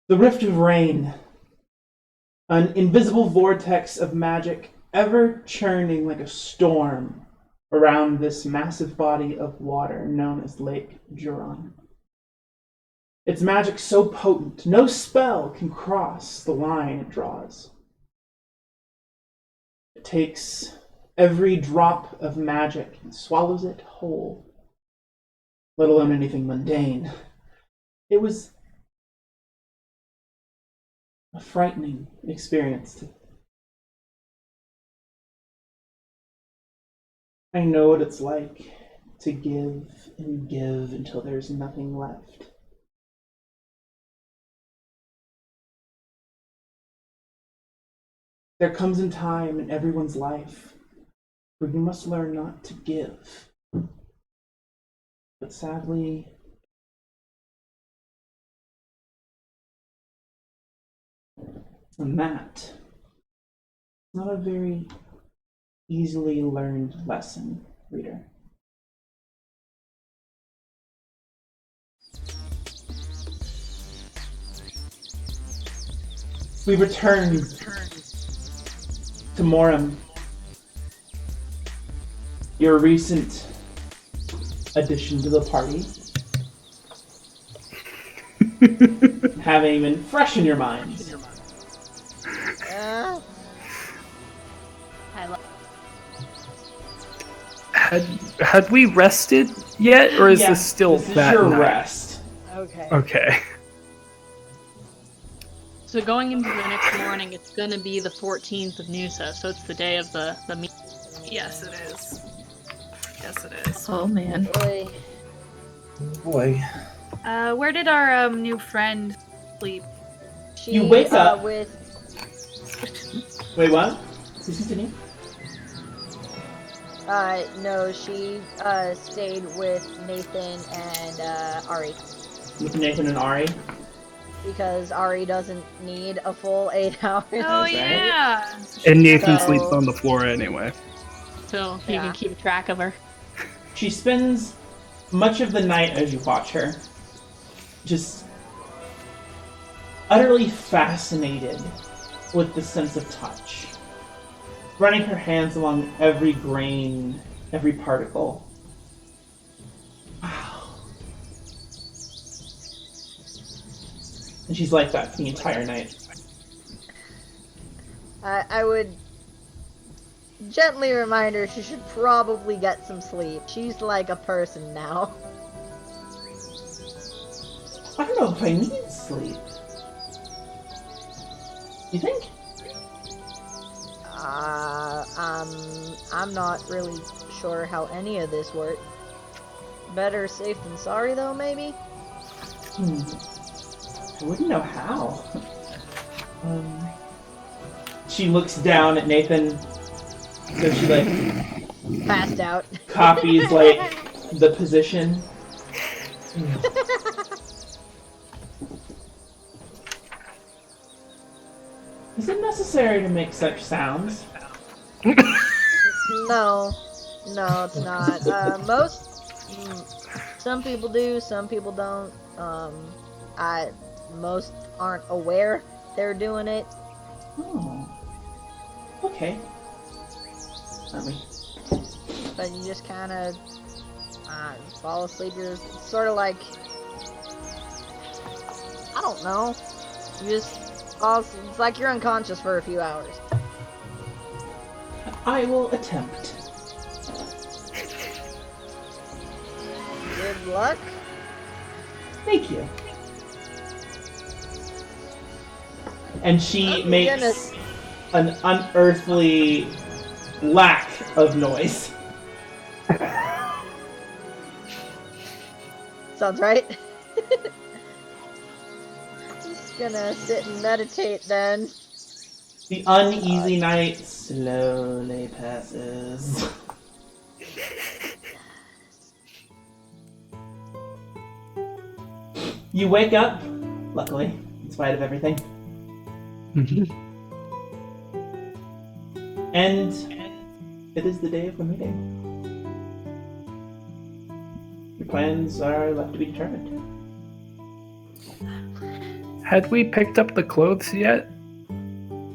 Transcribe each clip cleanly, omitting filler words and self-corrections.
The Rift of Rain, an invisible vortex of magic ever churning like a storm around this massive body of water known as Lake Juron. Its magic so potent, no spell can cross the line it draws. It takes every drop of magic and swallows it whole, let alone anything mundane. It was a frightening experience. I know what it's like to give and give until there's nothing left. There comes a time in everyone's life where you must learn not to give. But sadly, and that is not a very easily learned lesson, reader. We return to Morum, your recent addition to the party, having been fresh in your minds. Had we rested yet, or is this still this that is your night? rest. Okay. So going into the next morning, it's gonna be the 14th of Nusa, so it's the day of the meet. Yes, it is. Yes, it is. Oh man. Boy. Boy. Where did our new friend sleep? She, You wake up with... Wait, what? Please continue. No, she, stayed with Nathan and, Ari. With Nathan and Ari. Because Ari doesn't need a full 8 hours. Oh, right. yeah! And Nathan So- sleeps on the floor anyway. So you Yeah. can keep track of her. She spends much of the night as you watch her, just utterly fascinated with the sense of touch, running her hands along every grain, every particle. Wow. And she's like that the entire night. I would gently remind her she should probably get some sleep. She's like a person now. I don't know if I need sleep. You think? I'm not really sure how any of this worked. Better safe than sorry, though, maybe? I wouldn't know how. She looks down at Nathan, so she, like, Passed out. copies, like, the position. Is it necessary to make such sounds? No, it's not. Some people do, some people don't. Most aren't aware they're doing it. Oh. Okay. Let me. But you just kind of fall asleep. You're sort of like, I don't know. You just it's like you're unconscious for a few hours. I will attempt. Good luck. Thank you. And she Oh, makes goodness. an unearthly lack of noise. Sounds right. Just gonna sit and meditate then. The uneasy night slowly passes. You wake up, luckily, in spite of everything. And it is the day of the meeting. Your plans are left to be determined. Had we picked up the clothes yet?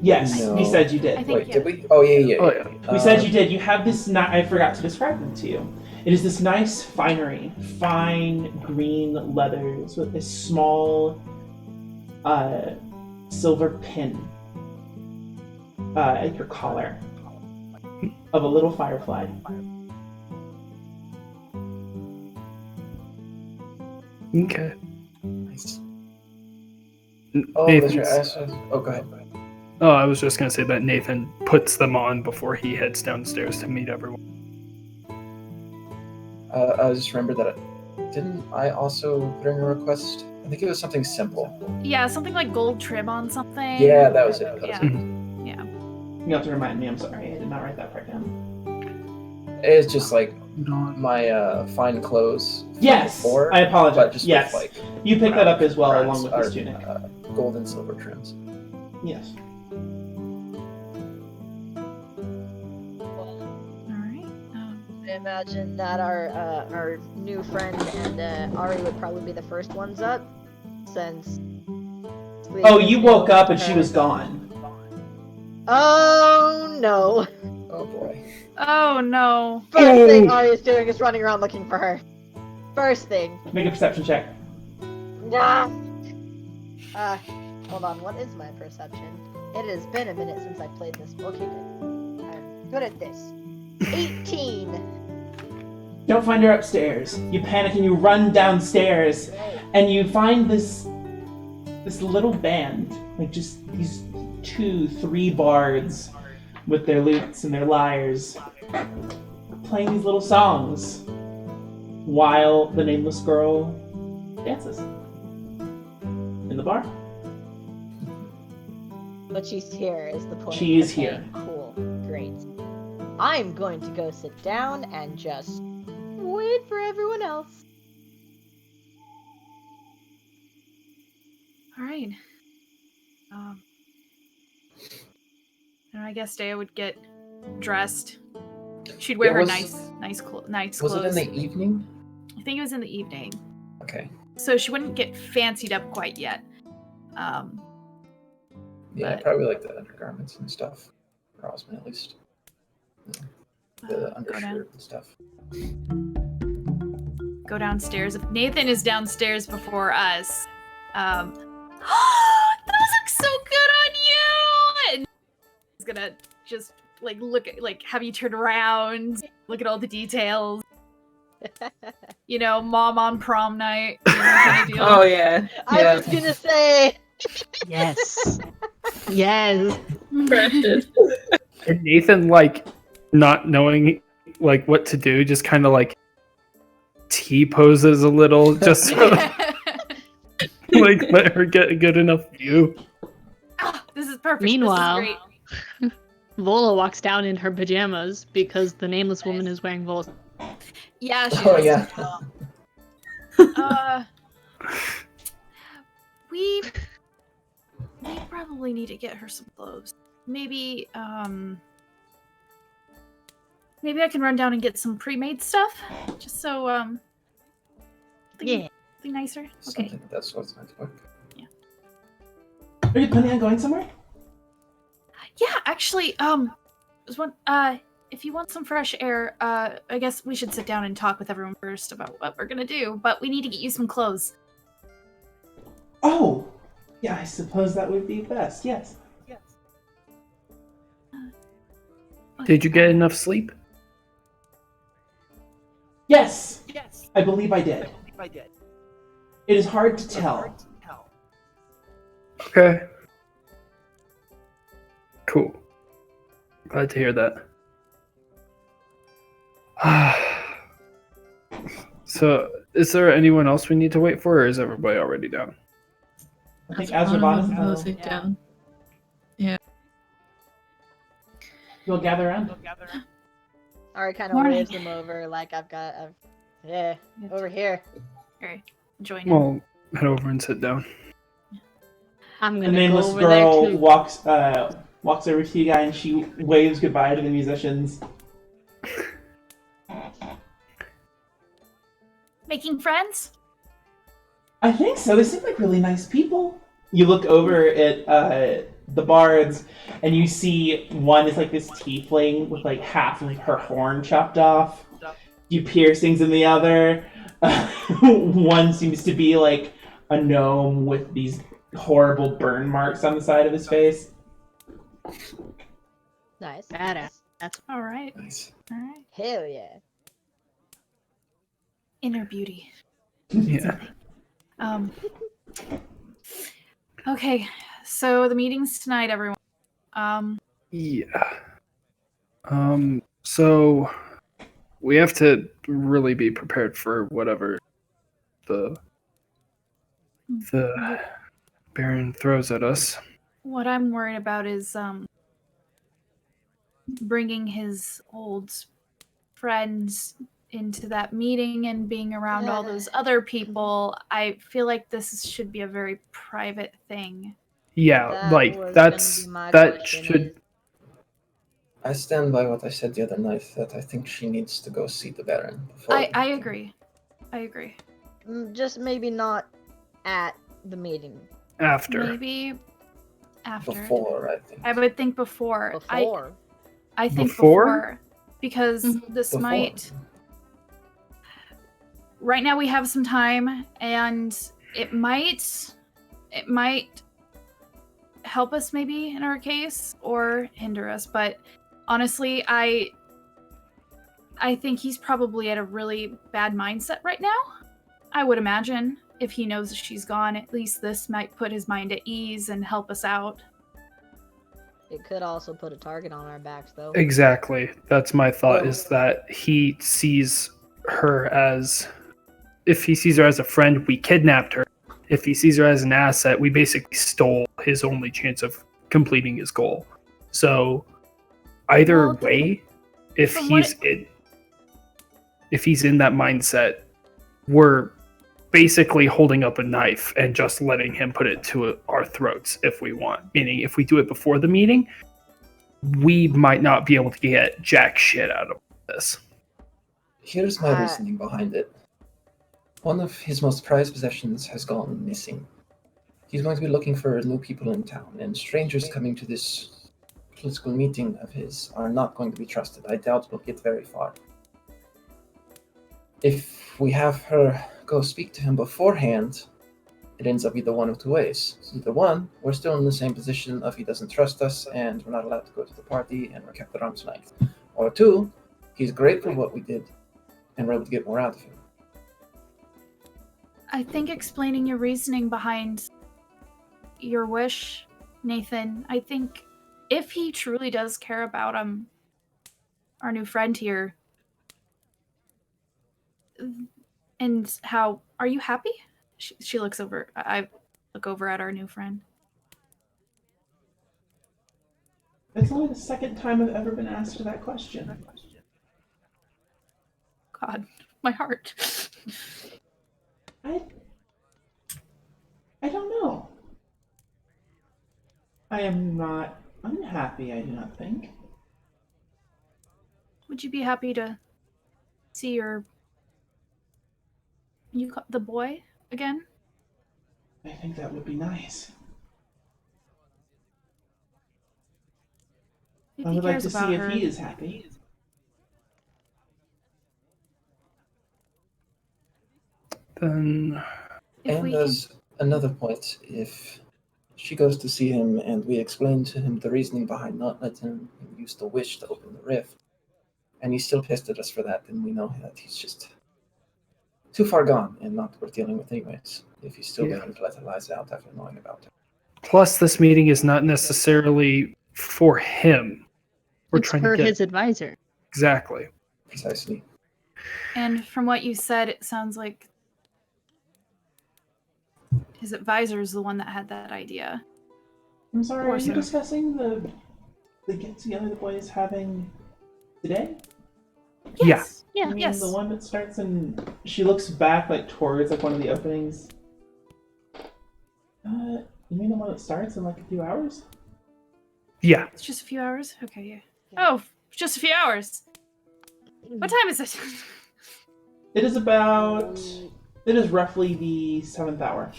Yes, No. we said you I did. think Wait, yeah. did we? Oh, yeah. Oh, yeah. We said you did. You have this. I forgot to describe them to you. It is this nice finery, fine green leathers with a small silver pin at your collar of a little firefly. Okay. Nice. Oh, that's Nathan's- right. Oh, go ahead. Oh, I was just gonna say that Nathan puts them on before he heads downstairs to meet everyone. I just remembered that. Didn't I also put in a request? I think it was something simple. Yeah, something like gold trim on something. Yeah, that was it. That was Yeah. it. Yeah. You have to remind me. I'm sorry, I did not write that part down. It's just like my fine clothes. from Yes, before, I apologize. But just Yes. with like You picked that up as well, bronze along with this or, tunic. gold and silver trims. Yes. Alright. I imagine that our new friend and Ari would probably be the first ones up, since. Oh, you woke up and she was gone. Oh no! Oh boy. Oh no. First thing Ari is doing is running around looking for her. First thing. Make a perception check. Ah. Hold on. What is my perception? It has been a minute since I played this. Okay, good. I'm good at this. 18. Don't find her upstairs. You panic and you run downstairs, and you find this little band, like just these 2-3 bards with their lutes and their lyres, playing these little songs while the nameless girl dances in the bar. But she's here is the point. She is Okay, here. Cool. Great. I'm going to go sit down and just wait for everyone else. Alright. And I guess Dea would get dressed. She'd wear Yeah, her was- nice Was clothes. it in the evening? I think it was in the evening. Okay. So she wouldn't get fancied up quite yet. Yeah, But- probably like the undergarments and stuff. For Osmond, at least. The go down- undershirt and stuff. go downstairs. If Nathan is downstairs before us, those look so good on you! And he's gonna just look at have you turn around, look at all the details. You know, mom on prom night. You know, kind of deal. Oh yeah. I was gonna say. Yes. Yes. Precious. And Nathan, not knowing what to do, just kind of T poses a little, just so, let her get a good enough view. Ah, this is perfect. Meanwhile- this is great. Vola walks down in her pajamas because the nameless woman is wearing Vola's. Yeah, she Oh does. yeah. We probably need to get her some clothes. Maybe maybe I can run down and get some pre-made stuff, just so Yeah. something nicer. Okay. Something that's what's nice. Are you planning on going somewhere? Yeah, actually, there's one. If you want some fresh air, I guess we should sit down and talk with everyone first about what we're gonna do. But we need to get you some clothes. Oh, yeah, I suppose that would be best. Yes. Did you get enough sleep? Yes. I believe I did. It is hard to tell. Okay. Cool. Glad to hear that. So, is there anyone else we need to wait for, or is everybody already down? I think That's Azraban one of is them the... sit down. You'll gather around. Ari kind of Morning. waves them over like yeah, over here. Alright, join in. Well, head over and sit down. I'm The gonna go nameless over there girl too. walks over to you guys and she waves goodbye to the musicians. Making friends? I think so. They seem like really nice people. You look over at the bards, and you see one is like this tiefling with like half of her horn chopped off. You piercings in the other. One seems to be like a gnome with these horrible burn marks on the side of his face. Nice. Badass. That's All right. Nice. All right. Hell yeah. Inner beauty. Yeah. Okay. So the meeting's tonight, everyone. Yeah. So we have to really be prepared for whatever the Baron throws at us. What I'm worried about is bringing his old friends into that meeting and being around all those other people. I feel like this should be a very private thing. Yeah, That like was that's gonna be my that question should. I stand by what I said the other night, that I think she needs to go see the Baron. Before I agree. I agree. Just maybe not at the meeting. After. Maybe after. Before, I think. I would think before. Before. I think Before? before because this Before. might. Right now we have some time, and it might help us maybe in our case or hinder us. But honestly, I think he's probably at a really bad mindset right now. I would imagine if he knows that she's gone, at least this might put his mind at ease and help us out. It could also put a target on our backs, though. Exactly. That's my thought, is that he sees her as, if he sees her as a friend, we kidnapped her. If he sees her as an asset, we basically stole his only chance of completing his goal. So either Well, way, if from what he's in that mindset, we're basically holding up a knife and just letting him put it to our throats if we want. Meaning, if we do it before the meeting, we might not be able to get jack shit out of this. Here's my reasoning behind it. One of his most prized possessions has gone missing. He's going to be looking for new people in town, and strangers coming to this political meeting of his are not going to be trusted. I doubt we'll get very far. If we have her go speak to him beforehand, it ends up either one of two ways. So either one, we're still in the same position of he doesn't trust us and we're not allowed to go to the party and we're kept at arm's length. Or two, he's grateful for what we did and we're able to get more out of him. I think explaining your reasoning behind your wish, Nathan, I think if he truly does care about our new friend here, and how, are you happy? She looks over, I look over at our new friend. It's only the second time I've ever been asked that question. God, my heart. I don't know. I am not unhappy, I do not think. Would you be happy to see the boy again? I think that would be nice. If I he would like cares to about see her. if he is happy. Then If And we there's another point. If she goes to see him and we explain to him the reasoning behind not letting him use the wish to open the rift, and he's still pissed at us for that, then we know that he's just too far gone and not worth dealing with anyways. If he's still going to let Eliza out after knowing about it. plus this meeting is not necessarily for him. We're it's trying for to get his advisor. exactly. Precisely. And from what you said, it sounds like his advisor is the one that had that idea. I'm sorry, are you Awesome. discussing the get-together the boy is having today? Yes. You Yeah. mean Yes. the one that starts and she looks back like towards like one of the openings? You mean the one that starts in like a few hours? Yeah. It's just a few hours? Okay, yeah. Oh, just a few hours. What time is it? It is about. It is roughly the 7th hour.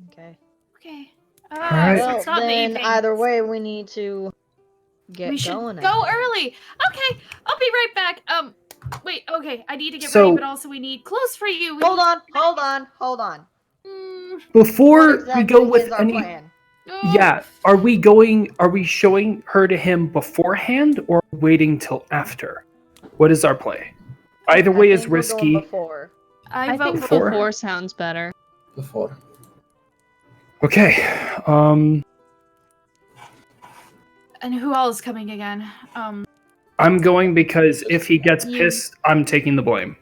Okay. Okay. Alright. So Well, it's not in the then evening. either way, we need to get we should going. I go think. early. Okay, I'll be right back. Wait. Okay, I need to get So- ready, but also we need clothes for you. We Hold need- on. What Before exactly we go with is our any, plan? yeah, are we showing her to him beforehand or waiting till after? What is our play? Either way I is think we're going risky. before. I vote think Before? before sounds better. Before. Okay. And who all is coming again? I'm going because if he gets You- pissed, I'm taking the blame.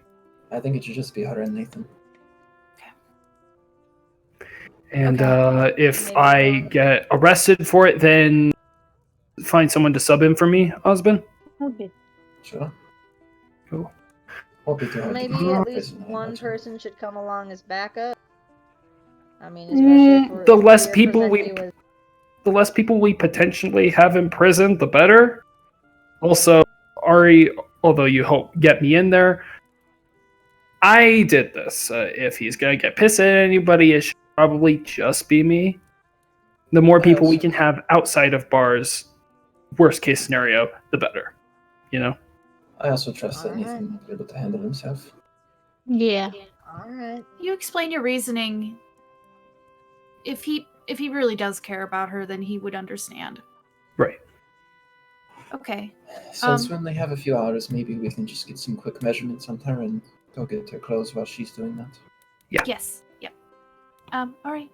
I think it should just be her and Nathan. And if Maybe I one. get arrested for it, then find someone to sub in for me, husband. Okay. Sure. Cool. Won't be too hard to Maybe keep at in least prison, I one imagine. person should come along as backup. I mean, especially if we're, The if less we're people we- presenting with- The less people we potentially have in prison, the better. Also, Ari, although you helped get me in there, I did this. If he's gonna get pissed at anybody, it should probably just be me. The more people we Yes. can have outside of bars, worst case scenario, the better. You know? I also trust that Alright. Nathan might be able to handle himself. Yeah. All right. You explain your reasoning. If he really does care about her, then he would understand. Right. Okay. Since when they have a few hours, maybe we can just get some quick measurements on her and go get her clothes while she's doing that. Yeah. Yes. Yep. All right.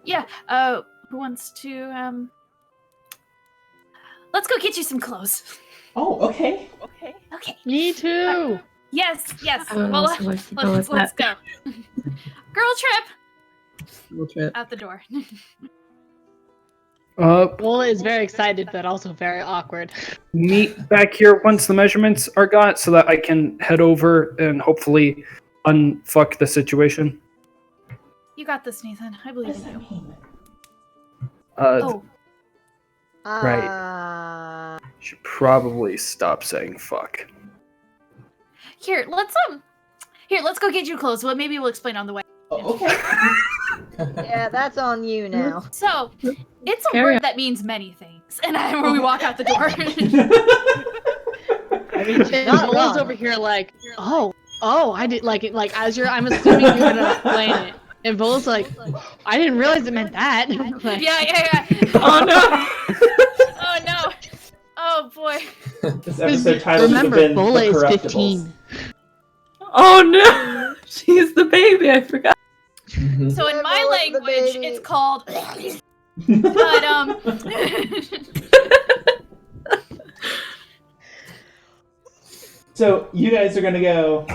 Yeah. Who wants to Let's go get you some clothes. Oh, okay. Okay. Me too. Yes. Yes. I would Well, also like to go with let's that. go. Girl trip Field trip. out the door. Bola is very excited, but also very awkward. Meet back here once the measurements are got so that I can head over and hopefully unfuck the situation. You got this, Nathan. I What believe does in that you. mean? Oh, Right. Should probably stop saying fuck. here. Let's go get you clothes. Well, maybe we'll explain on the way. Oh, okay. Yeah, that's on you now. So, it's a Carry word that means many things, and when we walk out the door. I mean, Not Bola's wrong. over here like, oh, I did like it. Like as I'm assuming you're gonna explain it, and Bola's like, I didn't realize it meant that. Like, yeah. Oh no! Oh no. Oh boy. This episode title should have remember, been Bola The is Corruptibles. 15. Oh no! She's the baby. I forgot. Mhm. So in Yeah, my Bola's the language, baby. it's called. But So you guys are gonna go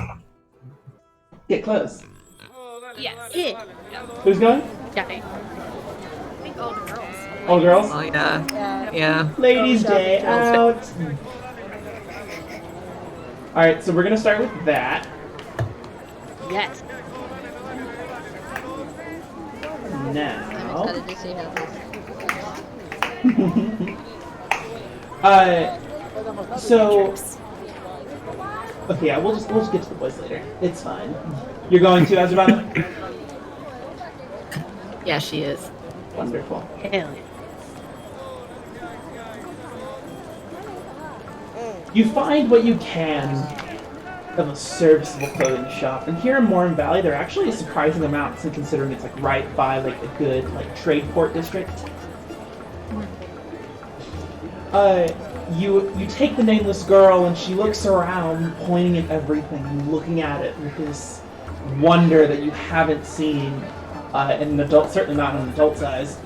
get clothes. yes. Who's going? Yeah. I think all the girls. All girls? Oh yeah. Yeah. Yeah. Ladies' day Shopping out. Alright, so we're gonna start with that. Yes. I'm Now. excited to see how this. So okay, yeah, we'll just get to the boys later. It's fine. You're going to Azerbaiján? Yeah, she is. Wonderful. Hell yeah. You find what you can of a serviceable clothing shop, and here in Morin Valley, there are actually a surprising amount, considering it's like right by like a good like trade port district. You take the nameless girl, and she looks around, pointing at everything, and looking at it with this wonder that you haven't seen in an adult, certainly not in an adult's eyes.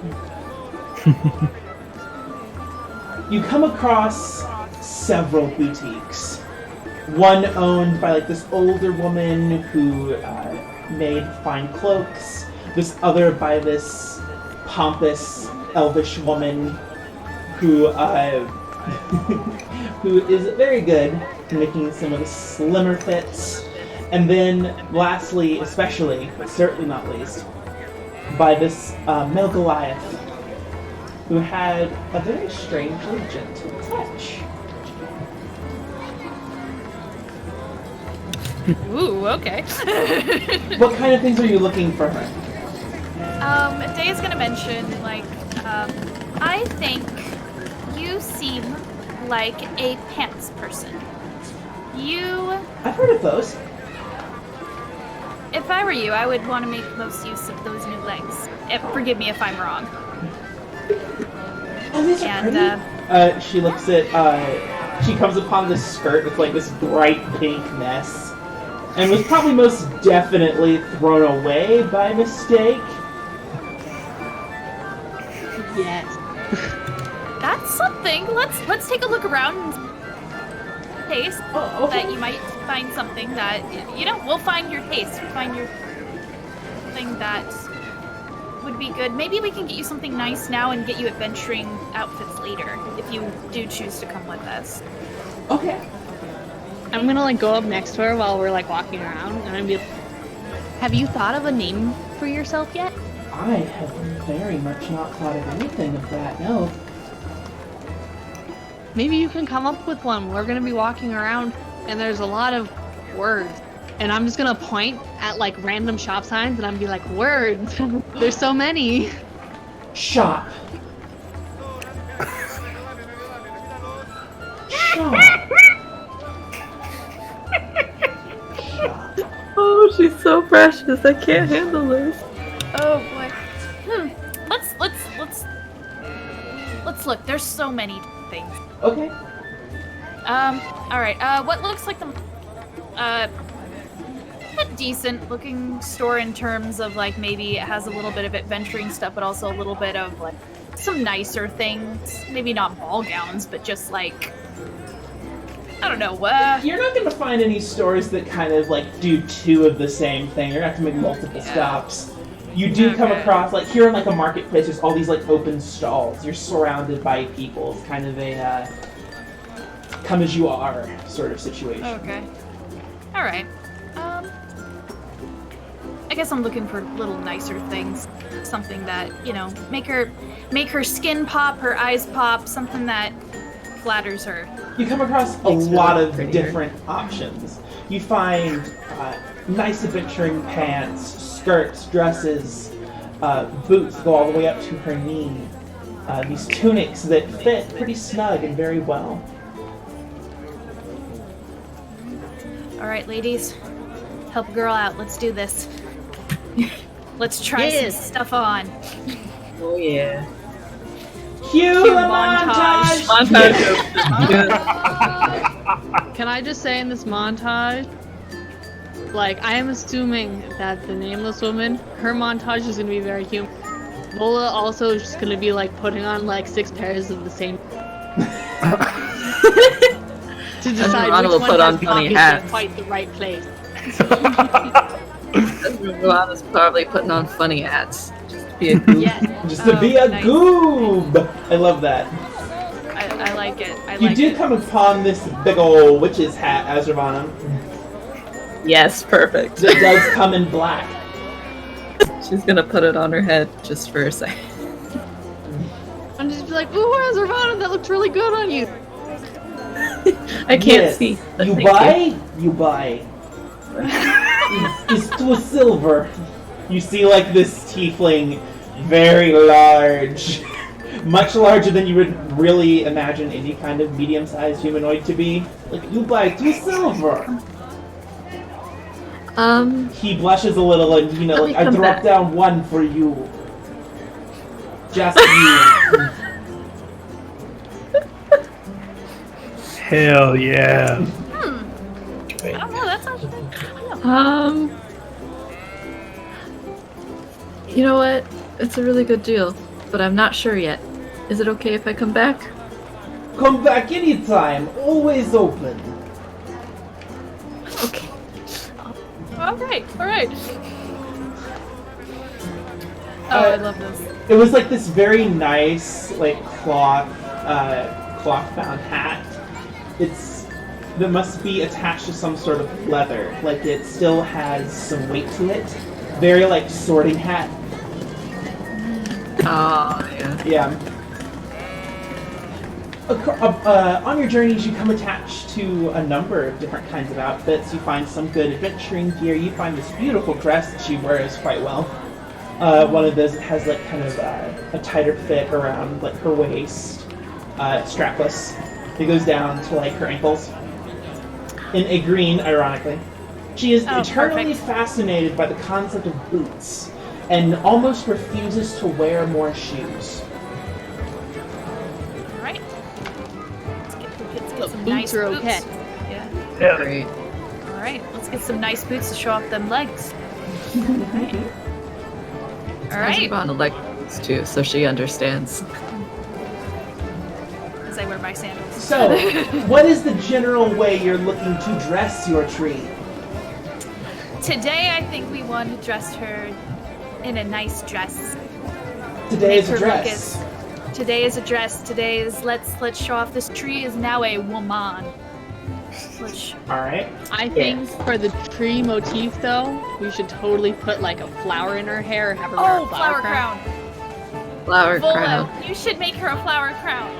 You come across several boutiques. One owned by like this older woman who made fine cloaks. This other by this pompous elvish woman who who is very good at making some of the slimmer fits. And then lastly, especially, but certainly not least, by this male Goliath who had a very strangely gentle touch. Ooh, okay. What kind of things are you looking for her? Day's gonna mention, like, I think you seem like a pants person. I've heard of those. If I were you, I would want to make most use of those new legs. Forgive me if I'm wrong. Oh, these are pretty. She looks at, she comes upon this skirt with like this bright pink mess. And was probably most definitely thrown away by mistake. Yes. That's something. Let's take a look around and taste that you might find something that, you know, we'll find your taste. We'll find your thing that would be good. Maybe we can get you something nice now and get you adventuring outfits later if you do choose to come with us. Okay. I'm gonna like go up next to her while we're like walking around, and I'm gonna be like, have you thought of a name for yourself yet? I have very much not thought of anything of that, no. Maybe you can come up with one. We're gonna be walking around, and there's a lot of words. And I'm just gonna point at like random shop signs, and I'm gonna be like, words. There's so many. Shop. Shop. Oh, she's so precious. I can't handle this. Oh boy. Let's look. There's so many things. Okay. All right. What looks like a decent looking store in terms of like maybe it has a little bit of adventuring stuff, but also a little bit of like some nicer things. Maybe not ball gowns, but just like, I don't know. You're not gonna find any stores that kind of like do two of the same thing. You're gonna have to make multiple stops. You do come across, like here in like a marketplace, there's all these like open stalls. You're surrounded by people. It's kind of a come as you are sort of situation. Okay. All right. I guess I'm looking for little nicer things. Something that, you know, make her skin pop, her eyes pop, something that flatters her. You come across a lot of different options. You find nice adventuring pants, skirts, dresses, boots that go all the way up to her knee. These tunics that fit pretty snug and very well. All right, ladies, help a girl out. Let's do this. Let's try some stuff on. Oh yeah. Cue the montage! Can I just say in this montage, like, I am assuming that the nameless woman, her montage is gonna be very cute. Vola also is just gonna be like putting on like 6 pairs of the same to decide which will one put has on funny pockets hats. in quite the right place. Luana's probably putting on funny hats. Just to be a goof. Yes. Just to be a nice. goob! I love that. I like it. You do come upon this big ol' witch's hat, Azravana. Yes, perfect. That does come in black. She's gonna put it on her head just for a second. I'm just be like, ooh, Azravana, that looks really good on you. I can't Yes. see. but You thank buy? You buy. It's 2 silver. You see like this tiefling, very large. Much larger than you would really imagine any kind of medium-sized humanoid to be. Like, you buy 2 silver. He blushes a little and, you know, Let like, me I come dropped back. down 1 for you. Just you. Hell yeah. I don't know. That sounds good. You know what? It's a really good deal, but I'm not sure yet. Is it okay if I come back? Come back anytime. Always open. Okay. All right. Oh, I love this. It was like this very nice, like cloth bound hat. That must be attached to some sort of leather. Like it still has some weight to it. Very like sorting hat. Oh, yeah. Yeah. On your journeys, you come attached to a number of different kinds of outfits. You find some good adventuring gear. You find this beautiful dress that she wears quite well. One of those that has like kind of a tighter fit around like her waist, strapless. It goes down to like her ankles. In a green, ironically. She is eternally fascinated by the concept of boots and almost refuses to wear more shoes. Alright. Let's get But some boots nice are boots. okay. Yeah. Great. Alright, let's get some nice boots to show off them legs. Alright. On the leg too, so she understands. As I wear my sandals. So, what is the general way you're looking to dress your tree? Today I think we want to dress her in a nice dress. Today Make is a her look dress. Today is a dress. Today is let's show off this tree is now a woman. Alright. I think for the tree motif, though, we should totally put like a flower in her hair or have her wear a flower crown. Flower Volo, crown. you should make her a flower crown.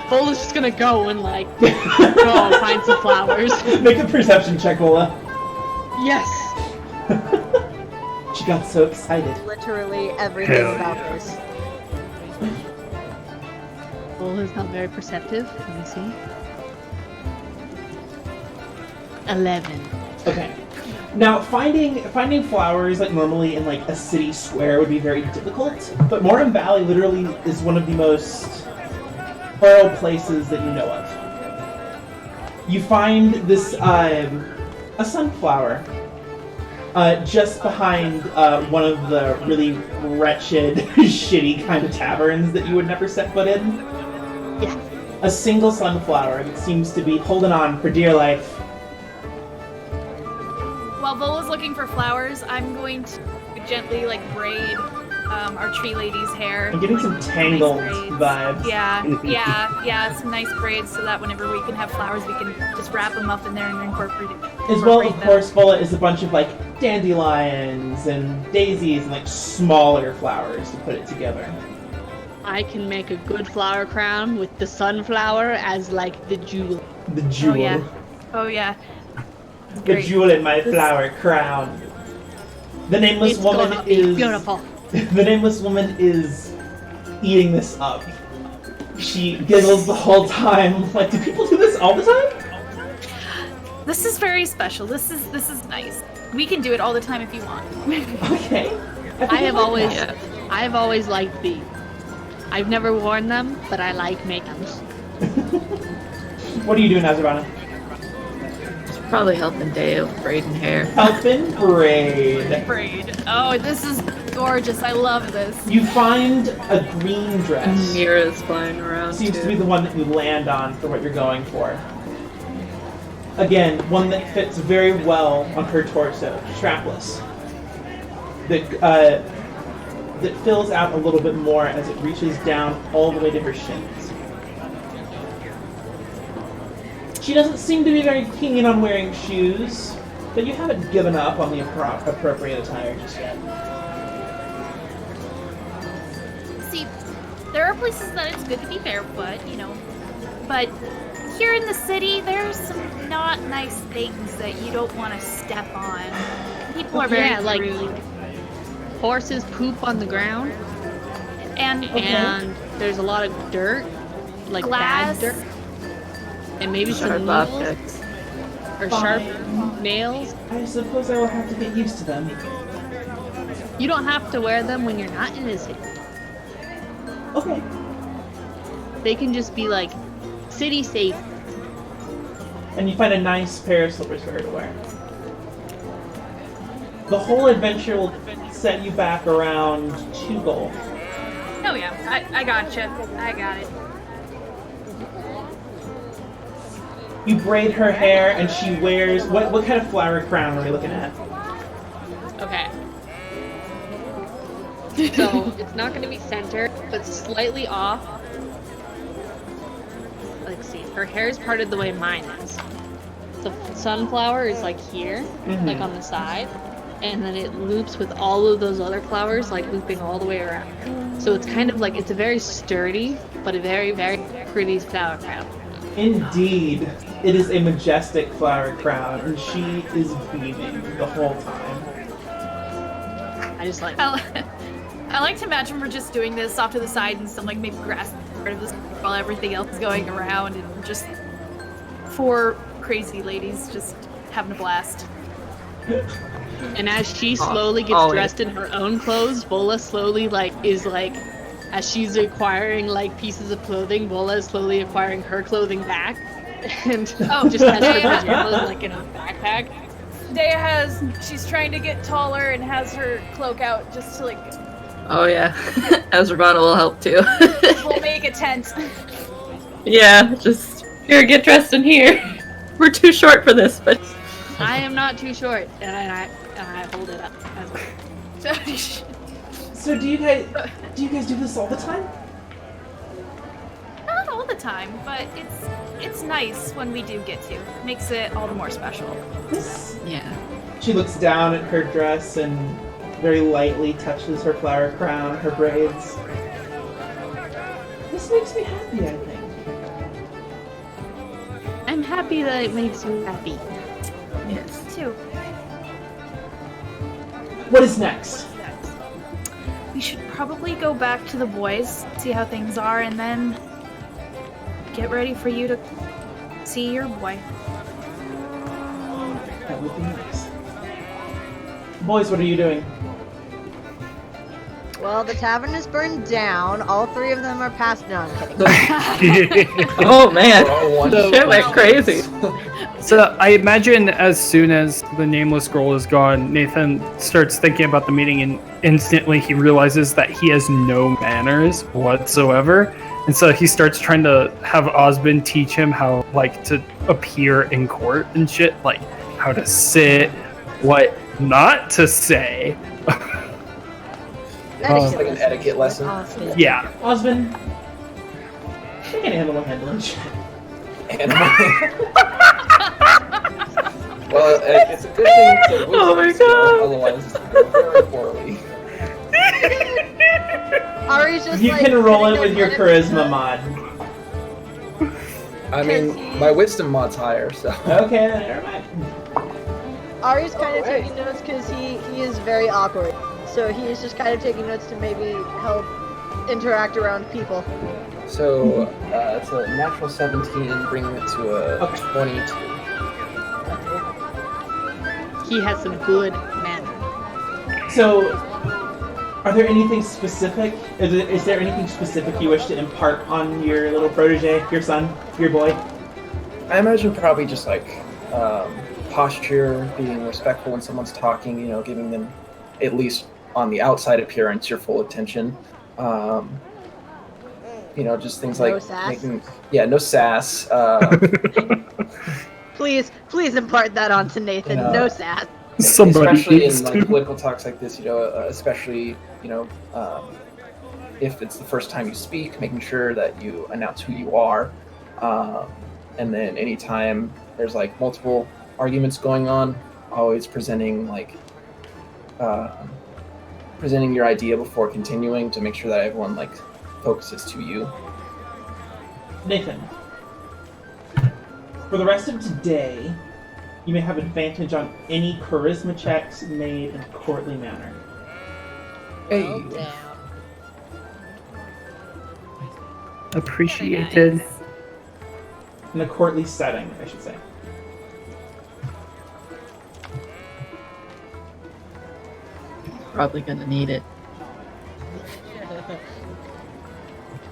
Vola's just gonna go and like go and find some flowers. Make a perception check, Vola. Yes. She got so excited. Literally everything Hell about yeah. this. Vola's not very perceptive. Let me see. 11. Okay. Now, finding flowers like normally in like a city square would be very difficult, but Moreton Valley literally is one of the most fertile places that you know of. You find this a sunflower just behind one of the really wretched, shitty kind of taverns that you would never set foot in. Yeah. A single sunflower that seems to be holding on for dear life. While Vola's looking for flowers, I'm going to gently like braid our tree lady's hair. I'm getting some tangled Nice braids. vibes. Yeah, some nice braids so that whenever we can have flowers, we can just wrap them up in there and incorporate it. As well, of incorporate them. course, Vola is a bunch of like dandelions and daisies and like smaller flowers to put it together. I can make a good flower crown with the sunflower as like the jewel. The jewel. Oh yeah. The Great. jewel in my flower crown. The nameless It's woman gonna be is beautiful. The nameless woman is eating this up. She giggles the whole time. Like, do people do this all the time? This is very special. This is nice. We can do it all the time if you want. Okay. I have always, Yeah. I have always liked these. I've never worn them, but I like making them. What are you doing, Azurana? Probably helping Dale braiding hair. Helping braid. Braid. Oh, this is gorgeous. I love this. You find a green dress. Mira's flying around Seems to too. be the one that you land on for what you're going for. Again, one that fits very well on her torso, strapless. That fills out a little bit more as it reaches down all the way to her shins. She doesn't seem to be very keen on wearing shoes, but you haven't given up on the appropriate attire just yet. See, there are places that it's good to be barefoot, you know, but here in the city, there's some not nice things that you don't want to step on. People are very Yeah, like- rude. Horses poop on the ground, And and there's a lot of dirt, like glass. bad dirt, and maybe Sharp some needles objects. or sharp nails. I suppose I will have to get used to them. You don't have to wear them when you're not in the city. Okay. They can just be like city safe. And you find a nice pair of slippers for her to wear. The whole adventure will set you back around 2 gold. Oh yeah, I gotcha. I got it. You braid her hair and she wears... What kind of flower crown are we looking at? Okay. So it's not going to be centered, but slightly off. Let's see. Her hair is parted the way mine is. The sunflower is like here, like on the side, and then it loops with all of those other flowers, like looping all the way around. So it's kind of like, it's a very sturdy, but a very, very pretty flower crown. Indeed. It is a majestic flower crown, and she is beaming the whole time. I just like I I like to imagine we're just doing this off to the side and some like maybe grass part of this while everything else is going around and just 4 crazy ladies just having a blast. And as she slowly gets dressed in her own clothes, Bola slowly as she's acquiring like pieces of clothing, Bola is slowly acquiring her clothing back, and just has her pajamas like in a backpack. She's trying to get taller and has her cloak out just to like. Oh yeah, Azravana will help too. We'll make a tent. Yeah, just here, get dressed in here. We're too short for this, but I am not too short, and I hold it up. So do you guys do this all the time? Not all the time, but it's nice when we do get to. Makes it all the more special. yeah. She looks down at her dress and very lightly touches her flower crown, her braids. This makes me happy, I think. I'm happy that it makes you happy. Yes. Too. What is next? We should probably go back to the boys, see how things are, and then get ready for you to see your boy. That would be nice. Boys, what are you doing? Well, the tavern is burned down. All 3 of them are passed down. Kidding. Oh man, We're all one shit went crazy. So I imagine as soon as the nameless scroll is gone, Nathan starts thinking about the meeting, and instantly he realizes that he has no manners whatsoever. And so he starts trying to have Osmond teach him how to appear in court and shit, like how to sit, what not to say. It's like an etiquette lesson. Awesome. Yeah. Osmond, you can handle a handle and shit. Well, it's a good thing to wisdom Oh my skill, God. otherwise it's going to go very poorly. Ari's just You like, can roll it sitting with your there letting charisma mod. I mean, my wisdom mod's higher, so. Okay, then never mind. Ari's kind of taking notes because he is very awkward. So he is just kind of taking notes to maybe help interact around people. So, it's a natural 17, bringing it to a Okay. 22. He has some good manners. So, are there anything specific? Is there anything specific you wish to impart on your little protege, your son, your boy? I imagine probably just posture, being respectful when someone's talking, giving them, at least on the outside appearance, your full attention. Just things No like sass? no sass. Please impart that onto Nathan. No. No sass. Somebody especially needs in to. political talks like this, especially if it's the first time you speak, making sure that you announce who you are, and then anytime there's multiple arguments going on, always presenting your idea before continuing to make sure that everyone focuses to you. Nathan, for the rest of today, you may have advantage on any charisma checks made in a courtly manner. Hey, Oh, damn. Appreciated. Nice. In a courtly setting, I should say. Probably gonna need it.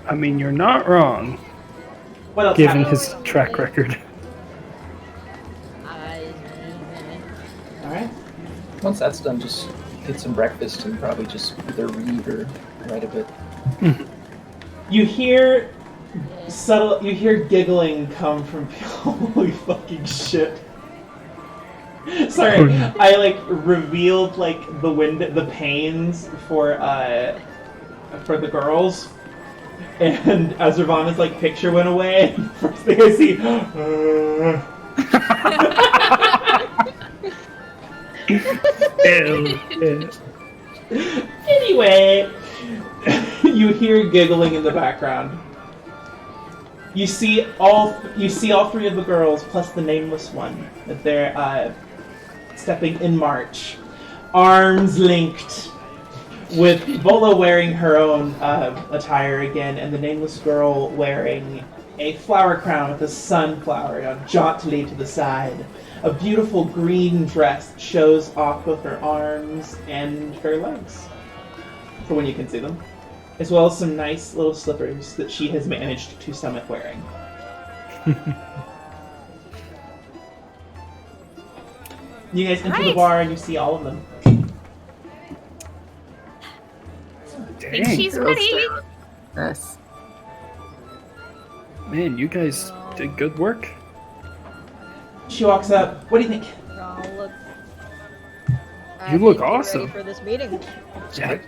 I mean, you're not wrong, What else given happened? his track record. Alright. once that's done, just get some breakfast and probably just either read or write a bit. You hear giggling come from holy fucking shit. Sorry, I revealed the panes for the girls, and as Ravana's picture went away, and first thing I see, Ew. Anyway, you hear giggling in the background. You see all 3 of the girls plus the nameless one that they're stepping in march, arms linked, With Vola wearing her own attire again, and the nameless girl wearing a flower crown with a sunflower jauntily to the side. A beautiful green dress shows off both her arms and her legs, for when you can see them, as well as some nice little slippers that she has managed to summit wearing. You guys enter the bar and you see all of them. Think she's ready. Yes. Man, you guys did good work. She walks up. What do you think? Oh, look. You look awesome. Ready for this meeting. Yeah.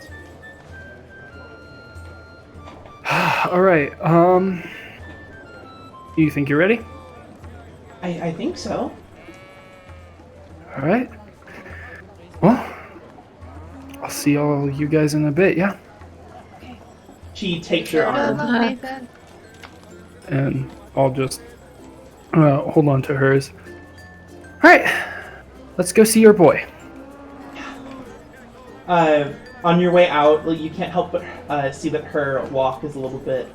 All right. You think you're ready? I think so. All right. Well, I'll see all you guys in a bit. Yeah. She takes your arm. And I'll just hold on to hers. All right. Let's go see your boy. On your way out, you can't help but see that her walk is a little bit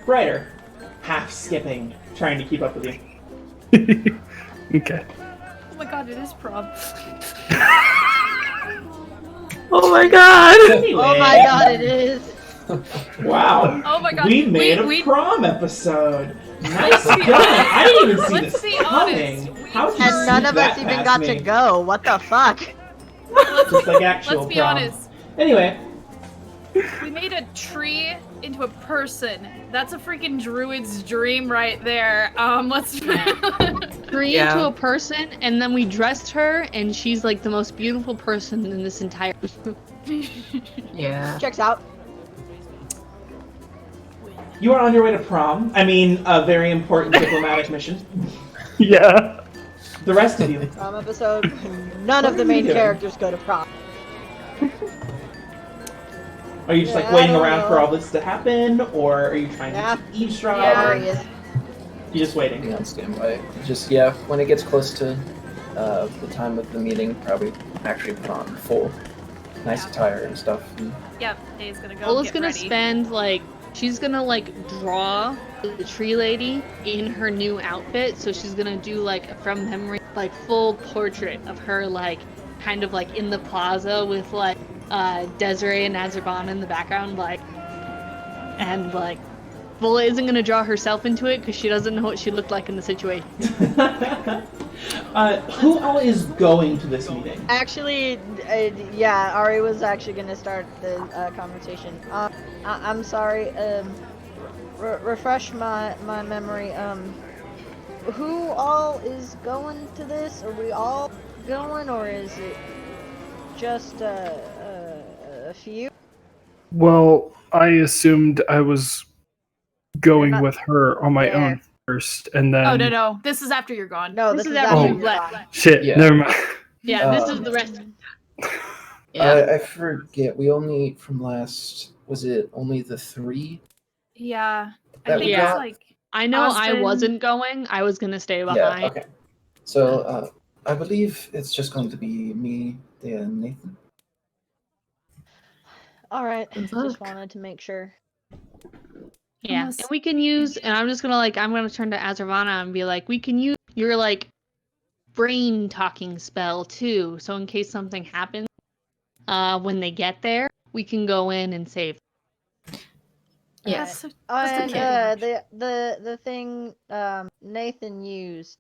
brighter, half skipping, trying to keep up with you. Okay. Oh my god, it is prom. Oh my god! Anyway, Oh my god, it is. wow. Oh my god. We made a prom episode. Nice going. I didn't even see Let's this be coming. honest. How did you And none sneak of that us even past got me? to go. What the fuck? Just like actual Let's be prom. honest. Anyway, We made a tree into a person. That's a freaking druid's dream right there. Let's Tree into a person, and then we dressed her, and she's like the most beautiful person in this entire. Yeah. Checks out. you are on your way to prom. I mean, a very important diplomatic mission. Yeah. The rest of you. Prom episode. None of What the are main you doing? characters go to prom. Are you just like Yeah, I waiting don't around know. for all this to happen, or are you trying Yeah. to eavesdrop? Yeah. Or Ari is. you're just waiting? Be on standby. Just when it gets close to the time of the meeting, probably actually put on full nice attire and stuff. And Yep, Dave's gonna go. Ola's get gonna ready. spend like she's gonna like draw the tree lady in her new outfit, so she's gonna do like from memory like full portrait of her like kind of like in the plaza with like Desiree and Nazarban in the background, like, and like Vola isn't gonna draw herself into it because she doesn't know what she looked like in the situation. Who all is going to this meeting? Actually, yeah, Ari was actually gonna start the conversation. I'm sorry. Refresh my memory. Who all is going to this? Are we all going, or is it just a few? Well, I assumed I was going not- with her on my Yeah. own first, and then. Oh no. This is after you're gone. No, This this is is after after you you're left. gone. Shit. Yeah. Never mind. Yeah, this is the rest. Yeah. I forget. We only from last was it only the 3? Yeah. I That think we it's got- like I know I Austin- wasn't going. I was gonna stay behind. Yeah. Okay. So I believe it's just going to be me, Thea, and Nathan. All right. Good Just luck. wanted to make sure. Yeah, Unless- and we can use, and I'm just gonna I'm gonna turn to Azravana and be like, we can use your like brain talking spell too, so in case something happens, when they get there, we can go in and save. Yeah. That's just And okay. the thing Nathan used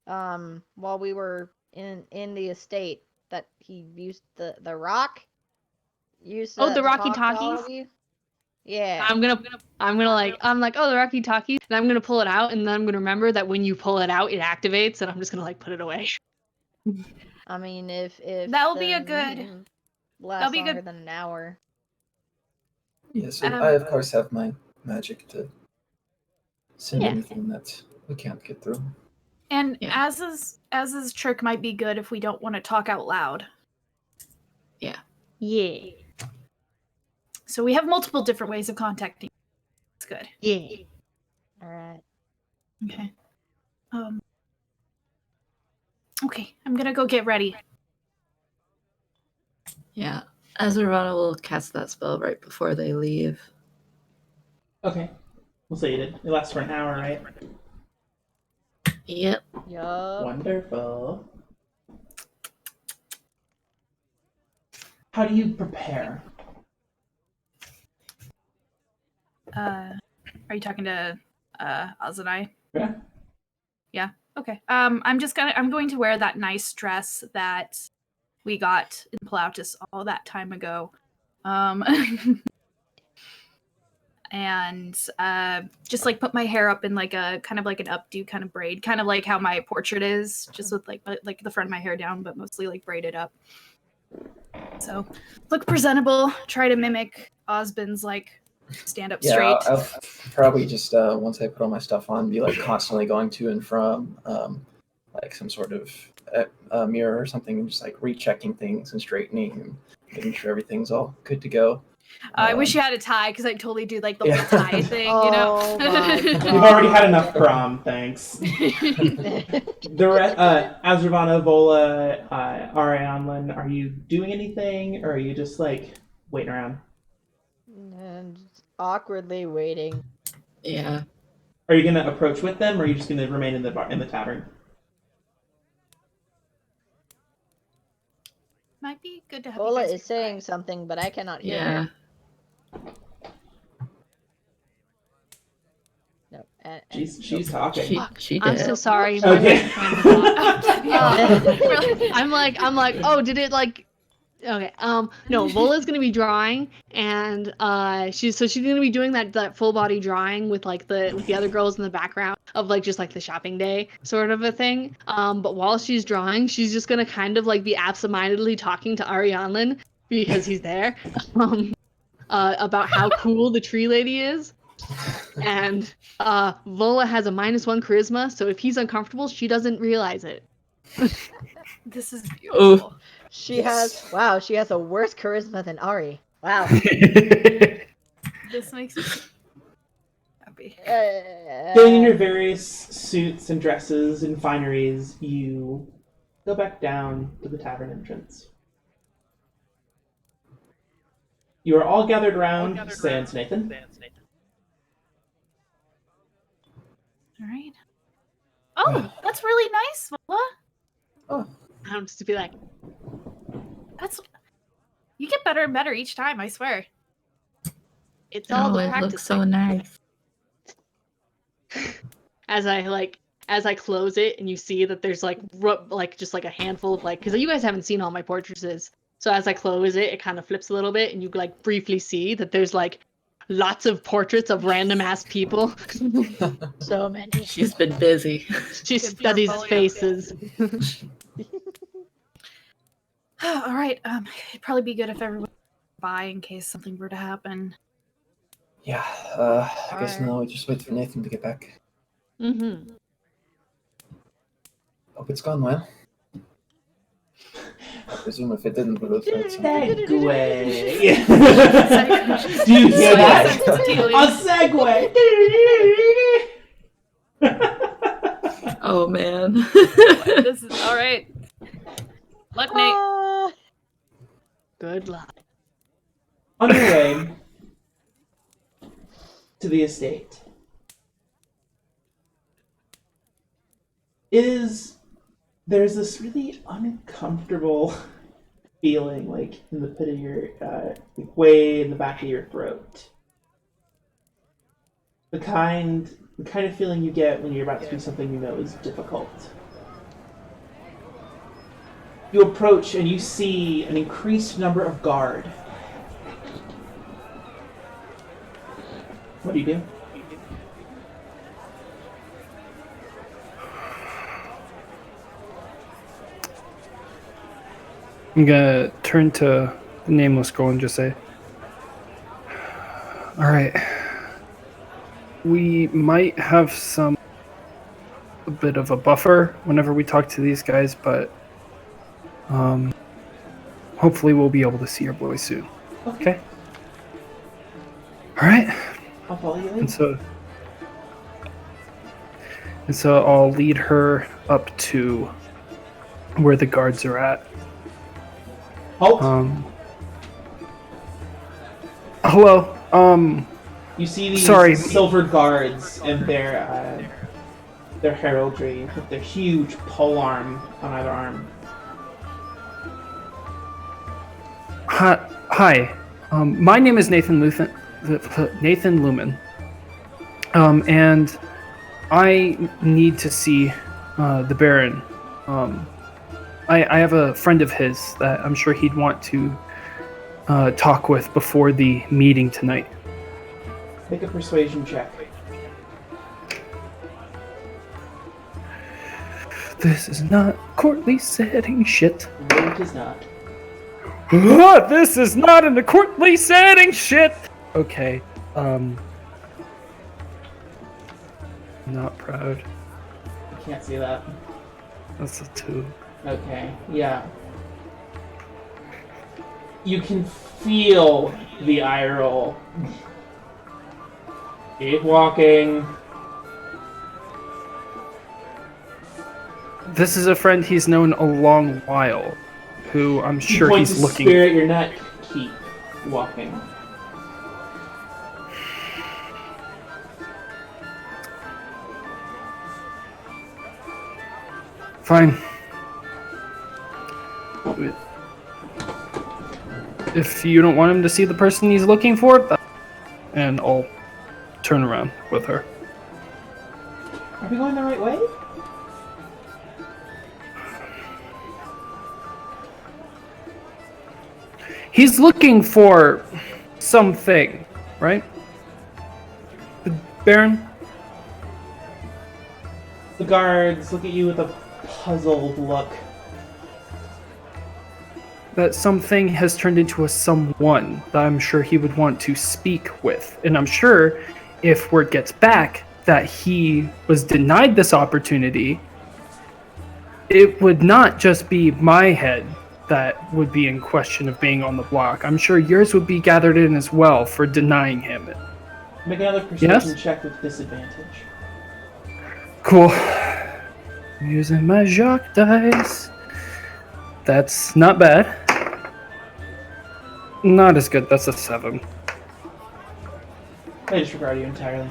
while we were in the estate, that he used the rock. Used Oh, that the to Rocky talk to all Talkies? of you? Yeah. I'm like, oh, the Rocky Talkies, and I'm gonna pull it out, and then I'm gonna remember that when you pull it out, it activates, and I'm just gonna like put it away. I mean, if That'll the be a good- meeting lasts that'll be longer good. than an hour. Yes, and Um, I of course have my magic to send Yeah. anything that we can't get through. And Yeah. as trick might be good if we don't want to talk out loud. Yeah, So we have multiple different ways of contacting. It's good. yeah. All right. Okay. Okay, I'm gonna go get ready. Yeah. Azurana will cast that spell right before they leave. Okay. We'll say you did. It lasts for an hour, right? Yep. Yup. Wonderful. How do you prepare? Are you talking to Oz and I? Yeah. Yeah. Okay. I'm going to wear that nice dress that we got in Plautus all that time ago. And just like put my hair up in like a kind of like an updo kind of braid, kind of like how my portrait is, just with like the front of my hair down, but mostly like braided up. So look presentable, try to mimic Osbin's like stand up straight. I'll probably just once I put all my stuff on, be like constantly going to and from like some sort of mirror or something, and just like rechecking things and straightening and making sure everything's all good to go. I wish you had a tie because I totally do like the Yeah. whole tie thing, you know. Oh my We've already had enough prom, thanks. Azurvana, Vola, Arianlin, are you doing anything, or are you just like waiting around? And awkwardly waiting. Yeah. Are you gonna approach with them, or are you just gonna remain in the tavern? Might be good to have. Bola you guys is saying something, but I cannot hear Yeah. her. No. She's talking. She I'm did. so sorry. Okay. I'm like, oh, did it like? Okay. No, Vola's gonna be drawing, and she's gonna be doing that full body drawing with like the other girls in the background of like just like the shopping day sort of a thing. But while she's drawing, she's just gonna kind of like be absentmindedly talking to Arianlin because he's there, about how cool the tree lady is. And Vola has a -1 charisma, so if he's uncomfortable, she doesn't realize it. This is beautiful. She has a worse charisma than Ari. Wow. This makes me happy. Getting in your various suits and dresses and fineries, you go back down to the tavern entrance. You are all gathered around Sans Nathan. All right. Oh, that's really nice, Vola. Oh, I'm just to be like, You get better and better each time, I swear. it's all Oh, the it practice. looks so nice. As I close it and you see that there's like just like a handful of like, because you guys haven't seen all my portraits, so as I close it, it kind of flips a little bit and you like briefly see that there's like lots of portraits of random ass people. So many. She's been busy. She studies faces. All right. It'd probably be good if everyone by in case something were to happen. yeah. I guess now we just wait for Nathan to get back. Mm-hmm. Hope it's gone well. I presume if it didn't, we would have tried something. Segway. Do you hear that? A segue. Oh man. This is all right. Luck, Nate. Good luck. On your way to the estate, there's this really uncomfortable feeling, like in the pit of your, way in the back of your throat. The kind of feeling you get when you're about to do something you know is difficult. You approach and you see an increased number of guard. What do you do? I'm gonna turn to the nameless girl and just say, all right, we might have a bit of a buffer whenever we talk to these guys, but hopefully we'll be able to see your boy soon. Okay? All right. I'll follow you in. And so I'll lead her up to where the guards are at. Halt. Hello. You see these Sorry. silver guards and their heraldry with their huge polearm on either arm. Hi. My name is Nathan Lumen. And I need to see the Baron. I have a friend of his that I'm sure he'd want to talk with before the meeting tonight. Make a persuasion check. This is not courtly setting shit. No, it is not. This is not in the courtly setting shit. Okay. Not proud. I can't see that. That's a 2. Okay, yeah. You can feel the eye roll. Keep walking. This is a friend he's known a long while, who I'm sure You point he's to looking. spear at your neck. Keep walking. Fine. If you don't want him to see the person he's looking for, and I'll turn around with her. Are we going the right way? He's looking for something, right? The Baron? The guards look at you with a puzzled look. That something has turned into a someone that I'm sure he would want to speak with. And I'm sure if word gets back that he was denied this opportunity, it would not just be my head that would be in question of being on the block. I'm sure yours would be gathered in as well for denying him it. Make another persuasion check with disadvantage. Cool. I'm using my Jacques dice. That's not bad. Not as good. That's a 7. I disregard you entirely.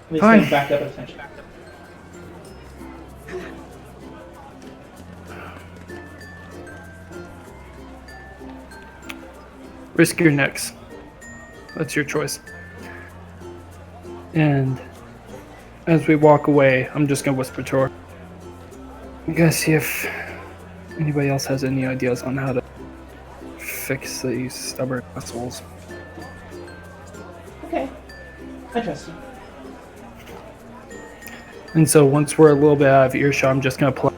Please Fine. stand back up at attention. Risk your necks. That's your choice. And as we walk away, I'm just gonna whisper to her. You guys see if anybody else has any ideas on how to fix these stubborn assholes. Okay. I trust you. And so once we're a little bit out of earshot, I'm just gonna pull.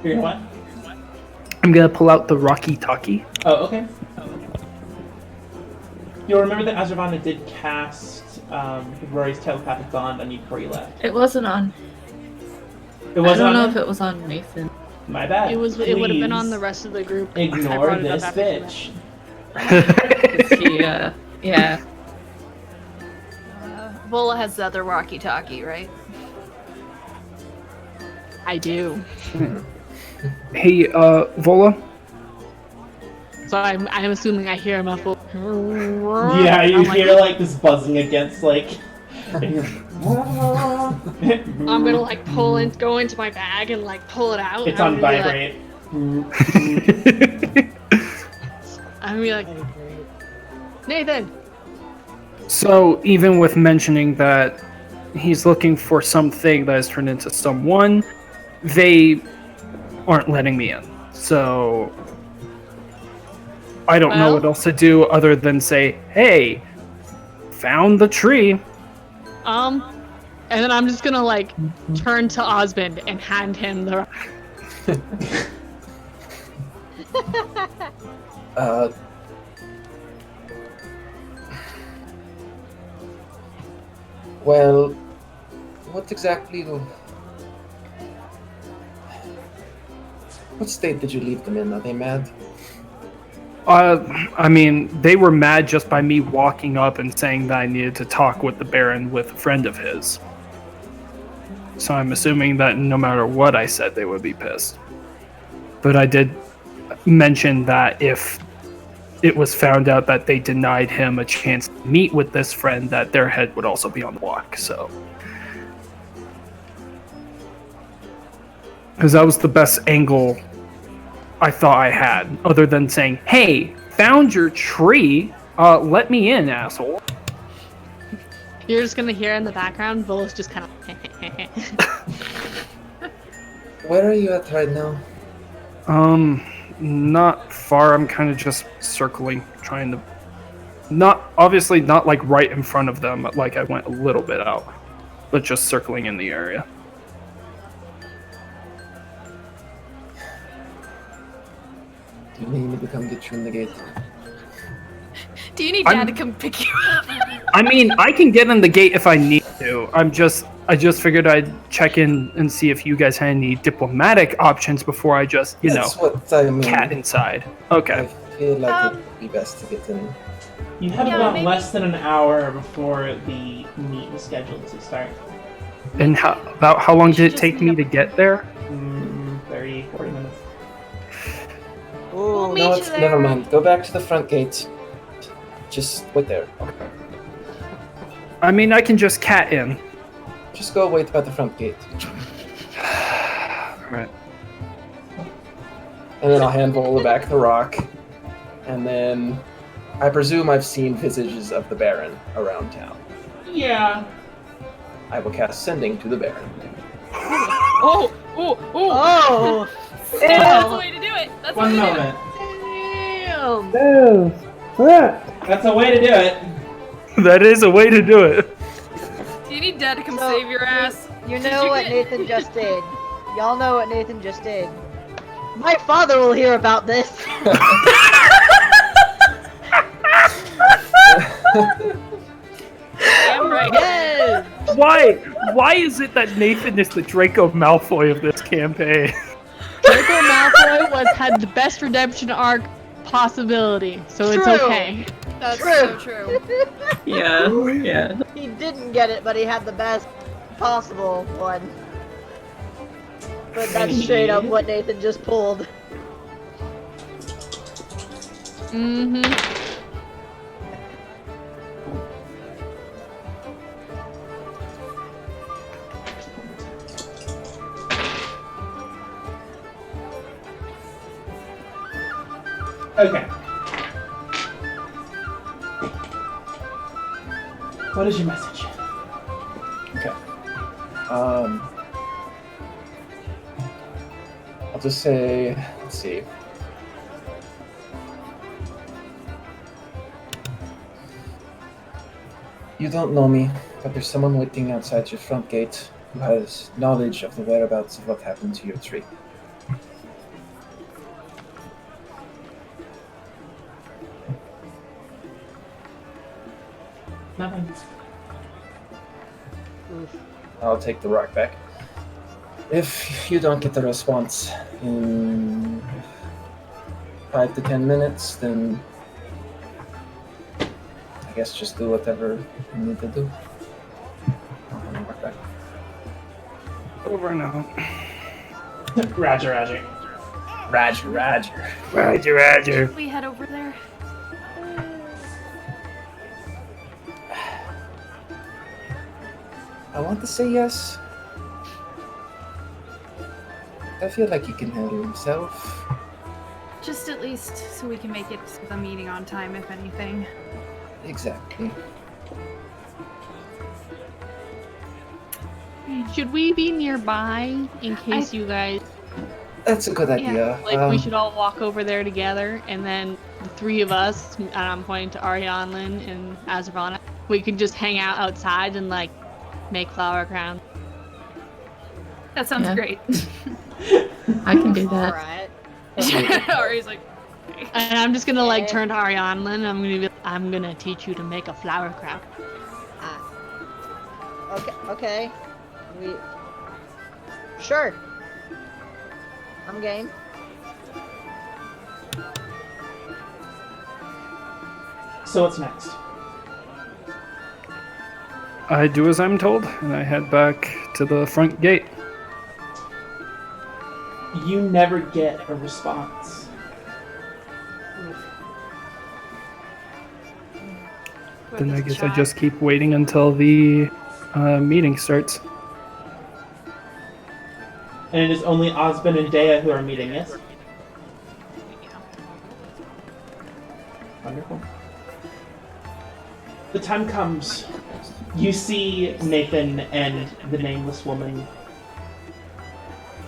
You're gonna what? I'm gonna pull out the Rocky Talkie. Oh, okay. You'll remember that Azravana did cast Rory's telepathic bond on you before you left. It wasn't on. It wasn't I don't know on if him? it was on Nathan. My bad. It would have been on Please the rest of the group. I Ignore brought it up this after you bitch. Yeah. Vola has the other walkie-talkie, right? I do. Hey, Vola. So I'm assuming I hear a muffled. Yeah, you I'm hear like this buzzing against like. and you're- I'm gonna like go into my bag and like pull it out. It's and on vibrate. I'm gonna be like, Nathan. So even with mentioning that he's looking for something that has turned into someone, they aren't letting me in. So I don't know Well- what else to do other than say, hey, found the tree. And then I'm just gonna like turn to Osmond and hand him the. Well, what exactly? What state did you leave them in? Are they mad? I mean, they were mad just by me walking up and saying that I needed to talk with the Baron with a friend of his. So I'm assuming that no matter what I said, they would be pissed. But I did mention that if it was found out that they denied him a chance to meet with this friend, that their head would also be on the block. So, because that was the best angle I thought I had, other than saying, "Hey, found your tree. Let me in, asshole." You're just gonna hear in the background, Vol's just kind of. Where are you at right now? Not far. I'm kind of just circling, trying to. Not obviously not like right in front of them. Like I went a little bit out, but just circling in the area. Do you need me to come get you in the gate? Do you need Dad to come pick you up? I mean, I can get in the gate if I need to. I just figured I'd check in and see if you guys had any diplomatic options before I just, That's what I mean. cat inside. I Okay. feel like it'd be best to get in. You have Yeah, about maybe- less than an hour before the meet is scheduled to start. And about how long did it Just take me meet to up. get there? 30, 40 minutes. We'll meet No, you it's there. never mind. Go back to the front gate. Just wait there. I mean, I can just cat in. Just go wait by the front gate. Right. And then I'll hand Vola back the rock. And then I presume I've seen visages of the Baron around town. Yeah. I will cast Sending to the Baron. Oh! Oh! Oh! Oh! That's the way to do it. That's the One way to do moment. Damn! That's a way to do it. That is a way to do it. it. Do you need Dad to come So, save your ass? You Did know you what get- Nathan just did. Y'all know what Nathan just did. My father will hear about this. Damn right. Yes! Why is it that Nathan is the Draco Malfoy of this campaign? Draco Malfoy had the best redemption arc possibility, so it's True. okay. That's True. so true. Yeah. He didn't get it, but he had the best possible one. But that's straight up what Nathan just pulled. Mm-hmm. Okay. What is your message? Okay. I'll just say, let's see. You don't know me, but there's someone waiting outside your front gate who has knowledge of the whereabouts of what happened to your tree. Nothing. I'll take the rock back. If you don't get the response in 5 to 10 minutes, then I guess just do whatever you need to do. I'll hand the rock back. Over and out. Roger, Roger. Roger. Roger. We head over there. I want to say yes. I feel like he can handle himself. Just at least so we can make it to the meeting on time, if anything. Exactly. Should we be nearby in case you guys That's a good idea. we should all walk over there together, and then the three of us, and I'm pointing to Arianlin and Azravana, we could just hang out outside and like make flower crowns. That sounds Yeah. great. I can do that. Alright. Ari's like, And I'm just gonna like Okay. turn to Arianlin, and I'm gonna teach you to make a flower crown. Okay. Sure. I'm game. So what's next? I do as I'm told, and I head back to the front gate. You never get a response. Then I guess I just keep waiting until the meeting starts. And it is only Osmond and Dea who are meeting, yes? Wonderful. The time comes. You see Nathan and the nameless woman.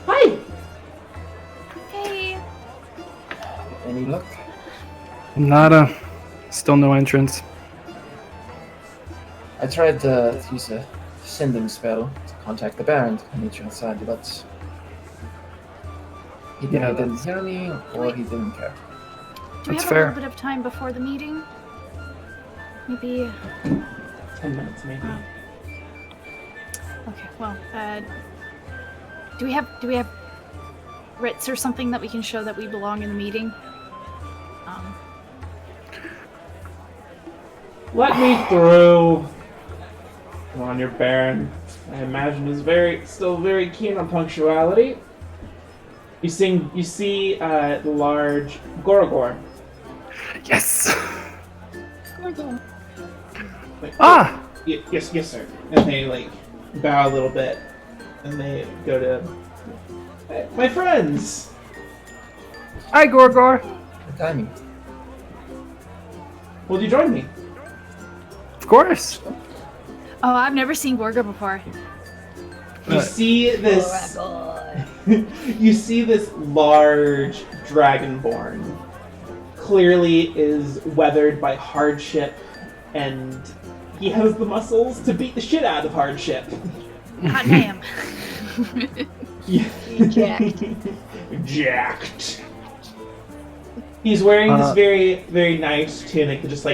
Hi! Hey. Any luck? Nada. Still no entrance. I tried to use a sending spell to contact the Baron to meet you outside, but he either didn't hear me or he didn't care. Do we That's have fair. a little bit of time before the meeting? Maybe. 10 minutes, maybe. Okay. Well, do we have writs or something that we can show that we belong in the meeting? Let me through. Come on, your Baron. I imagine is still very keen on punctuality. You see the large Gorgor. Yes! Like, Ah! Yes, sir. And they bow a little bit, and they go to hey, my friends. Hi, Gorgor! The timing. Will you join me? Of course! Oh, I've never seen Gorga before. You see this. You see this large dragonborn. Clearly is weathered by hardship, and he has the muscles to beat the shit out of hardship. Hot damn. Jacked. Jacked. He's wearing this very, very nice tunic that just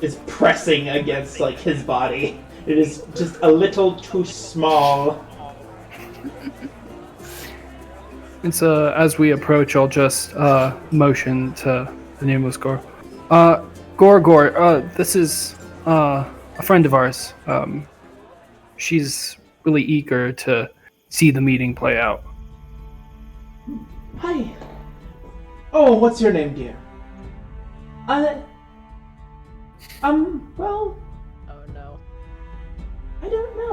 is pressing against his body. It is just a little too small. And so as we approach, I'll just motion to the nameless Gor. Gorgor, this is a friend of ours. She's really eager to see the meeting play out. Hi. Oh, what's your name, dear? Well, Oh no. I don't know.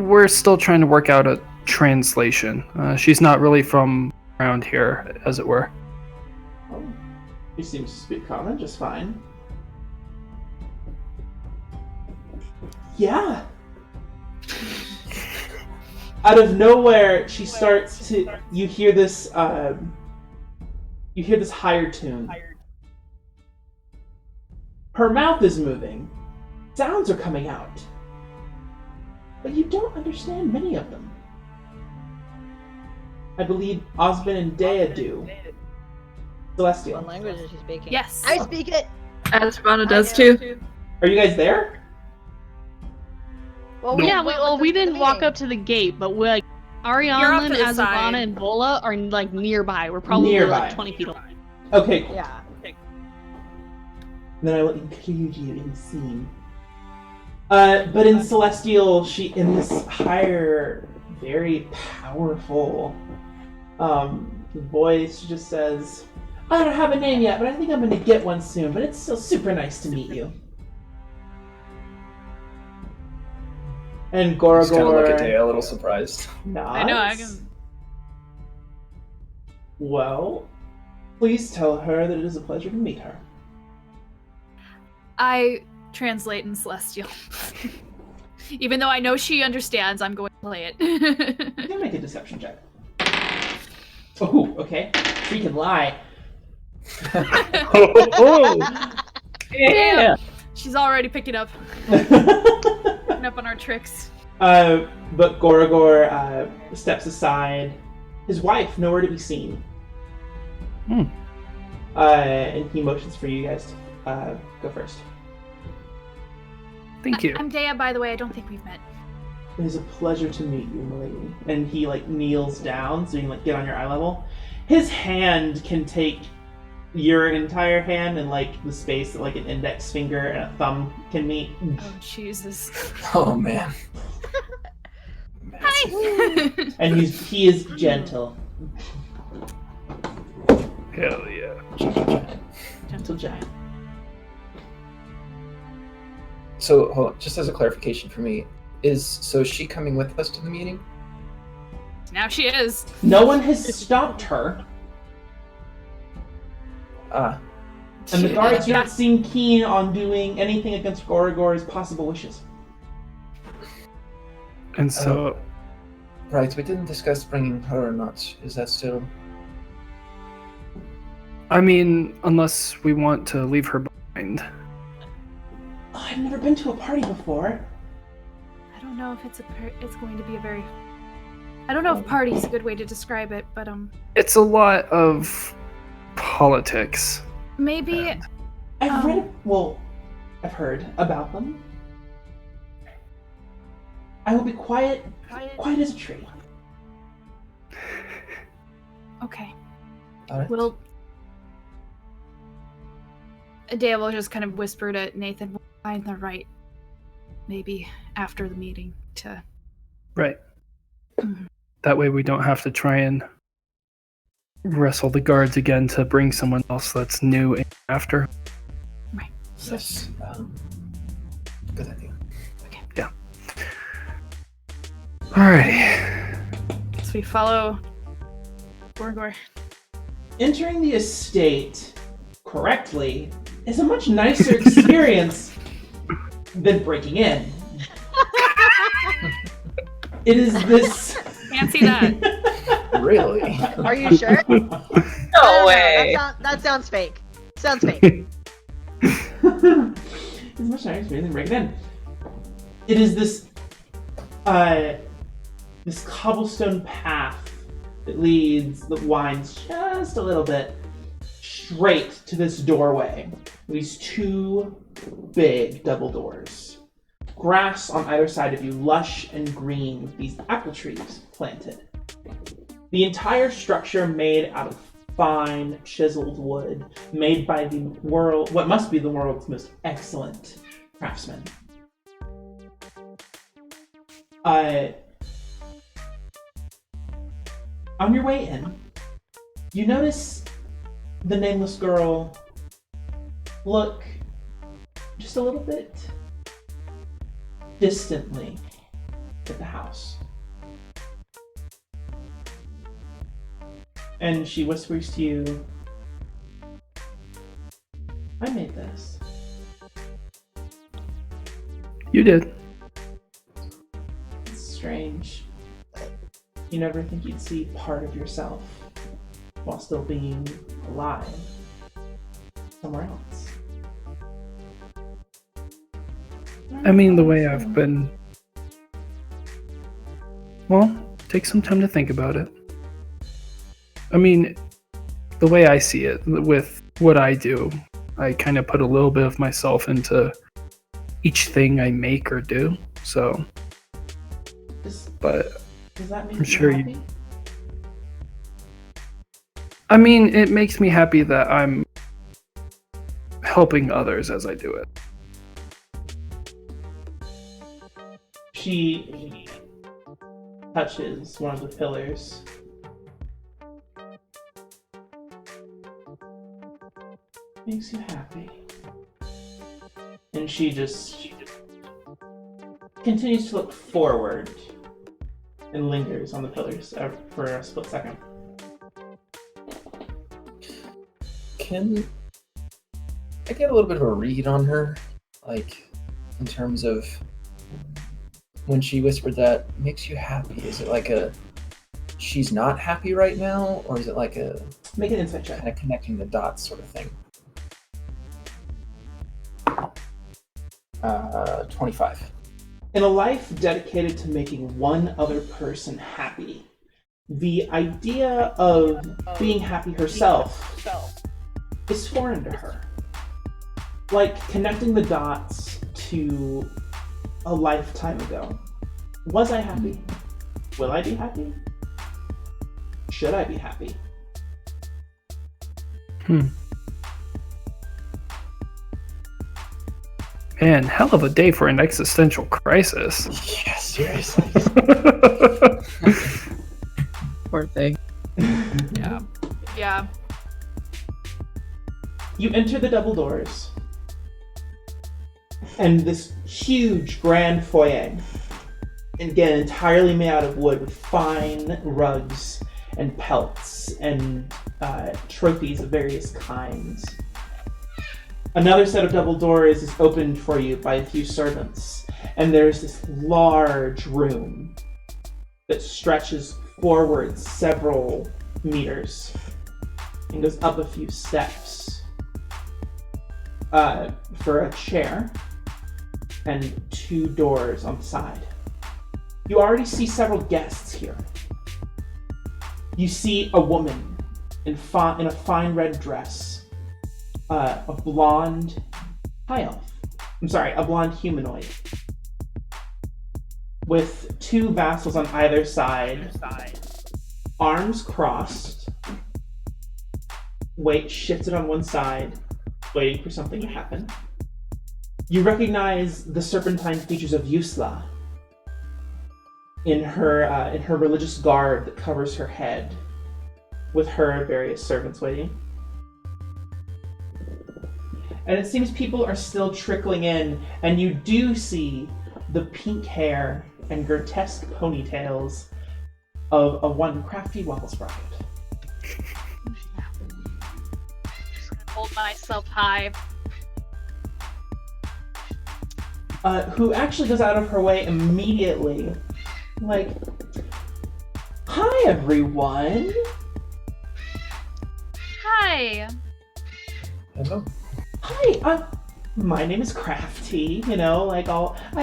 We're still trying to work out a translation. She's not really from around here, as it were. Oh, he seems to speak common just fine. Yeah. Out of nowhere, she starts to. You hear this higher tune. Her mouth is moving. Sounds are coming out. But you don't understand many of them. I believe Osmond and Dea do. Celestial. What language is she speaking? Yes. I speak it! Asrana does too. Are you guys there? Well, Yeah, went we to the didn't walk meeting. up to the gate, but You're off Ariana, to the Azabana, side. and Bola are nearby. We're probably Nearby. 20 feet away. Okay, cool. Yeah. Then I will include you in the scene. But in Celestial, in this higher, very powerful voice, just says, I don't have a name yet, but I think I'm going to get one soon, but it's still super nice to meet you. And Gorgor Just kind of look at Dea, a little surprised. nods. I know. I can. Well, please tell her that it is a pleasure to meet her. I translate in Celestial. Even though I know she understands, I'm going to play it. You can make a deception check. Oh, okay. She can lie. Yeah. She's already picking up. Picking up on our tricks. But Gorgor steps aside. His wife, nowhere to be seen. And he motions for you guys to go first. Thank you. I'm Dea, by the way. I don't think we've met. It is a pleasure to meet you, milady. And he kneels down so you can get on your eye level. His hand can take your entire hand and like the space that like an index finger and a thumb can meet. Oh Jesus! Oh man. Hi. And he is gentle. Hell yeah. Gentle giant. So, hold on, just as a clarification for me, is she coming with us to the meeting? Now she is. No one has stopped her. Ah, And the guards do not seem keen on doing anything against Gorogor's possible wishes. And so, right. We didn't discuss bringing her or not. Is that still? I mean, unless we want to leave her behind. I've never been to a party before. I don't know if it's going to be a very. I don't know if party's a good way to describe it, but It's a lot of politics. maybe. I've heard about them. I will be quiet as a tree. Okay. All right. Well, Dale will just kind of whisper to Nathan, "We'll find the right, maybe after the meeting to." Right. Mhm. That way we don't have to try and wrestle the guards again to bring someone else that's new in after. Right. Yes. Good idea. Alrighty. So we follow Gorgor. Entering the estate correctly is a much nicer experience than breaking in. It is this. Fancy that. Really? Are you sure? I don't know, way. That sounds fake. Sounds fake. It's a much nicer experience than breaking in. It is this cobblestone path that winds just a little bit straight to this doorway. These two big double doors. Grass on either side of you, lush and green with these apple trees planted. The entire structure made out of fine chiseled wood, made by what must be the world's most excellent craftsmen. On your way in, you notice the nameless girl look just a little bit distantly at the house. And she whispers to you, "I made this." You did. It's strange. You never think you'd see part of yourself while still being alive somewhere else. I mean, the way I've been... Well, take some time to think about it. I mean, the way I see it, with what I do, I kind of put a little bit of myself into each thing I make or do, so... But Does that make I'm you sure happy? I mean, it makes me happy that I'm helping others as I do it. She touches one of the pillars. Makes you happy. And she just continues to look forward and lingers on the pillars for a split second. Can I get a little bit of a read on her? Like, in terms of when she whispered that makes you happy, is it like a she's not happy right now? Or is it like a Make an insight check. kind of connecting the dots sort of thing? 25. In a life dedicated to making one other person happy, the idea of being happy herself is foreign to her. Like connecting the dots to a lifetime ago. Was I happy? Will I be happy? Should I be happy? Man, hell of a day for an existential crisis. Yeah, seriously. Poor thing. Yeah. Yeah. You enter the double doors, and this huge grand foyer, and again entirely made out of wood with fine rugs and pelts and trophies of various kinds. Another set of double doors is opened for you by a few servants, and there's this large room that stretches forward several meters and goes up a few steps for a chair and 2 doors on the side. You already see several guests here. You see a woman in a fine red dress, a blonde high elf. A blonde humanoid with 2 vassals on either side, arms crossed, weight shifted on one side, waiting for something to happen. You recognize the serpentine features of Yusla in her religious garb that covers her head, with her various servants waiting. And it seems people are still trickling in, and you do see the pink hair and grotesque ponytails of one crafty Wellsprite. Just gonna hold myself high. Who actually goes out of her way immediately. Like, hi everyone! Hi. Hello. Hi, my name is Crafty, I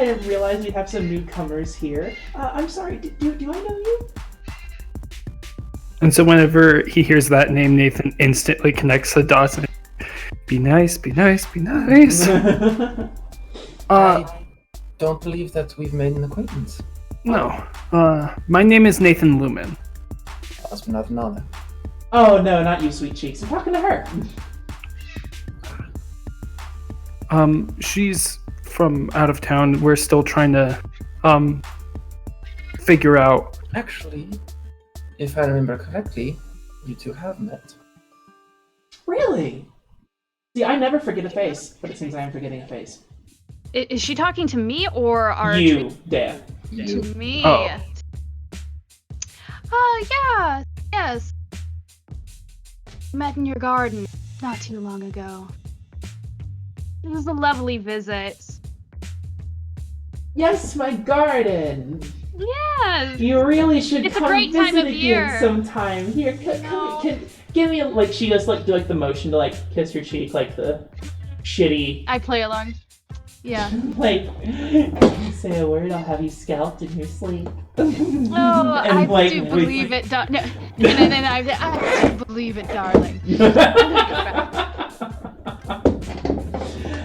didn't realize we'd have some newcomers here. I'm sorry, do I know you? And so whenever he hears that name, Nathan instantly connects the dots and be nice, be nice, be nice. I don't believe that we've made an acquaintance. No. My name is Nathan Lumen. That's not an honor. Oh no, not you, sweet cheeks. I'm talking to her. She's from out of town. We're still trying to, figure out. Actually, if I remember correctly, you two have met. Really? See, I never forget a face, but it seems I am forgetting a face. Is she talking to me or are You, Dea. to me? Oh. Yeah. Yes. Met in your garden not too long ago. It was a lovely visit. Yes, my garden. Yes. You really should It's a come great visit time of again year. sometime. Here, No. give me she does do the motion to kiss your cheek, like the shitty. I play along. Yeah. Say a word, I'll have you scalped in your sleep. Oh, I do believe it, no, I do believe it, darling.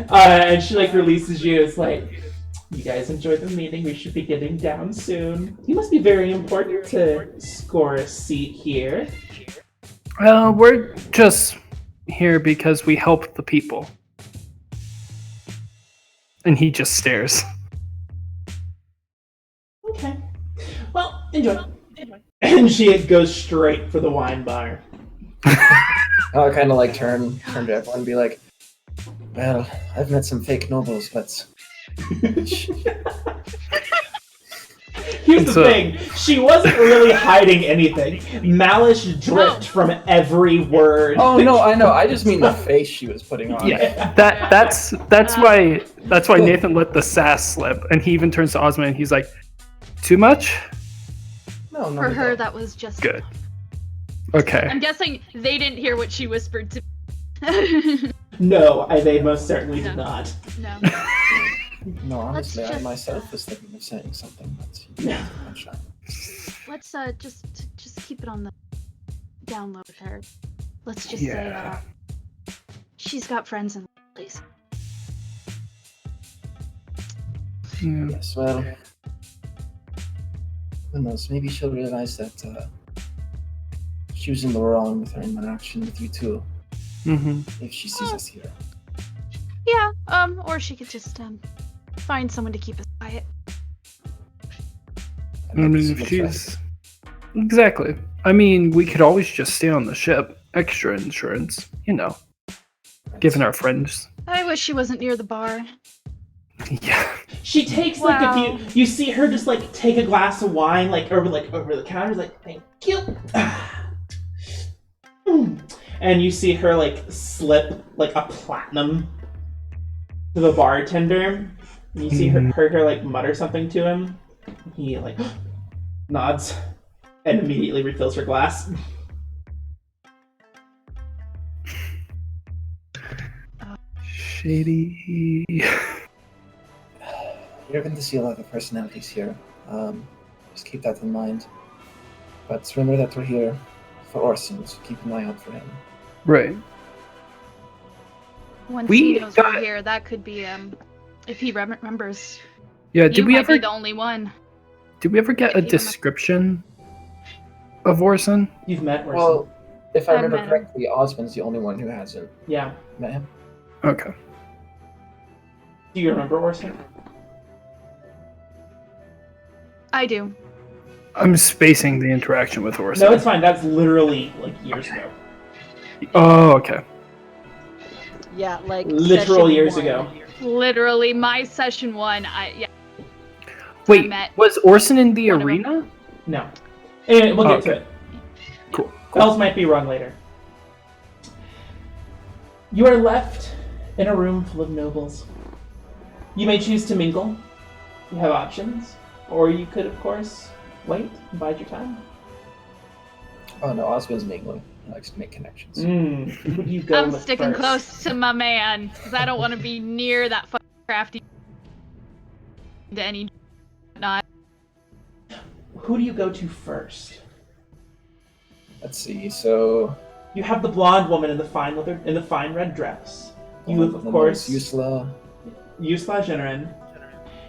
And she releases you. It's you guys enjoyed the meeting. We should be getting down soon. You must be very important to score a seat here. We're just here because we help the people. And he just stares. Okay. Well, enjoy. And she goes straight for the wine bar. I'll kind of turn to everyone and be like, well, I've met some fake nobles, but Here's the thing. She wasn't really hiding anything. Malice dripped from every word. Oh no, I know. I just mean the face she was putting on. Yeah, that's why Nathan let the sass slip, and he even turns to Ozma and he's like, "Too much?" No, For her, that was just Good. Okay. I'm guessing they didn't hear what she whispered to. No, they most certainly did not. No. No, honestly, Let's I just, myself was thinking of saying something, but Yeah. Let's just keep it on the down low with her. Let's just Yeah. say she's got friends in the place. Yeah. Yes, well, who knows? Maybe she'll realize that she was in the wrong with her interaction with you two Mm-hmm. if she sees us here. Yeah, or she could just find someone to keep us quiet. I mean, if she's exactly. I mean, we could always just stay on the ship. Extra insurance, giving our friends. I wish she wasn't near the bar. Yeah. She takes like a few. You see her just like take a glass of wine like over the counter, like thank you. And you see her like slip like a platinum to the bartender. And you see her like mutter something to him. He like nods and immediately refills her glass. Shady. You're going to see a lot of personalities here. Just keep that in mind. But remember that we're here for Orson, so keep an eye out for him. Right. Once he knows we're here, that could be if he remembers. Yeah. Did we ever be the only one? Did we ever get a description of Orson? You've met Orson. Well, if I I remember met him. correctly, Osmond's the only one who hasn't Yeah. met him. Okay. Do you remember Orson? I do. I'm spacing the interaction with Orson. No, it's fine. That's literally like years ago. Oh, okay. Yeah, like Literal session years 1. ago. Literally, my session 1. Wait, met was Orson in the one of them. arena? No. Anyway, we'll get to Okay. it. Cool. Bells might be rung later. You are left in a room full of nobles. You may choose to mingle. You have options. Or you could, of course, wait and bide your time. Oh no, Osmond's mingling. He likes to make connections. Who do you go I'm with sticking first? close to my man because I don't want to be near that fucking crafty. To any. Not. Who do you go to first? Let's see, so... You have the blonde woman in the fine red dress. You have, of course, Yusla. Yusla Generin.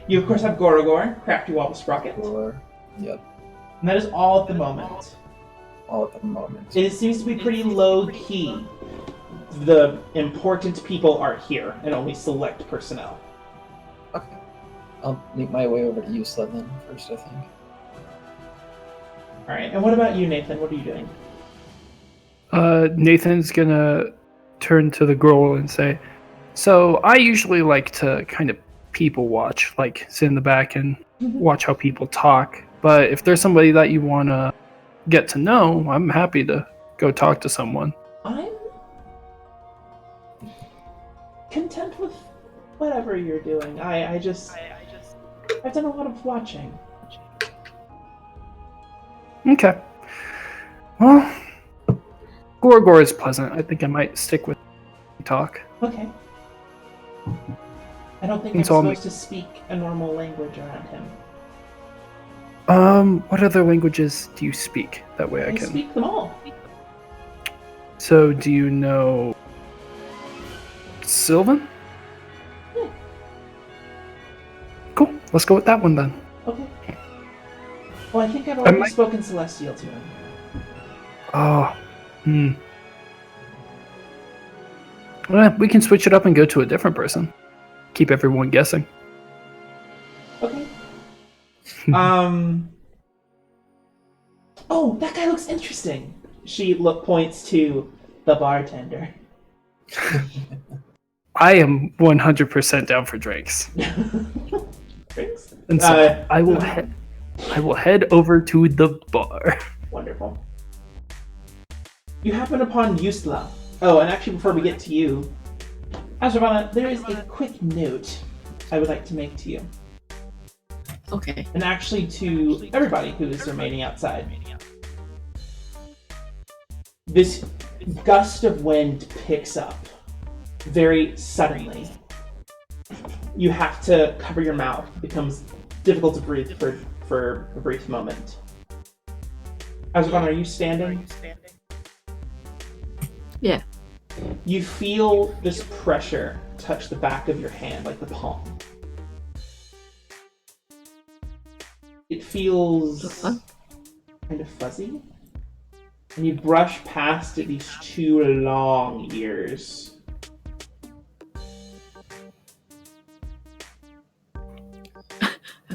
You, of course, have Gorogor, Crafty Wobble Sprocket. Yep, And that is all at the moment. all at the moment. It seems to be pretty low-key. The important people are here, and only select personnel. Okay. I'll make my way over to Yusla then first, I think. Alright, and what about you, Nathan? What are you doing? Nathan's gonna turn to the girl and say, "So I usually like to kind of people watch, like sit in the back and watch how people talk. But if there's somebody that you want to get to know, I'm happy to go talk to someone." I'm content with whatever you're doing. I've done a lot of watching. Okay. Well, Gorgor is pleasant. I think I might stick with talk. Okay. I don't think I'm It's all supposed to speak a normal language around him. What other languages do you speak? That way I I can. speak them all. So, do you know Sylvan? Yeah. Cool. Let's go with that one then. Okay. Well, I think I've already might- spoken Celestial to him. Oh. Well, we can switch it up and go to a different person. Keep everyone guessing. Okay. Oh, that guy looks interesting. She points to the bartender. I am 100% down for drinks. Drinks? And so I will head over to the bar. Wonderful. You happen upon Yusla. Oh, and actually, before we get to you, Azravana, there is a quick note I would like to make to you. Okay. And actually to everybody who is remaining outside. This gust of wind picks up very suddenly. You have to cover your mouth. It becomes difficult to breathe for a brief moment. Azravana, are you standing? Yeah. You feel this pressure touch the back of your hand, like the palm. It feels kind of fuzzy. And you brush past these two long ears.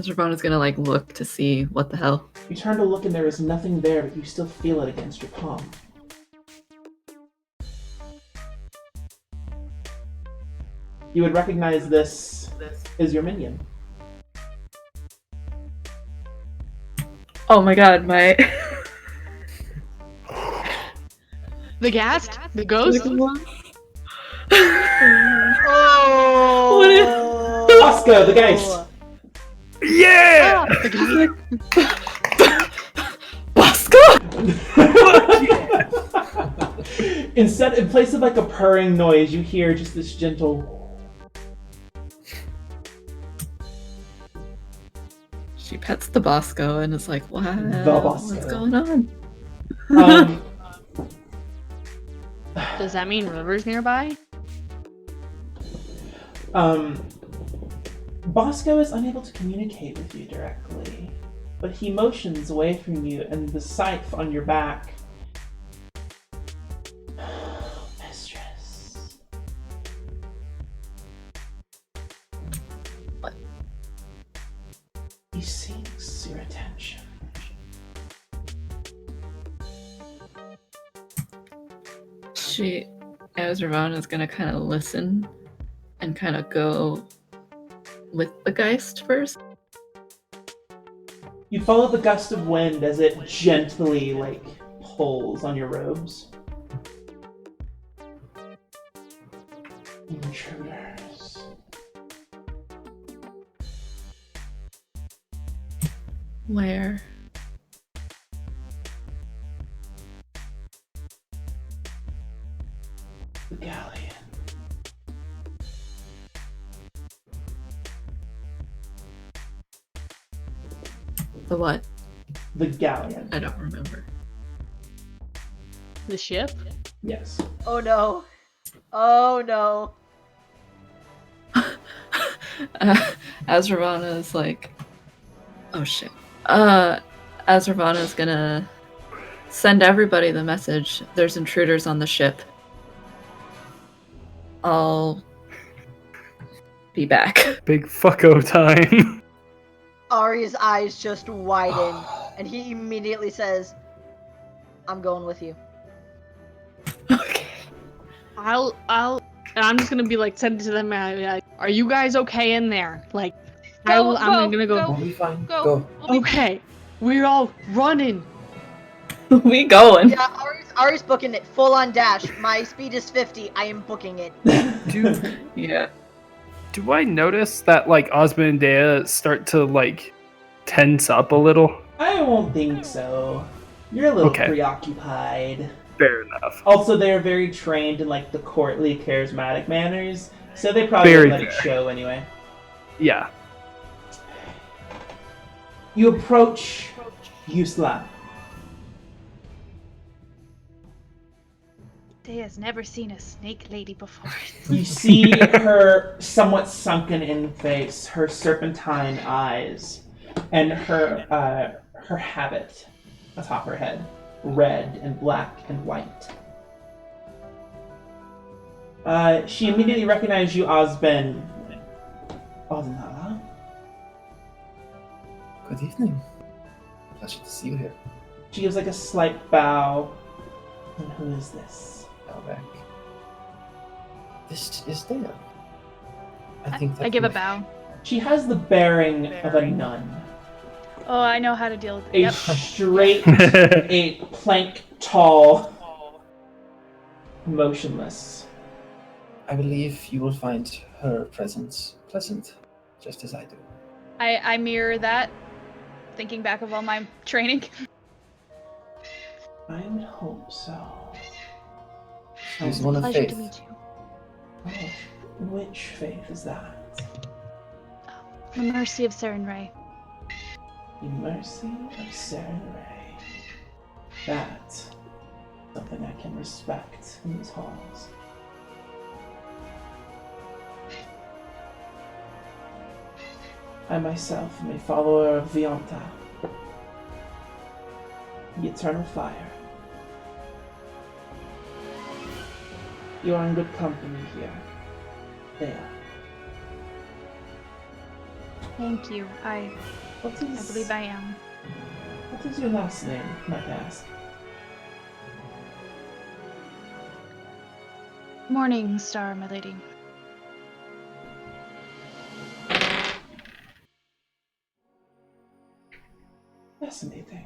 Ravana's gonna like look to see what the hell. You turn to look and there is nothing there, but you still feel it against your palm. You would recognize this as your minion. Oh my god, my The ghast? The ghost? Oh! What is- Bosco, the geist! Yeah! Ah, the ghost. Bosco! Instead, in place of like a purring noise, you hear just this gentle. She pets the Bosco and is like, wow, Bosco. what's going on? Does that mean River's nearby? Bosco is unable to communicate with you directly, but he motions away from you, and the scythe on your back. Mistress. What? He seeks your attention. As Ravana's gonna kind of listen and kind of go with the Geist first. You follow the gust of wind as it gently, like, pulls on your robes. Intruders. Where? The galleon. The what? The galleon. I don't remember. The ship? Yes. Oh no. Oh no. As Ravana is like, oh shit. As Ravana is gonna send everybody the message. There's intruders on the ship. I'll be back. Big fucko time. Ari's eyes just widen, and he immediately says, I'm going with you. Okay. I'm just gonna be like, send it to them. Like, are you guys okay in there? Like, Go, I'm gonna go. go. We'll be fine. Go. Go. We'll be- Okay, we're all running. We going. Yeah, Ari's booking it. Full on dash. My speed is 50. I am booking it. Yeah. Do I notice that like Osmond and Dea start to like tense up a little? I won't think so. You're a little Okay. preoccupied. Fair enough. Also, they're very trained in like the courtly, charismatic manners, so they probably Very let it fair. show anyway. Yeah. You approach Yusla. Dea's never seen a snake lady before. You see her somewhat sunken in face, her serpentine eyes, and her habit atop her head, red and black and white. She immediately recognized you, Osben. Osnala? Good evening. Pleasure to see you here. She gives like a slight bow. And who is this? Bow back. This is Dea. I think that I give a we- bow. She has the bearing of a nun. Oh, I know how to deal with it. A Yep. straight, a plank tall, motionless. I believe you will find her presence pleasant, just as I do. I mirror that, thinking back of all my training. I would hope so. She's one of Pleasure faith. to meet you. Oh, which faith is that? The mercy of Saren Ray. The mercy of Saren Ray. That's something I can respect in these halls. I myself am a follower of Vianta, the eternal fire. You are in good company here. There. Thank you. I What is, believe I am. What is your last name, might I ask? Morning Star, my lady. Fascinating.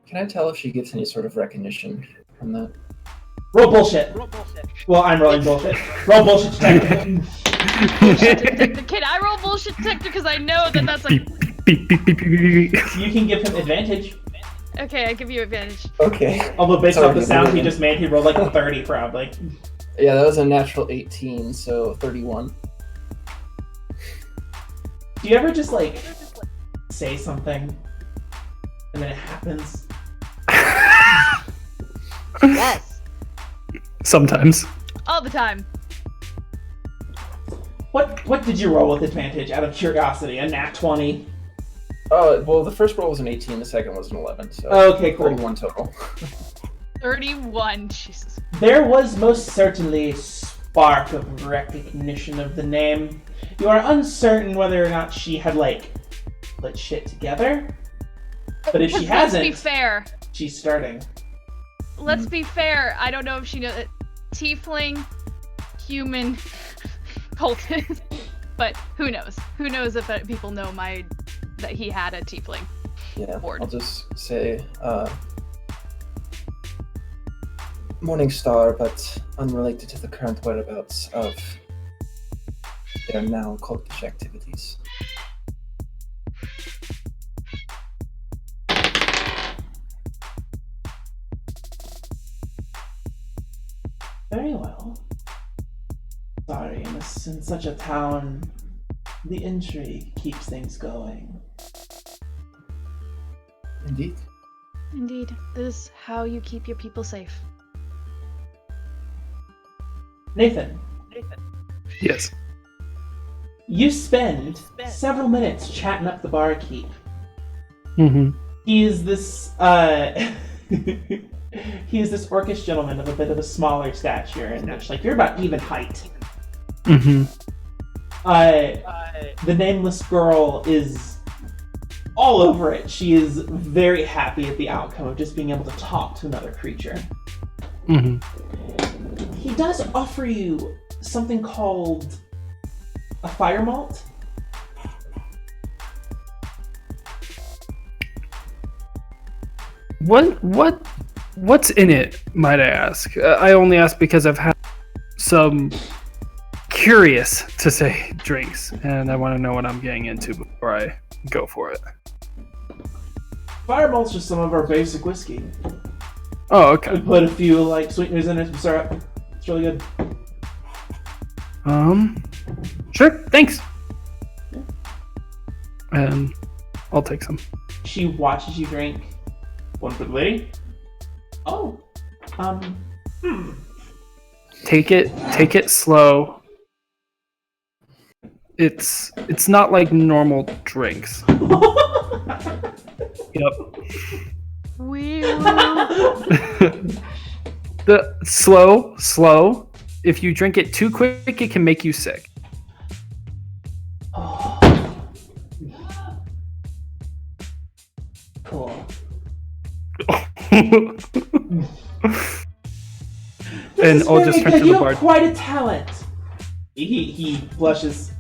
Can I tell if she gets any sort of recognition from that? Roll bullshit. Well, I'm rolling bullshit. Roll bullshit detector. Bullshit detector. Can I roll bullshit detector? Because I know that that's like. Beep, beep, beep, beep, beep, beep. You can give him advantage. Okay, I give you advantage. Okay. Although based Sorry, off the sound he moving. just made, he rolled like a 30 probably. Yeah, that was a natural 18, so 31. Do you ever just like say something and then it happens? Yes. Sometimes. All the time. What did you roll with advantage out of curiosity? A nat 20? Oh, well, the first roll was an 18, the second was an 11, so Okay, cool. 31 total. 31. Jesus. There was most certainly a spark of recognition of the name. You are uncertain whether or not she had like put shit together. But if she hasn't, Let's be fair. she's starting. Let's be fair. I don't know if she knows it. Tiefling, human, cultist. But who knows? Who knows if people know that he had a tiefling? Yeah, Ward. I'll just say, Morning Star, but unrelated to the current whereabouts of their now cultish activities. Very well. Sorry, in such a town, the intrigue keeps things going. Indeed. Indeed. This is how you keep your people safe. Nathan, Yes. you spend several minutes chatting up the barkeep. Mm-hmm. He is this he is this orcish gentleman of a bit of a smaller stature, and much like you're about even height. Mm-hmm. The nameless girl is all over it. She is very happy at the outcome of just being able to talk to another creature. Mm-hmm. He does offer you something called a fire malt. What's in it, might I ask? I only ask because I've had some curious, to say, drinks, and I want to know what I'm getting into before I go for it. Fire malt's just some of our basic whiskey. Oh, We okay. put a few like sweeteners in it, some syrup. It's really good. Sure, thanks. And I'll take some. She watches you drink. One for the lady. Oh. Take it slow. It's not like normal drinks. Yep. The slow. If you drink it too quick, it can make you sick. Cool. And This is I'll just very turn good. to You the have bar. quite a talent. He blushes.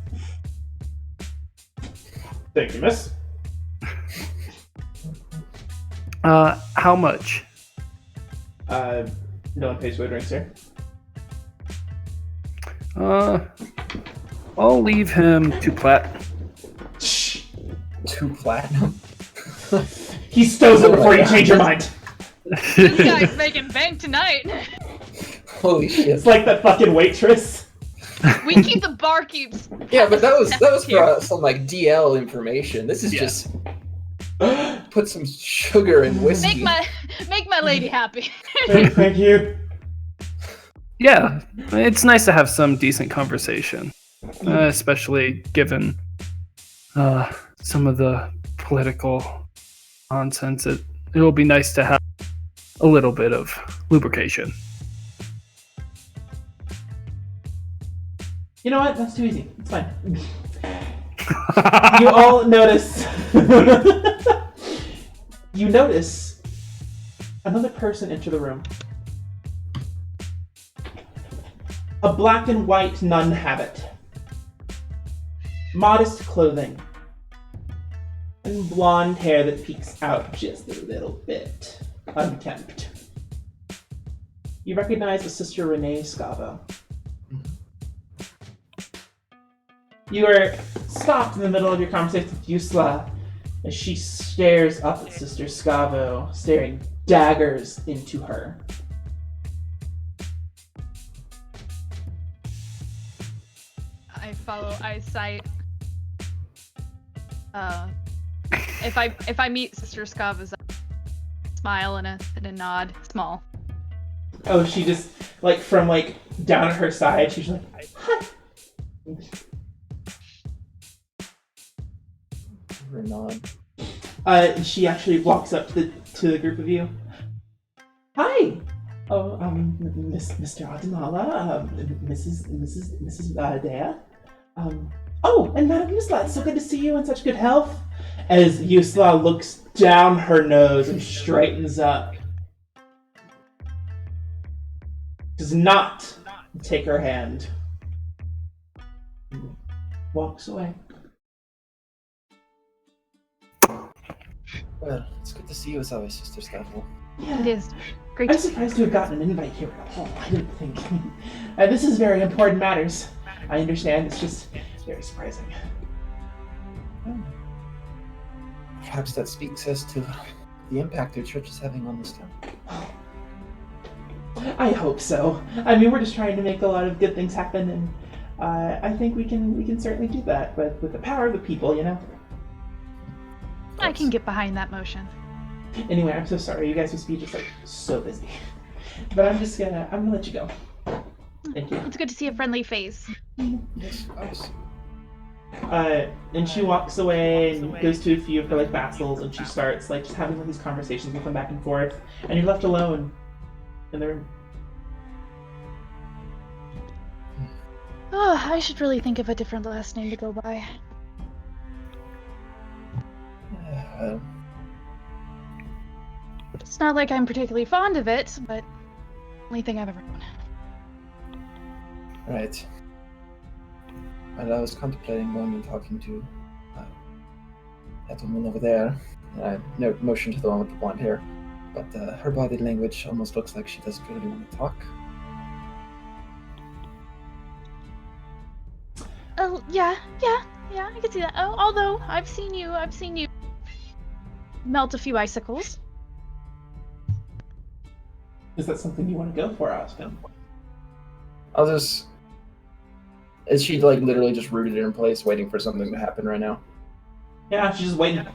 Thank you, miss. How much? No one pays for drinks here. I'll leave him 2 plat. Shh. 2 platinum? He stows it Oh my before you God. change your mind. This guy's making bank tonight. Holy shit. It's like that fucking waitress. We keep the barkeeps. Yeah, but that was Here. for some like DL information. This is Yeah. just put some sugar in whiskey. Make my lady happy. Thank you. Yeah, it's nice to have some decent conversation, especially given some of the political nonsense. It'll be nice to have a little bit of lubrication. You know what? That's too easy. It's fine. You all notice. You notice another person enter the room. A black and white nun habit. Modest clothing. And blonde hair that peeks out just a little bit. Unkempt. You recognize the Sister Renee Scavo. You are stopped in the middle of your conversation with Yusla as she stares up at Sister Scavo, staring daggers into her. I follow eyesight. If I meet Sister Scava's smile and a nod, small. Oh, she just, like, from, like, down at her side, she's like, hi. Or nod. She actually walks up to the group of you. Hi! Oh, Mr. Adinala, Mrs. Dea. Oh, and Madam Yusla, it's so good to see you in such good health. As Yusla looks down her nose and straightens up. Does not take her hand. Walks away. Well, it's good to see you as always, Sister Scavo. Yeah. It is great I'm to see. surprised to have gotten an invite here at all. I didn't think. This is very important matters. I understand. It's just very surprising. Perhaps that speaks as to the impact your church is having on this town. I hope so. I mean, we're just trying to make a lot of good things happen, and I think we can certainly do that with the power of the people, you know. I can get behind that motion. Anyway, I'm so sorry. You guys must be just like so busy, but I'm gonna let you go. Thank you. It's good to see a friendly face. Yes, of course. And she walks away and goes to a few of her like vassals, and she starts like just having like, these conversations with them back and forth, and you're left alone in the room. Oh, I should really think of a different last name to go by. It's not like I'm particularly fond of it, but only thing I've ever known. Right. Well, I was contemplating going and talking to that woman over there. I motioned to the one with the blonde hair, but her body language almost looks like she doesn't really want to talk. Oh, yeah, I can see that. Oh, although I've seen you melt a few icicles. Is that something you want to go for, Austin? I'll just... Is she, like, literally just rooted in place, waiting for something to happen right now? Yeah, she's just waiting.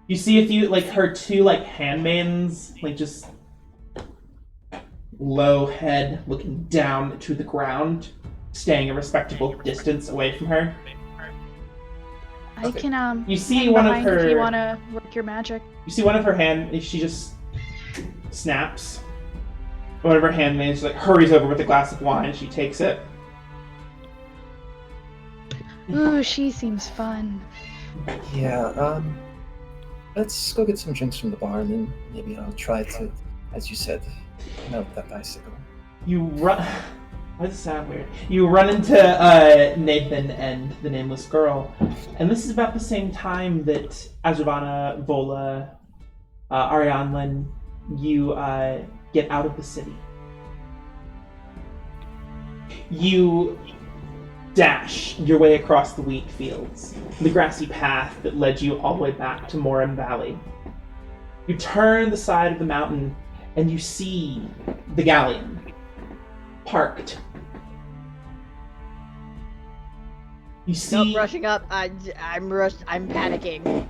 You see a few, like, her two, like, handmaidens, like, just low head, looking down to the ground, staying a respectable distance away from her. I can, You see hang one of behind her... if you want to work your magic. You see one of her hand, she just snaps. One of her handmaids like hurries over with a glass of wine. She takes it. Ooh, she seems fun. Yeah, let's go get some drinks from the bar, and then maybe I'll try to, as you said, melt that icicle. You run... Why does it sound weird? You run into Nathan and the nameless girl, and this is about the same time that Azravana, Vola, Arianlin, you get out of the city. You dash your way across the wheat fields, the grassy path that led you all the way back to Morim Valley. You turn the side of the mountain, and you see the galleon parked. You see... Nope, rushing up. I'm panicking.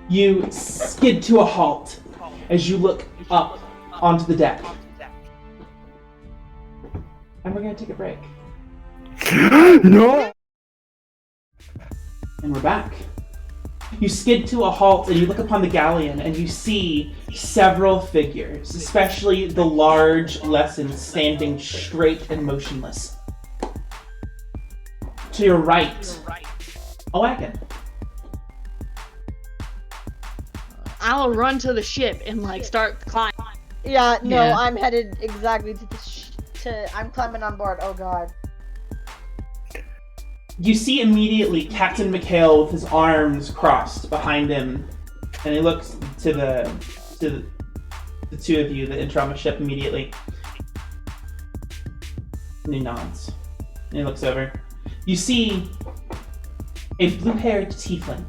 You skid to a halt as you look up onto the deck. And we're gonna take a break. No! And we're back. You skid to a halt and you look upon the galleon and you see several figures, especially the large lesson standing straight and motionless. To your right, a wagon. I'll run to the ship and like start climbing. Yeah, no, Yeah. I'm headed exactly to the I'm climbing on board. Oh god. You see immediately Captain McHale with his arms crossed behind him, and he looks to the two of you that enter on the ship immediately. And he nods. And he looks over. You see a blue-haired tiefling.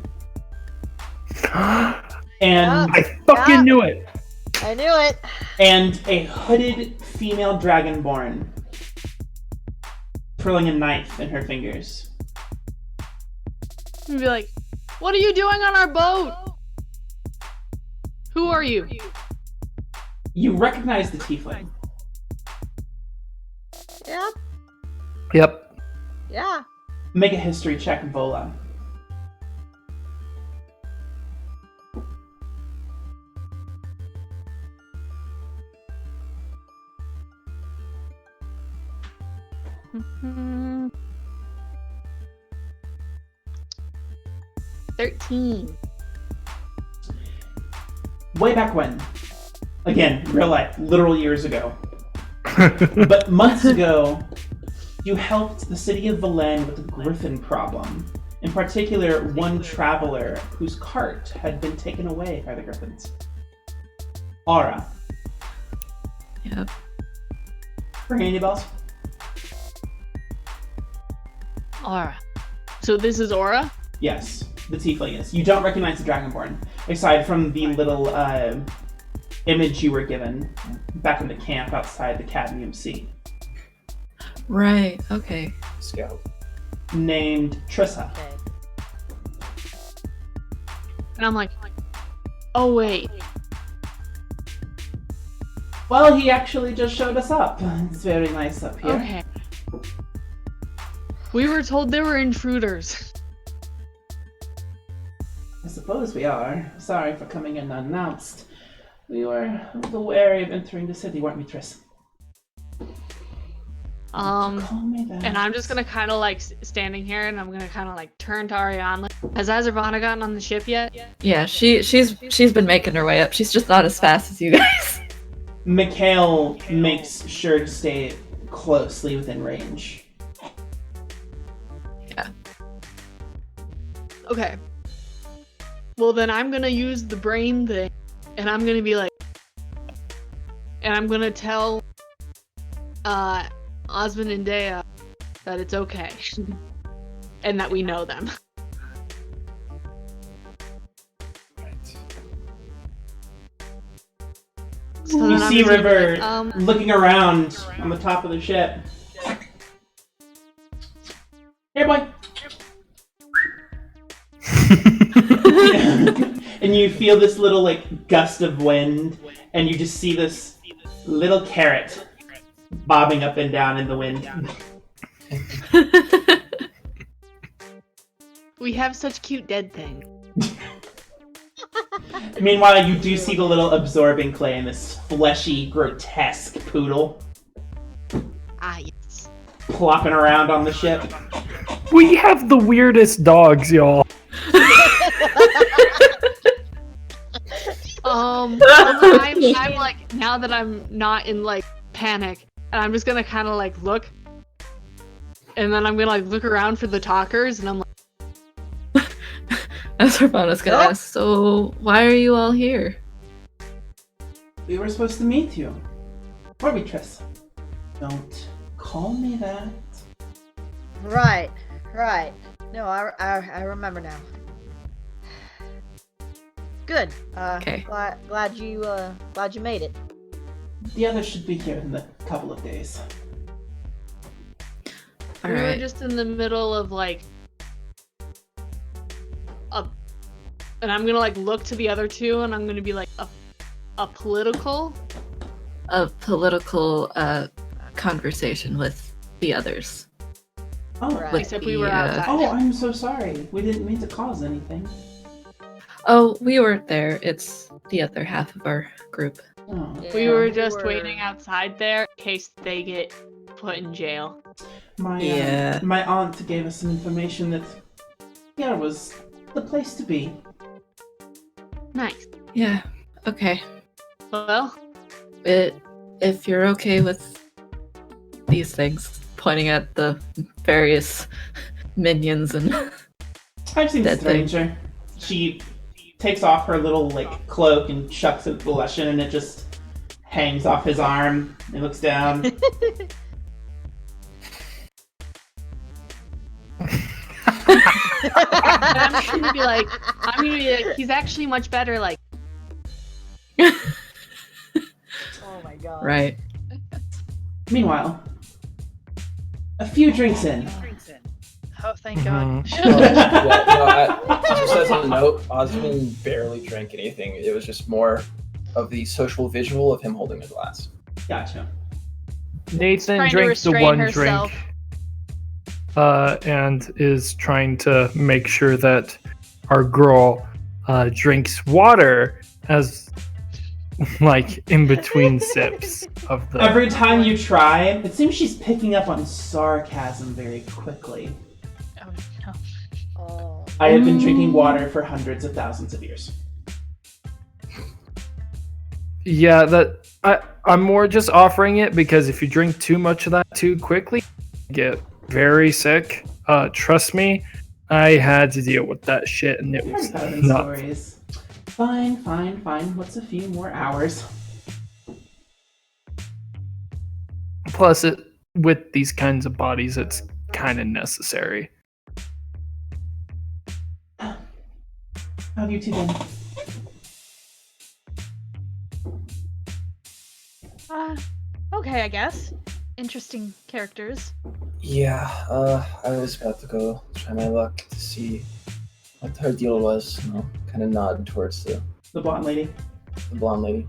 And I fucking knew it. I knew it. and a hooded female dragonborn twirling a knife in her fingers. And be like, what are you doing on our boat? Who are you? You recognize the tiefling. Yeah. Yep. Yeah. Make a history check, Vola. Mm-hmm. 13. Way back when, again, real life, literal years ago, but months ago, you helped the city of Valen with the griffin problem. In particular, one traveler whose cart had been taken away by the griffins. Aura. Yep. Ringing any bells? Aura. So this is Aura? Yes, the tiefling is. You don't recognize the dragonborn, aside from the little image you were given back in the camp outside the Cadmium Sea. Right. Okay. Scout. Named Trissa. Okay. And I'm like, oh wait. Well, he actually just showed us up. It's very nice up here. Okay. We were told there were intruders. I suppose we are. Sorry for coming in unannounced. We were a little wary of entering the city, weren't we, Triss? Call me that. And I'm just gonna kind of like standing here, and I'm gonna kind of like turn to Ariane. Like, has Azervana gotten on the ship yet? Yeah, she's been making her way up. She's just not as fast as you guys. Mikhail makes sure to stay closely within range. Yeah. Okay. Well, then I'm gonna use the brain thing, and I'm gonna be like, and I'm gonna tell Osmond and Dea that it's okay, and that we know them. So You then I'm see just gonna be River like, looking around on the top of the ship. Here, boy. And you feel this little like gust of wind, and you just see this little carrot bobbing up and down in the wind. we have such cute dead things. Meanwhile, you do see the little absorbing clay in this fleshy, grotesque poodle Ah, yes. plopping around on the ship. We have the weirdest dogs, y'all. I'm like, now that I'm not in like panic, and I'm just gonna kind of like look, and then I'm gonna like look around for the talkers, and I'm like, Azervana's gonna ask, so why are you all here? We were supposed to meet you. Or we, Triss. Don't call me that. Right. No, I remember now. Good. Okay. Glad you made it. The others should be here in a couple of days. we were Alright. just in the middle of like and I'm gonna like look to the other two, and I'm gonna be like a political. A political conversation with the others. Oh, Right. With Except we were the, outside. oh, I'm so sorry. We didn't mean to cause anything. Oh, we weren't there. It's the other half of our group. Oh. We Yeah, were we just were- waiting outside there in case they get put in jail. My aunt gave us some information that here was the place to be. Nice. Yeah. Okay. Well, If you're okay with these things, pointing at the various minions and I've seen That thing. Stranger. She takes off her little cloak and chucks it at the Lushan, and it just hangs off his arm. He looks down. I'm gonna be like, he's actually much better. Like, Oh my god. right. Meanwhile, a few drinks in. oh, thank God. Just as a note, Osmond barely drank anything. It was just more of the social visual of him holding a glass. Gotcha. Nathan Trying to drinks the restrain one herself. drink, and is trying to make sure that our girl drinks water as in between sips of the. Every time you try, it seems she's picking up on sarcasm very quickly. Oh, no. Oh. I have been drinking water for hundreds of thousands of years. Yeah, that I'm more just offering it because if you drink too much of that too quickly, you get very sick. Trust me, I had to deal with that shit, and it was I've heard those not. stories. Fine. What's a few more hours? Plus, with these kinds of bodies, it's kind of necessary. How have you two been? Okay, I guess. Interesting characters. Yeah, I was about to go try my luck to see what her deal was. Kind of nod towards the The blonde lady. blonde lady.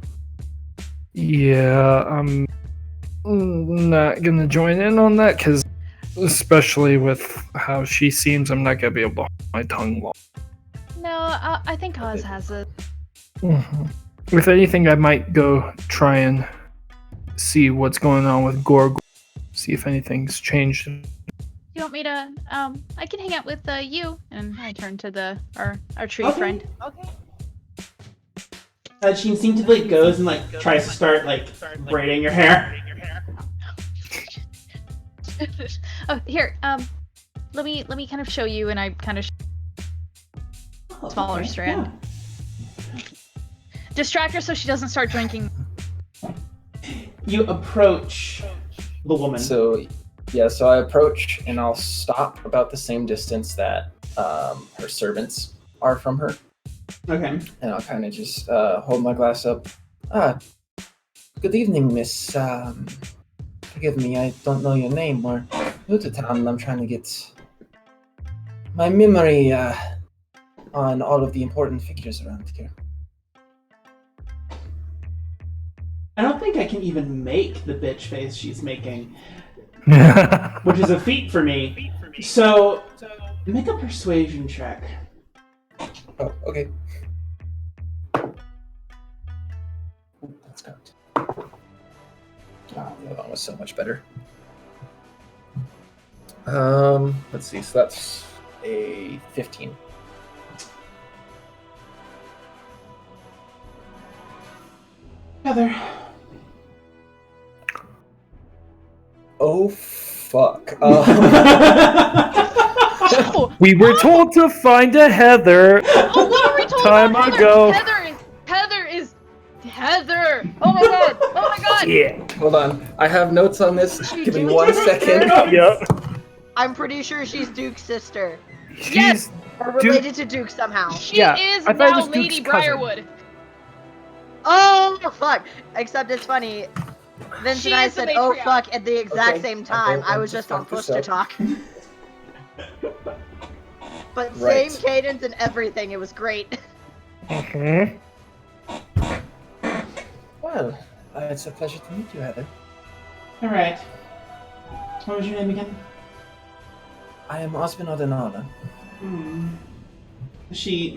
Yeah, I'm not gonna join in on that because, especially with how she seems, I'm not gonna be able to hold my tongue long. No, I think Oz has it. If anything, I might go try and see what's going on with Gorg. See if anything's changed. You want me to? I can hang out with you. And I turn to our tree Okay. friend. She instinctively goes and tries to start braiding your hair. Oh, here. Let me kind of show you, and I kind of Oh, Smaller okay, strand. distract her so she doesn't start drinking. yeah. You approach the woman. So I approach and I'll stop about the same distance that her servants are from her. Okay. And I'll kind of just hold my glass up. Good evening, miss. Forgive me, I don't know your name. We're new to town and I'm trying to get my memory on all of the important figures around here. I don't think I can even make the bitch face she's making, which is a feat for me. So, make a persuasion check. Oh, okay. Let's go. Oh, the other one was so much better. Let's see. So that's a 15. Heather. Oh fuck. We were told to find a Heather Oh, what are we told time about ago. Heather is Heather. Oh my god. Oh my god. Yeah. Hold on. I have notes on this. Give me 1 second. Yep. I'm pretty sure she's Duke's sister. She's Or related to Duke somehow. She Yeah, is I thought it now was Duke's Lady cousin. Briarwood. Oh, fuck. Except it's funny. Vince She and I is the said, oh, matriarch. fuck, at the exact Okay, same time. okay, I was just just on fuck push to yourself. talk. But Right. same cadence and everything. It was great. Mhm. Well, it's a pleasure to meet you, Heather. Alright. What was your name again? I am Osmond Odenala. She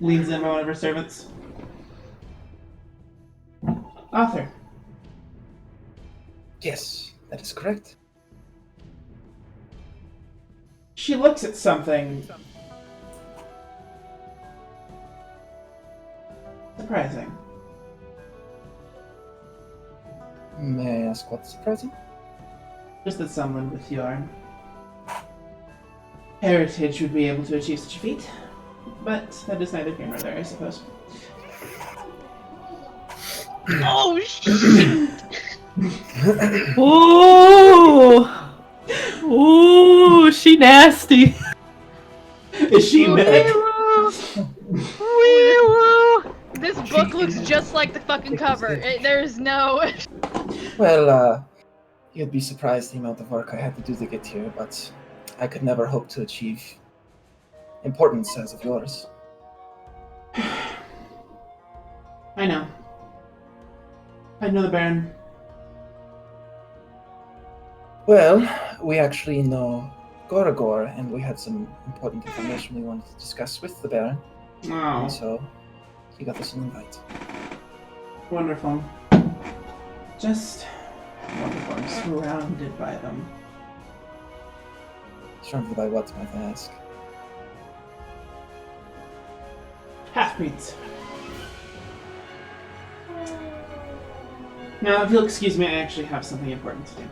leans in by one of her servants. Arthur. Yes, that is correct. She looks at something surprising. May I ask what's surprising? Just that someone with your heritage would be able to achieve such a feat. But that is neither here nor there, I suppose. Oh shit! Ooh! Ooh, she nasty. Is she mimic? This book looks just like the fucking cover. There's no. Well, you'd be surprised the amount of work I had to do to get here, but I could never hope to achieve importance as of yours. I know. I know the Baron. Well, we actually know Goragor, and we had some important information we wanted to discuss with the Baron, Oh, and so he got us an invite. wonderful. Just wonderful. I'm surrounded by them. Surrounded by what, might I ask? Half-breeds. Now, if you'll excuse me, I actually have something important to do.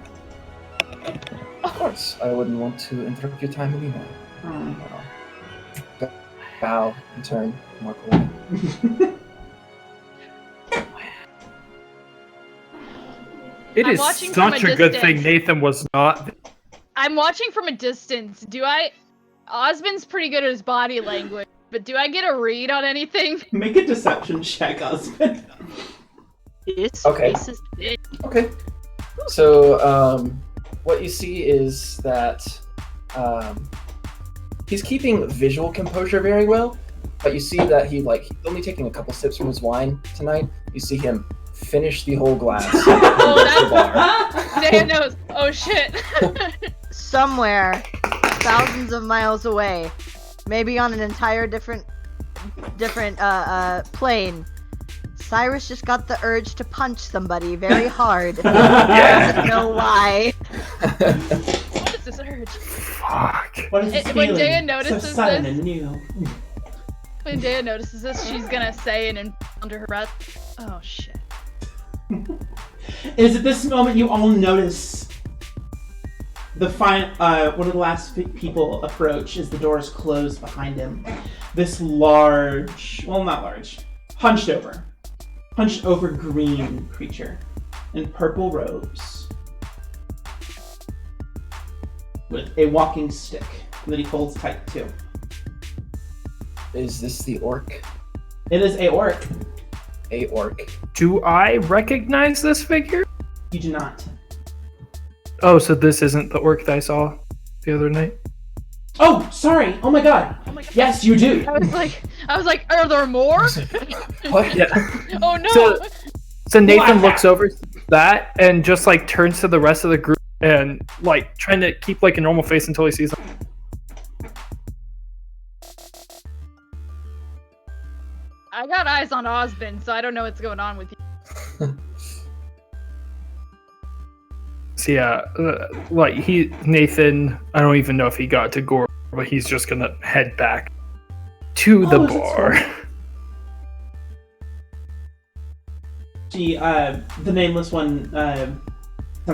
Of course, I wouldn't want to interrupt your time anymore. Bow and turn and walk away. It I'm is watching from such a a good thing distance. Nathan was not. I'm watching from a distance. Osmond's pretty good at his body language, but do I get a read on anything? Make a deception check, Osmond. This Okay. face is big. Okay. So, what you see is that he's keeping visual composure very well, but you see that he's only taking a couple sips from his wine tonight. You see him finish the whole glass. Oh, the bar. Dan knows. Oh shit. Somewhere, thousands of miles away, maybe on an entire different plane, Cyrus just got the urge to punch somebody very hard. Yeah. Doesn't know why. What is this urge? Fuck. What is this When feeling? Dea So notices sudden this- and new. When Dea notices this, she's gonna say and under her breath, "Oh shit." It is at this moment you all notice one of the last people approach as the doors close behind him. This large, well, not large, hunched over green creature in purple robes with a walking stick that he holds tight to. Is this the orc? It is a orc. A orc. Do I recognize this figure? You do not. Oh, so this isn't the orc that I saw the other night? Oh, sorry. Oh my god. Yes, you do. I was like, are there more? What? Yeah. Oh no. So Nathan Wow. looks over that and just like turns to the rest of the group and like trying to keep like a normal face until he sees them. I got eyes on Osmond, so I don't know what's going on with you. So yeah, Nathan, I don't even know if he got to Gore, but he's just gonna head back to the Oh, is it bar. The nameless one, sounds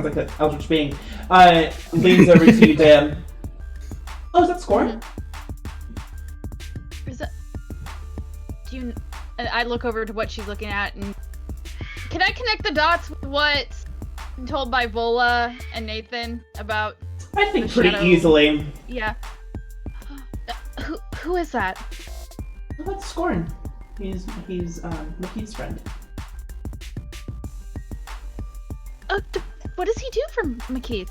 like an eldritch being, leans over to you, Dan. Oh, is that Scorn? Is that? Do you? I look over to what she's looking at, and can I connect the dots with what's been told by Vola and Nathan about? I think The pretty shadow. easily. Yeah. Who is that? Oh, that's Scorn. He's Mickey's friend. What does he do for McKeith?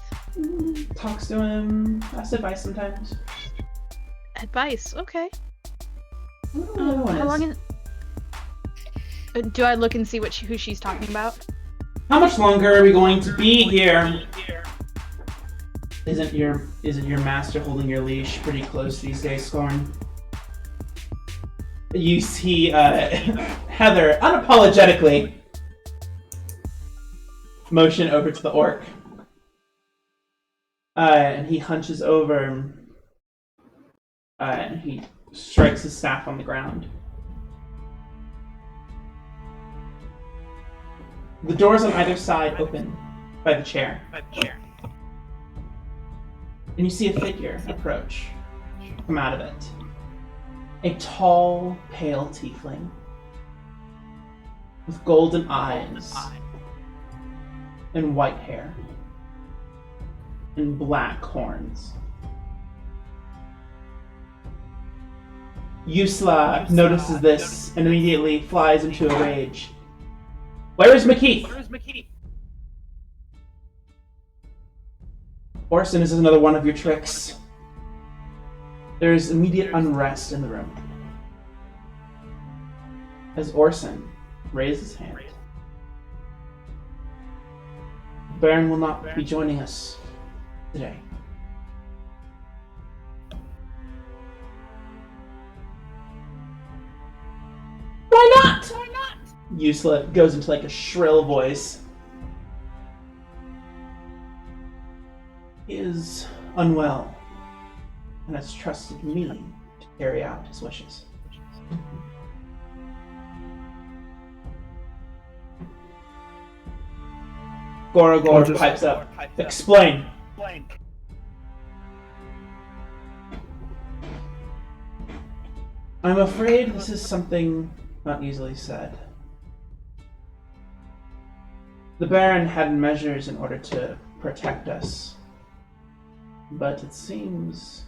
Talks to him, asks advice sometimes. Advice. Okay. I don't know who the other one How is. long is? Do I look and see who she's talking about? How much longer are we going to be here? Isn't your master holding your leash pretty close these days, Scorn? You see Heather unapologetically motion over to the orc. And he hunches over And he strikes his staff on the ground. The doors on either side open by the chair. And you see a figure approach, come out of it. A tall, pale tiefling with golden eyes and white hair and black horns. Yusla notices this and immediately flies into a rage. Where is McKeith? Orson, this is another one of your tricks. There is immediate unrest in the room as Orson raises his hand. Baron will not be joining us today. Why not? Yusla goes into like a shrill voice. He is unwell and has trusted me to carry out his wishes. Gorogor pipes up. Explain. I'm afraid this is something not easily said. The Baron had measures in order to protect us, but it seems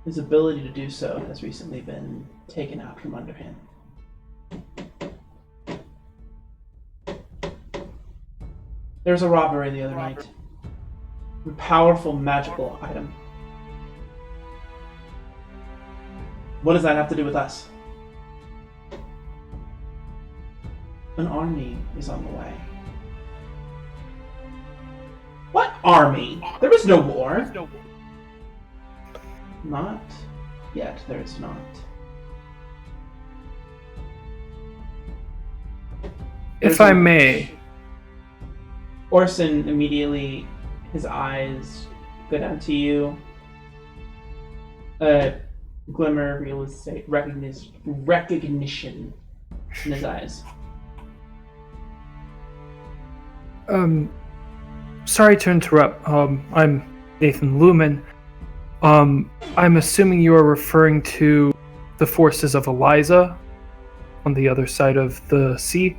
his ability to do so has recently been taken out from under him. There was a robbery the other night. A powerful magical item. What does that have to do with us? An army is on the way. What army? There is no war. Not yet, there is not. If I may. Orson immediately, his eyes go down to you. A glimmer of recognition in his eyes. Sorry to interrupt. I'm Nathan Lumen. I'm assuming you are referring to the forces of Eliza on the other side of the sea.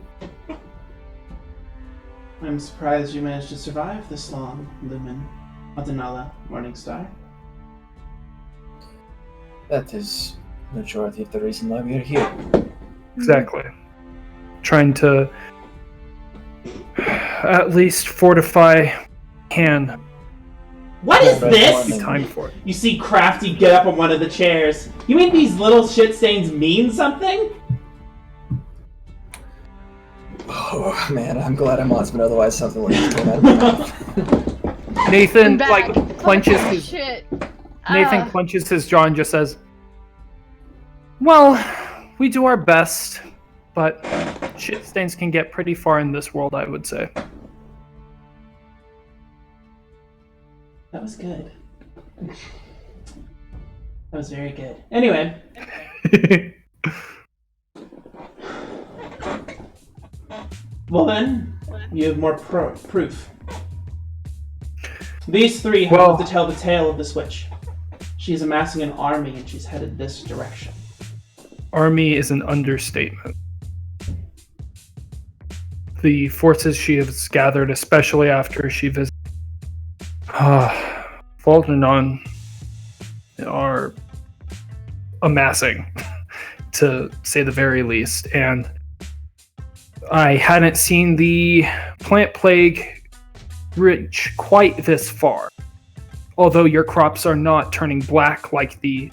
I'm surprised you managed to survive this long, Lumen. Adanala, Morningstar. That is the majority of the reason why we are here. Exactly. Trying to at least fortify can. What is this? Time for it. You see Crafty get up on one of the chairs. You mean these little shit stains mean something? Oh man, I'm glad I'm Osmond, otherwise something would have came out of my mouth. Nathan Back. clenches Oh, his shit. Nathan clenches his jaw and just says, "Well, we do our best, but shit stains can get pretty far in this world, I would say." That was good. That was very good. Anyway. Well then, you have more proof. These three have to tell the tale of this witch. She is amassing an army and she's headed this direction. Army is an understatement. The forces she has gathered, especially after she visited Falternon, are amassing, to say the very least. And I hadn't seen the plant plague reach quite this far. Although your crops are not turning black like the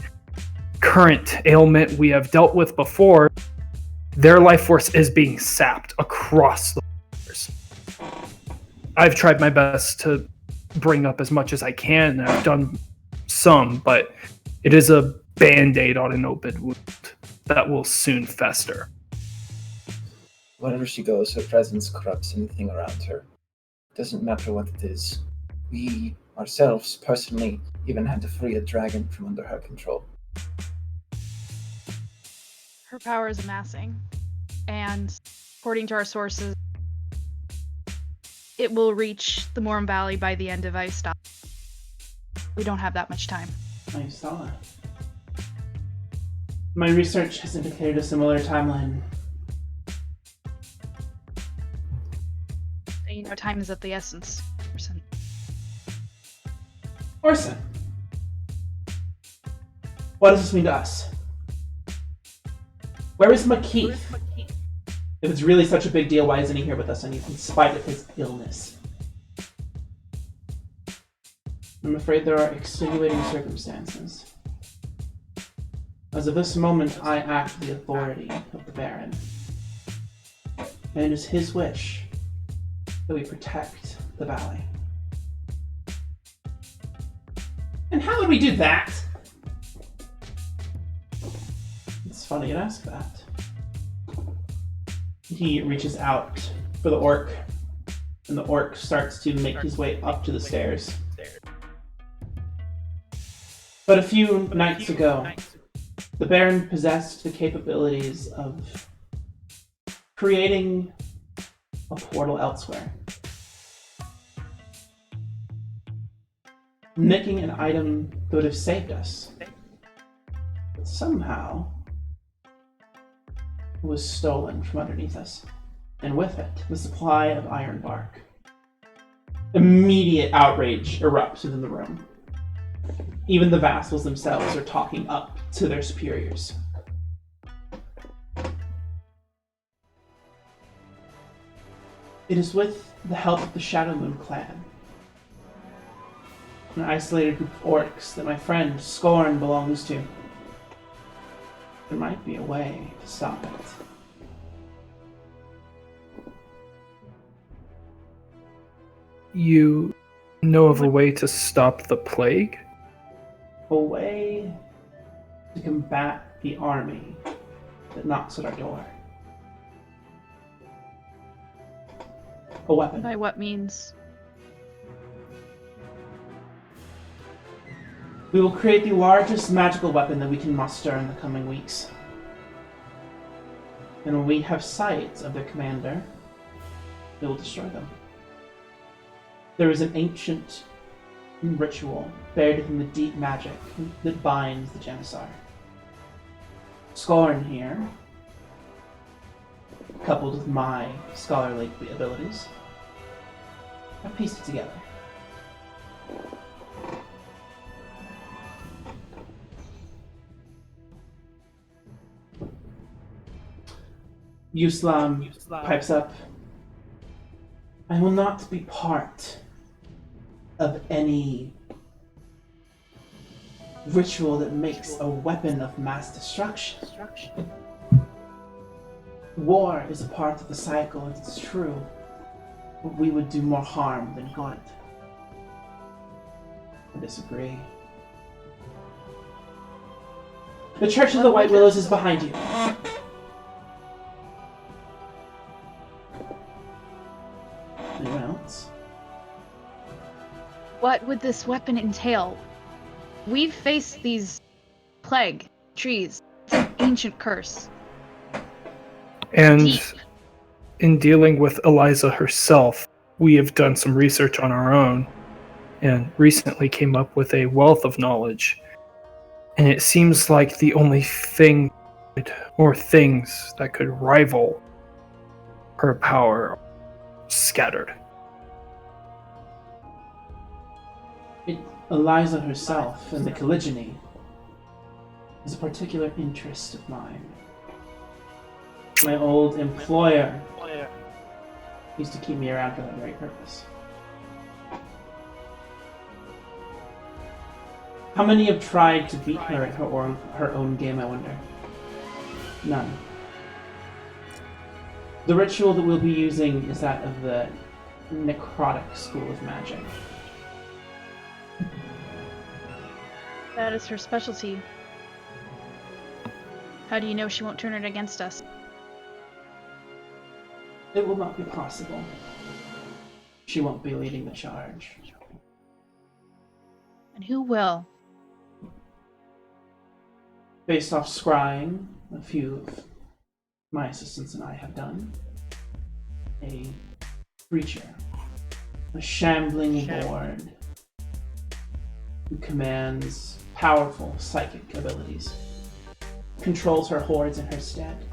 current ailment we have dealt with before, their life force is being sapped across the waters. I've tried my best to bring up as much as I can, and I've done some, but it is a band-aid on an open wound that will soon fester. Wherever she goes, her presence corrupts anything around her. Doesn't matter what it is. We ourselves personally even had to free a dragon from under her control. Her power is amassing, and according to our sources, it will reach the Morm Valley by the end of Ice Stop. We don't have that much time. I saw it. My research has indicated a similar timeline. You know, time is of the essence. Orson, what does this mean to us? Where is McKeith? If it's really such a big deal, why isn't he here with us in spite of his illness? I'm afraid there are extenuating circumstances. As of this moment, I act the authority of the Baron. And it is his wish that we protect the valley. And how would we do that? It's funny you ask that. He reaches out for the orc, and the orc starts to make his way up to the stairs. But a few nights ago, the Baron possessed the capabilities of creating a portal elsewhere. Nicking an item that would have saved us. But somehow, it was stolen from underneath us. And with it, the supply of iron bark. Immediate outrage erupts within the room. Even the vassals themselves are talking up to their superiors. It is with the help of the Shadow Moon clan, an isolated group of orcs that my friend Scorn belongs to. There might be a way to stop it. You know of a way to stop the plague? A way to combat the army that knocks at our door. A weapon. By what means? We will create the largest magical weapon that we can muster in the coming weeks. And when we have sight of their commander, we will destroy them. There is an ancient ritual buried within the deep magic that binds the Janusaar. Scorn here, coupled with my scholarly abilities, have pieced it together. Yuslam pipes up. I will not be part of any ritual that makes a weapon of mass destruction. War is a part of the cycle, it's true, but we would do more harm than good. I disagree. The Church of the White Willows is behind you. Anyone else? What would this weapon entail? We've faced these plague trees. It's an ancient curse. And Deep. in dealing with Eliza herself, we have done some research on our own and recently came up with a wealth of knowledge. And it seems like the only thing or things that could rival her power are scattered. Eliza herself and the Caligony is a particular interest of mine. My old employer used to keep me around for that very purpose. How many have tried to beat her at her own game, I wonder? None. The ritual that we'll be using is that of the necrotic school of magic. That is her specialty. How do you know she won't turn it against us? It will not be possible. She won't be leading the charge. And who will? Based off scrying, a few of my assistants and I have done, a creature, a shambling lord who commands powerful psychic abilities, controls her hordes in her stead.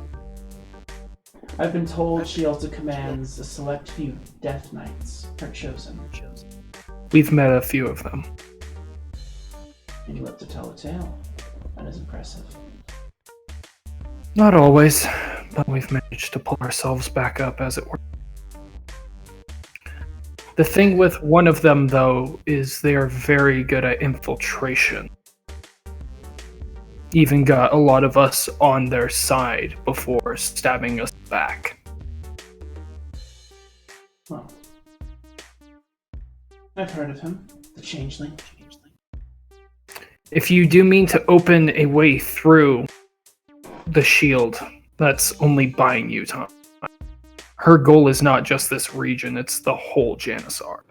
I've been told she also commands a select few Death Knights, her chosen. We've met a few of them. And you live to tell a tale. That is impressive. Not always, but we've managed to pull ourselves back up, as it were. The thing with one of them, though, is they are very good at infiltration. Even got a lot of us on their side before stabbing us back. Well, I've heard of him, the Changeling. If you do mean to open a way through the shield, that's only buying you time. Her goal is not just this region, it's the whole Janusaar.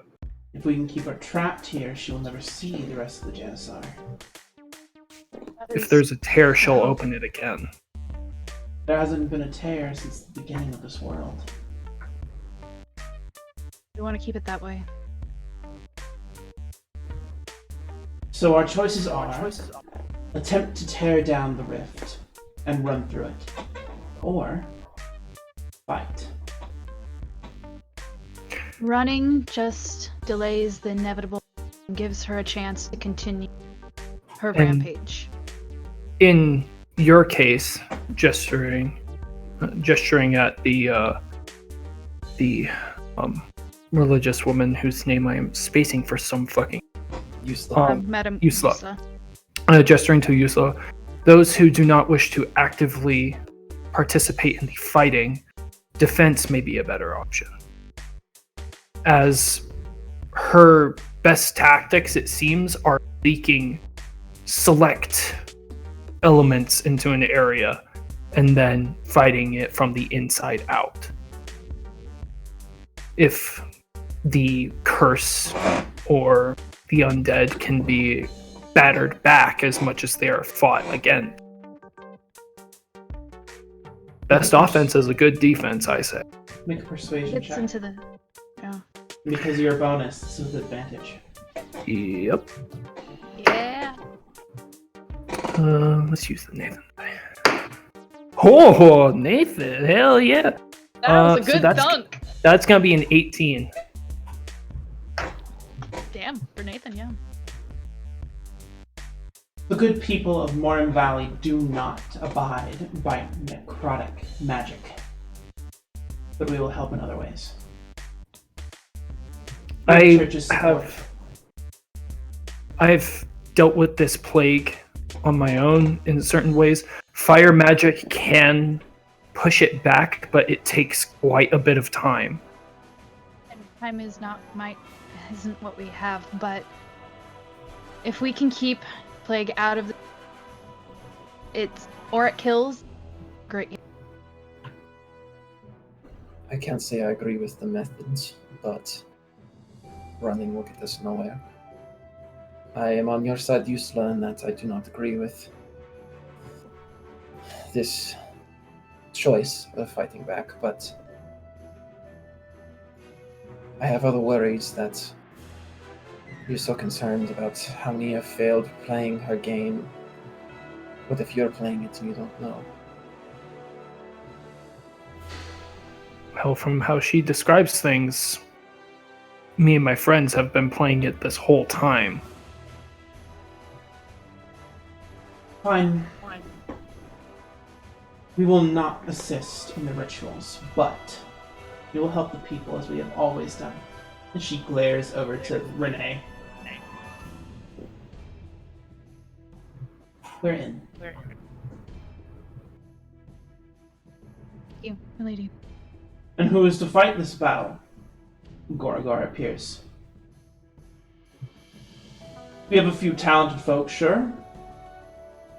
If we can keep her trapped here, she will never see the rest of the Janusaar. If there's a tear, she'll open it again. There hasn't been a tear since the beginning of this world. We want to keep it that way. So our choices are attempt to tear down the rift and run through it, or fight. Running just delays the inevitable and gives her a chance to continue her rampage. In your case, gesturing at the religious woman whose name I am spacing for some fucking Madam Yusla. Gesturing to Yusla, those who do not wish to actively participate in the fighting, defense may be a better option. As her best tactics, it seems, are leaking select elements into an area and then fighting it from the inside out. If the curse or the undead can be battered back as much as they are fought again. Best offense is a good defense, I say. Make a persuasion Gets check. into the Because of your bonus, this is with advantage. Yep. yeah. Let's use the Nathan. Oh, Nathan! Hell yeah! That was a so good dunk. That's gonna be an 18. Damn, for Nathan, yeah. The good people of Morim Valley do not abide by necrotic magic, but we will help in other ways. I've dealt with this plague on my own in certain ways. Fire magic can push it back, but it takes quite a bit of time. And time isn't what we have, but if we can keep plague out of it kills, great. I can't say I agree with the methods, but running will get us nowhere. I am on your side, Yusla, in that I do not agree with this choice of fighting back, but I have other worries that you're so concerned about how many have failed playing her game. What if you're playing it and you don't know? Well, from how she describes things, me and my friends have been playing it this whole time. Fine. We will not assist in the rituals, but we will help the people as we have always done. And she glares over to Renee. We're in. Thank you, my lady. And who is to fight this battle? Goragar appears. We have a few talented folks, sure.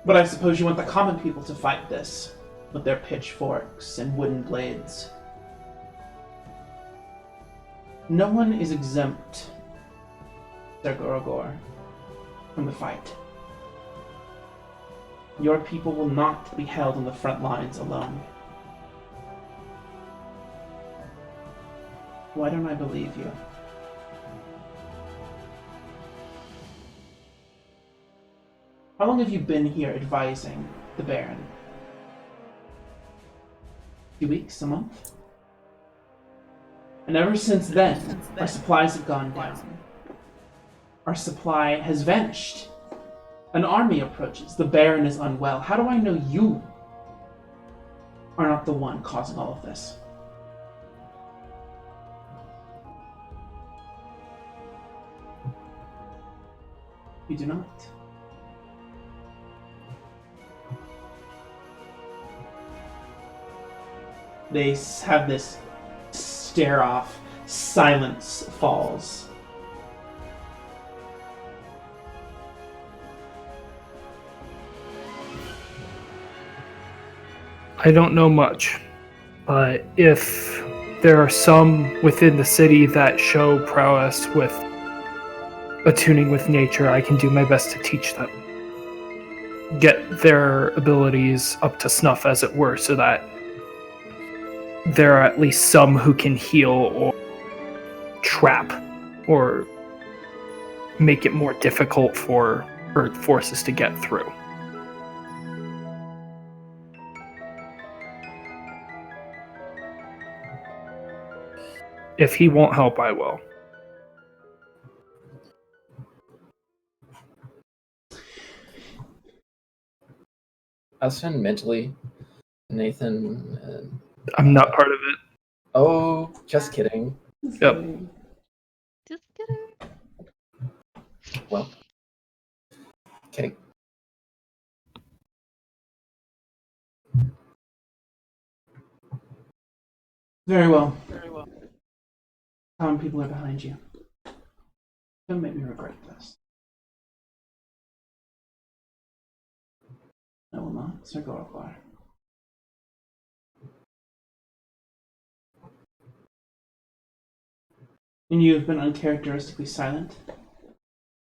But I suppose you want the common people to fight this, with their pitchforks and wooden blades. No one is exempt, Sir Gorogor, from the fight. Your people will not be held on the front lines alone. Why don't I believe you? How long have you been here advising the Baron? A few weeks, a month? And ever since then, our supplies have gone down. Our supply has vanished. An army approaches. The Baron is unwell. How do I know you are not the one causing all of this? You do not. They have this stare off. Silence falls. I don't know much, but if there are some within the city that show prowess with attuning with nature, I can do my best to teach them. Get their abilities up to snuff, as it were, so that there are at least some who can heal or trap or make it more difficult for Earth forces to get through. If he won't help, I will. I'll send mentally Nathan. I'm not part of it. Oh, just kidding. Yep. Just kidding. Well, okay. Very well. Very well. Common people are behind you. Don't make me regret this. I will not, Sir Gorklar. And you have been uncharacteristically silent,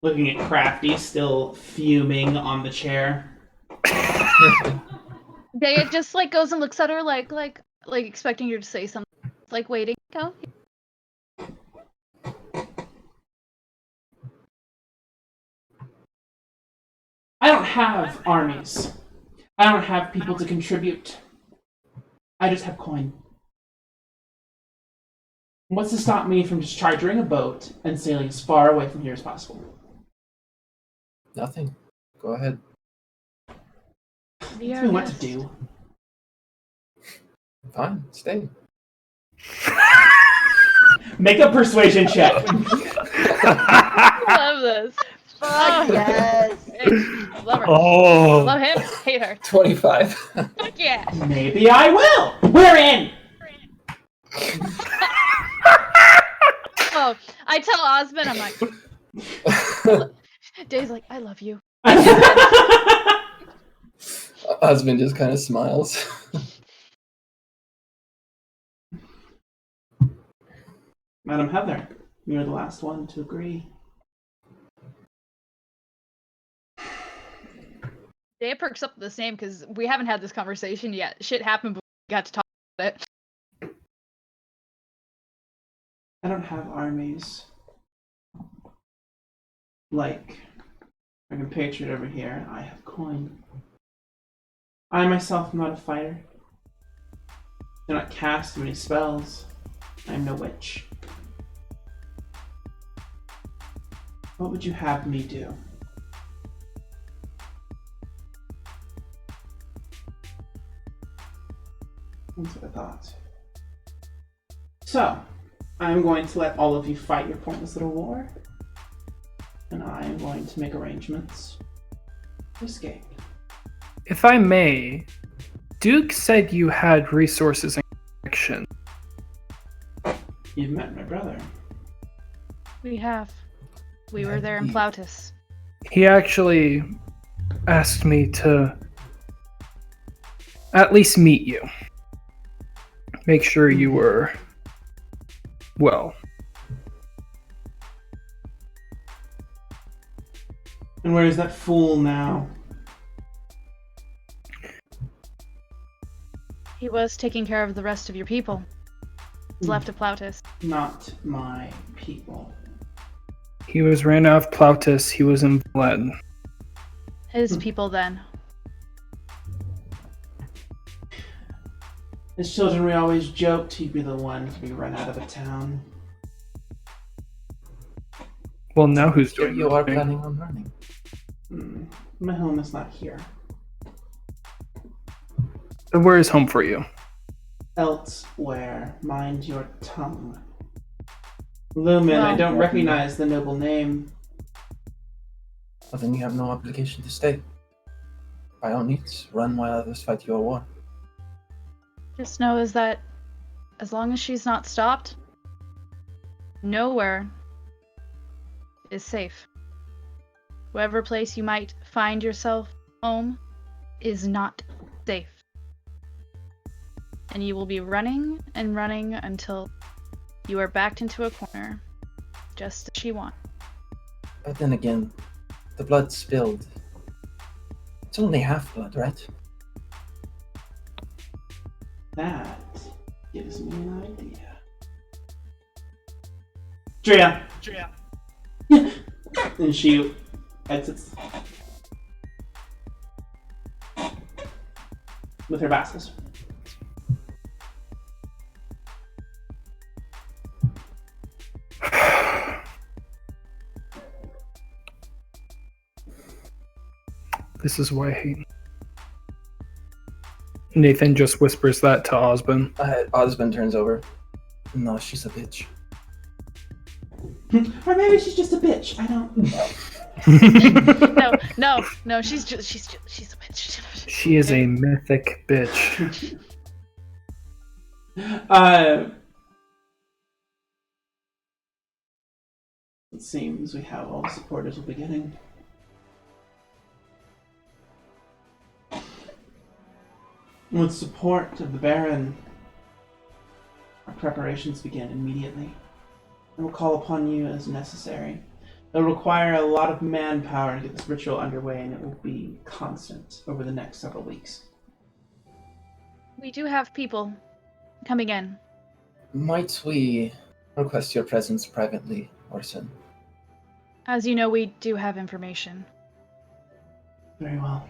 looking at Crafty, still fuming on the chair. Daya just like goes and looks at her like expecting her to say something. Like waiting. Go. I don't have armies. I don't have people to contribute. I just have coin. What's to stop me from just chartering a boat and sailing as far away from here as possible? Nothing. Go ahead. Tell me what to do. Fine, stay. Make a persuasion check. I love this. Fuck yes. Love her. Oh. Love him. Hate her. 25. Fuck yeah. Maybe I will. We're in. Oh, I tell Osmond, I'm like, Dave's like, I love you. Husband just kind of smiles. Madam Heather, you're the last one to agree. Dave perks up the same because we haven't had this conversation yet. Shit happened before we got to talk about it. I don't have armies. Like, I can picture it over here. I have coin. I myself am not a fighter. Do not cast many spells. I am no witch. What would you have me do? That's what I thought. So, I'm going to let all of you fight your pointless little war. And I am going to make arrangements to escape. If I may, Duke said you had resources and connection. You've met my brother. We have. We were there in Plautus. He actually asked me to at least meet you. Make sure you were well. And where is that fool now? He was taking care of the rest of your people. He's left to Plautus. Not my people. He was ran out of Plautus. He was in Vlad. His people, then. As children, we always joked he'd be the one to be run out of a town. Well, now who's So doing you are the thing? planning on running. My home is not here. Where is home for you? Elsewhere. Mind your tongue. Lumen, I don't recognize the noble name. Well, then you have no obligation to stay. By all means, run while others fight your war. Just know is that as long as she's not stopped, nowhere is safe. Whatever place you might find yourself home is not safe. And you will be running and running until you are backed into a corner, just as she wants. But then again, the blood spilled. It's only half blood, right? That gives me an idea. Drea! And she exits with her vassals. This is why I hate. Nathan just whispers that to Osmond. Osmond turns over. No, she's a bitch. Or maybe she's just a bitch. I don't. No, she's a bitch. She is a mythic bitch. It seems we have all the supporters we'll be getting. With support of the Baron, our preparations begin immediately. I will call upon you as necessary. It will require a lot of manpower to get this ritual underway, and it will be constant over the next several weeks. We do have people coming in. Might we request your presence privately, Orson? As you know, we do have information. Very well.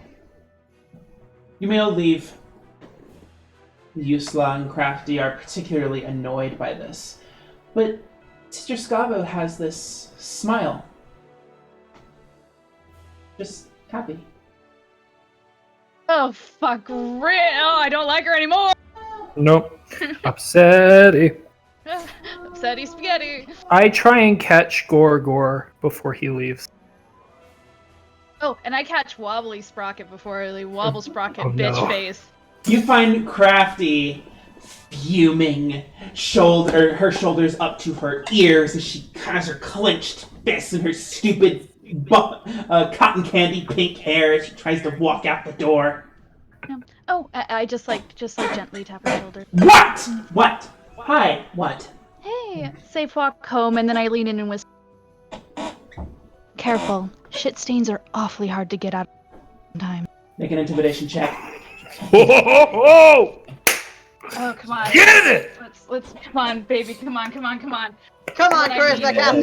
You may all leave. Yusla and Crafty are particularly annoyed by this, but Sister Scavo has this smile. Just happy. Oh, fuck, I don't like her anymore! Nope. Upsetty. Upsetty spaghetti! I try and catch Gorgor before he leaves. Oh, and I catch Wobbly Sprocket before I leave. Wobble Sprocket, Oh, bitch no. face. You find Crafty fuming, her shoulders up to her ears as she has her clenched fists and her stupid cotton candy pink hair as she tries to walk out the door. Oh, I just gently tap her shoulder. What? Hi, what? Hey, safe walk home, and then I lean in and whisper. Careful, shit stains are awfully hard to get out of time. Make an intimidation check. Whoa! Oh, come on. Get it! Let's come on, baby, come on. Come on, charisma,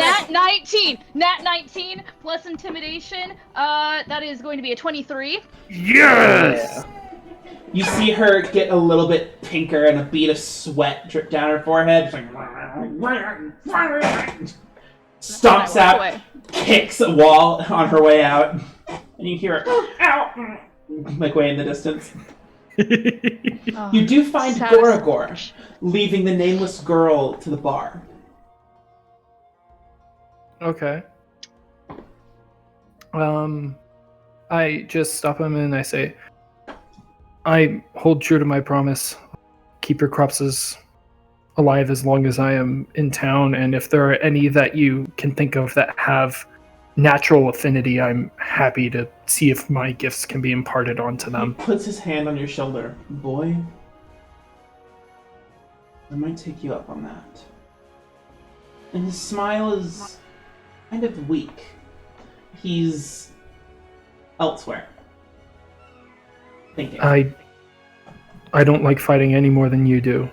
Nat 19 plus intimidation. That is going to be a 23. Yes! You see her get a little bit pinker and a bead of sweat drip down her forehead. Stomps out, kicks a wall on her way out, and you hear her, ow, like way in the distance. Oh, You do find saddest- Gorogor leaving the nameless girl to the bar. Okay. I just stop him and I say, I hold true to my promise. Keep your corpses alive as long as I am in town, and if there are any that you can think of that have natural affinity, I'm happy to see if my gifts can be imparted onto He them. puts his hand on your shoulder. Boy, I might take you up on that. And his smile is kind of weak. He's elsewhere. Thinking. I don't like fighting any more than you do.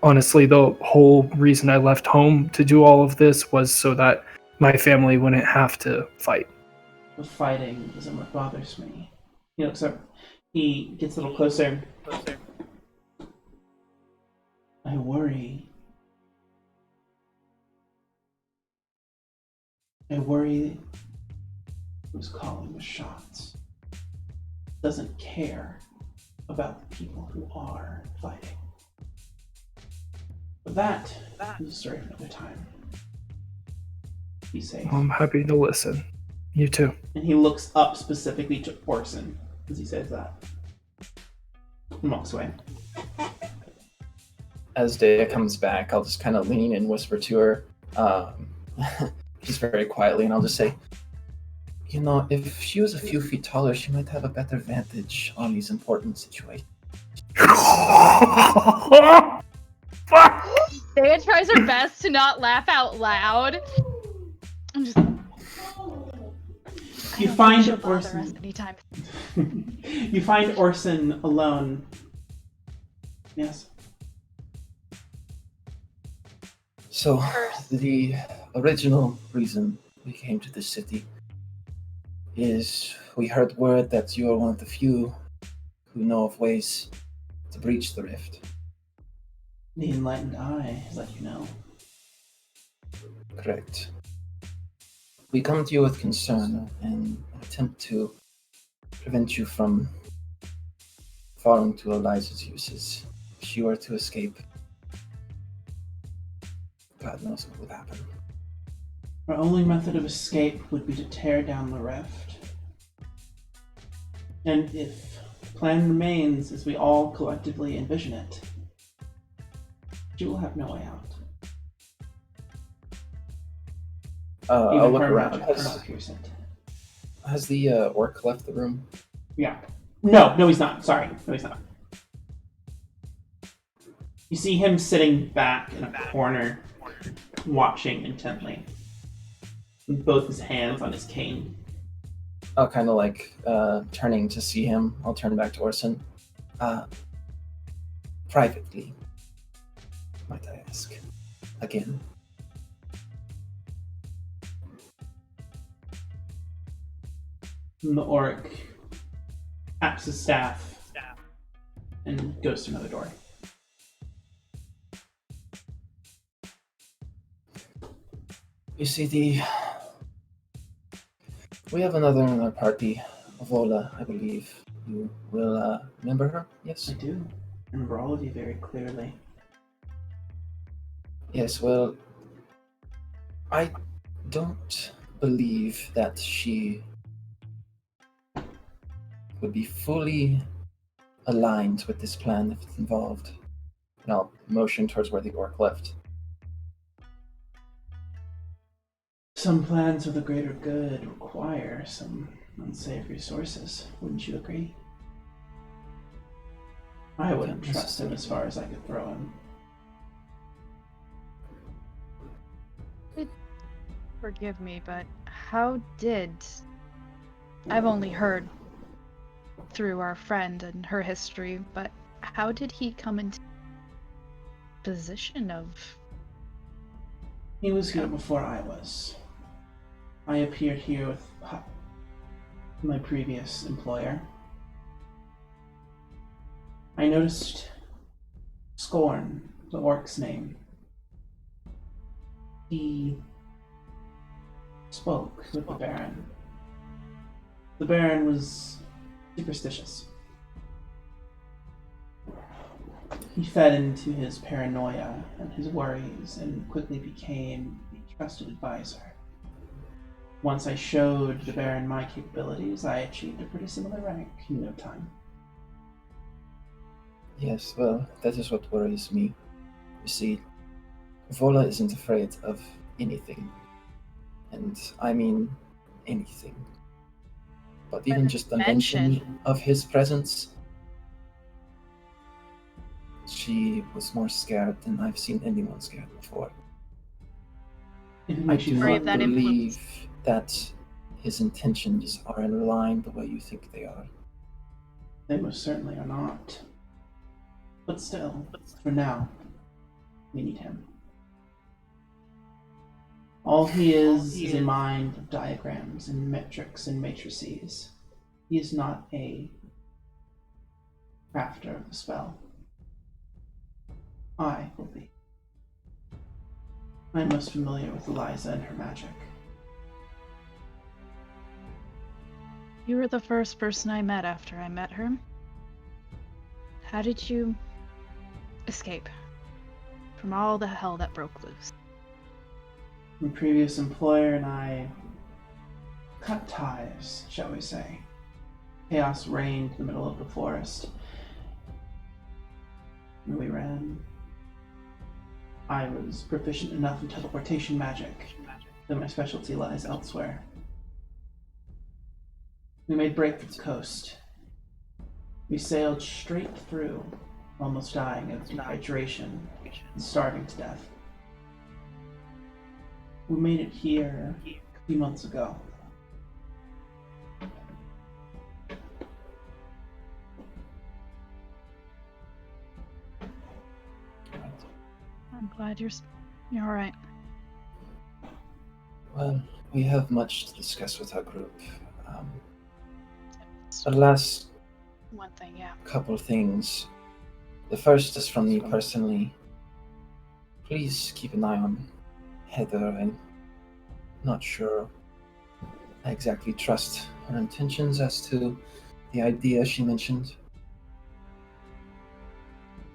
Honestly, the whole reason I left home to do all of this was so that my family wouldn't have to fight. But fighting isn't what bothers me. He looks up. He gets a little closer. I worry. Who's calling the shots doesn't care about the people who are fighting. But that is a story for another time. Be safe. I'm happy to listen. You too. And he looks up specifically to Orson as he says that. And walks away. As Dea comes back, I'll just kind of lean and whisper to her, just very quietly, and I'll just say, you know, if she was a few feet taller, she might have a better vantage on these important situations. Dea tries her best to not laugh out loud. I'm just. You find She'll bother Orson. us anytime. You find Orson alone. Yes. So, the original reason we came to this city is we heard word that you are one of the few who know of ways to breach the rift. The enlightened eye has let you know. Correct. We come to you with concern and attempt to prevent you from falling to Eliza's uses. If she were to escape, God knows what would happen. Our only method of escape would be to tear down the rift. And if the plan remains as we all collectively envision it, you will have no way out. I'll look her around. magic cannot pierce it. Has the orc left the room? Yeah. No, he's not. Sorry. No, he's not. You see him sitting back in a corner, watching intently, with both his hands on his cane. I'll kind of like turning to see him. I'll turn back to Orson. Privately, might I ask? Again. And the orc taps his staff and goes to another door. You see, we have another in our party, Vola, I believe. You will remember her? Yes? I do. I remember all of you very clearly. Yes, well, I don't believe that she would be fully aligned with this plan if it's involved. And I'll motion towards where the orc left. Some plans for the greater good require some unsafe resources. Wouldn't you agree? I wouldn't trust him as far as I could throw him. Forgive me, but how did... I've only heard through our friend and her history, but how did he come into position of... He was here before I was. I appeared here with my previous employer. I noticed Scorn, the orc's name. He spoke with the Baron. The Baron was superstitious. He fed into his paranoia and his worries and quickly became a trusted advisor. Once I showed the Baron my capabilities, I achieved a pretty similar rank in no time. Yes, well, that is what worries me. You see, Vola isn't afraid of anything. And I mean anything. But even just the mention of his presence, she was more scared than I've seen anyone scared before. I do not believe that his intentions are in line the way you think they are. They most certainly are not. But still, for now, we need him. All he is a mind of diagrams and metrics and matrices. He is not a crafter of the spell. I will be. I am most familiar with Eliza and her magic. You were the first person I met after I met her. How did you escape from all the hell that broke loose? My previous employer and I cut ties, shall we say. Chaos reigned in the middle of the forest. And we ran. I was proficient enough in teleportation magic, though my specialty lies elsewhere. We made break for the coast. We sailed straight through, almost dying of dehydration and starving to death. We made it here a few months ago. I'm glad you're all right. Well, we have much to discuss with our group. The last One thing, yeah. couple things. The first is from me personally. Please keep an eye on Heather. I'm not sure I exactly trust her intentions as to the idea she mentioned.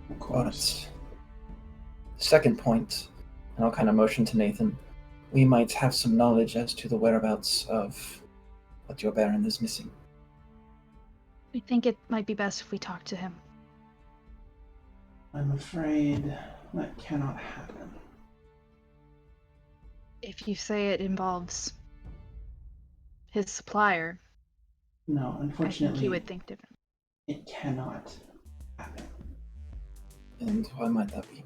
Of course. But second point, and I'll kind of motion to Nathan, we might have some knowledge as to the whereabouts of what your Baron is missing. We think it might be best if we talk to him. I'm afraid that cannot happen. If you say it involves his supplier, No, I unfortunately, think he would think different. it cannot happen. And why might that be?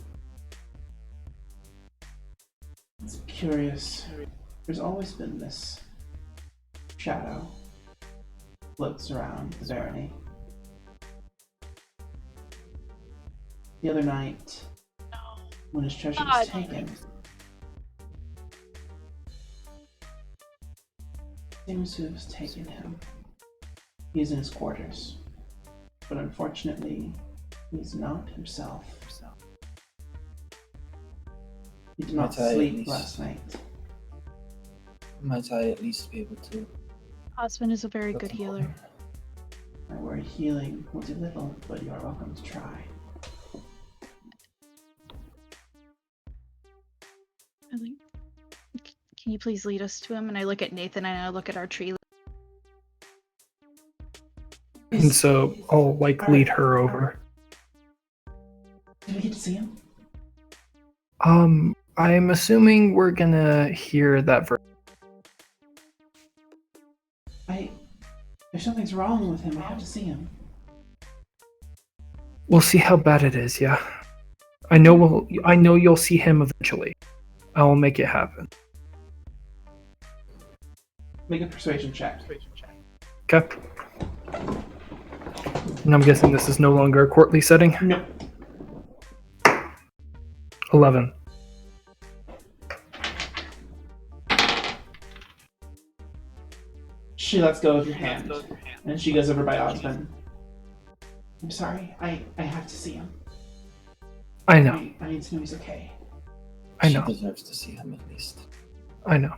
It's curious. There's always been this shadow floats around the barony. The other night, when his treasure was taken, seems to have taken him. He is in his quarters, but unfortunately, he is not himself. He did not Might I at sleep least- last night. Might I at least be able to Osmond is a very look good him healer. over? I worry healing will do little, but you are welcome to try. I think- Can you please lead us to him? And I look at Nathan and I look at our tree. And so I'll lead her over. Did we get to see him? I'm assuming we're gonna hear that verse. If something's wrong with him, I have to see him. We'll see how bad it is, yeah. I know you'll see him eventually. I will make it happen. Make a persuasion check. Okay. And I'm guessing this is no longer a courtly setting? No. 11. She lets go of your hand, and she goes over by Osmond. I'm sorry, I have to see him. I know. I need to know he's okay. I know. She deserves to see him at least. I know.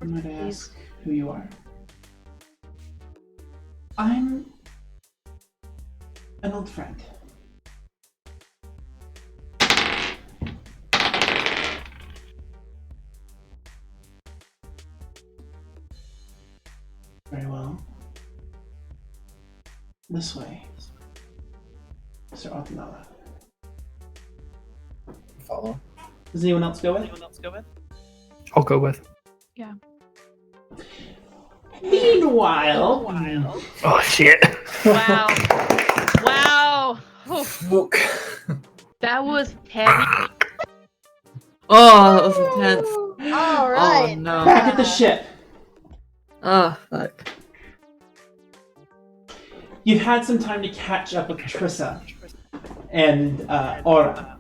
Might I ask who you are? I'm an old friend. Very well. This way, Mr. Othinala. Follow. Does anyone else go with? I'll go with. Yeah. Meanwhile, Oh shit. Wow. Wow. Oh, Look. that was heavy. Oh, that was intense. All right. Oh no. back at the ship. Oh, fuck. You've had some time to catch up with Trissa and Aura.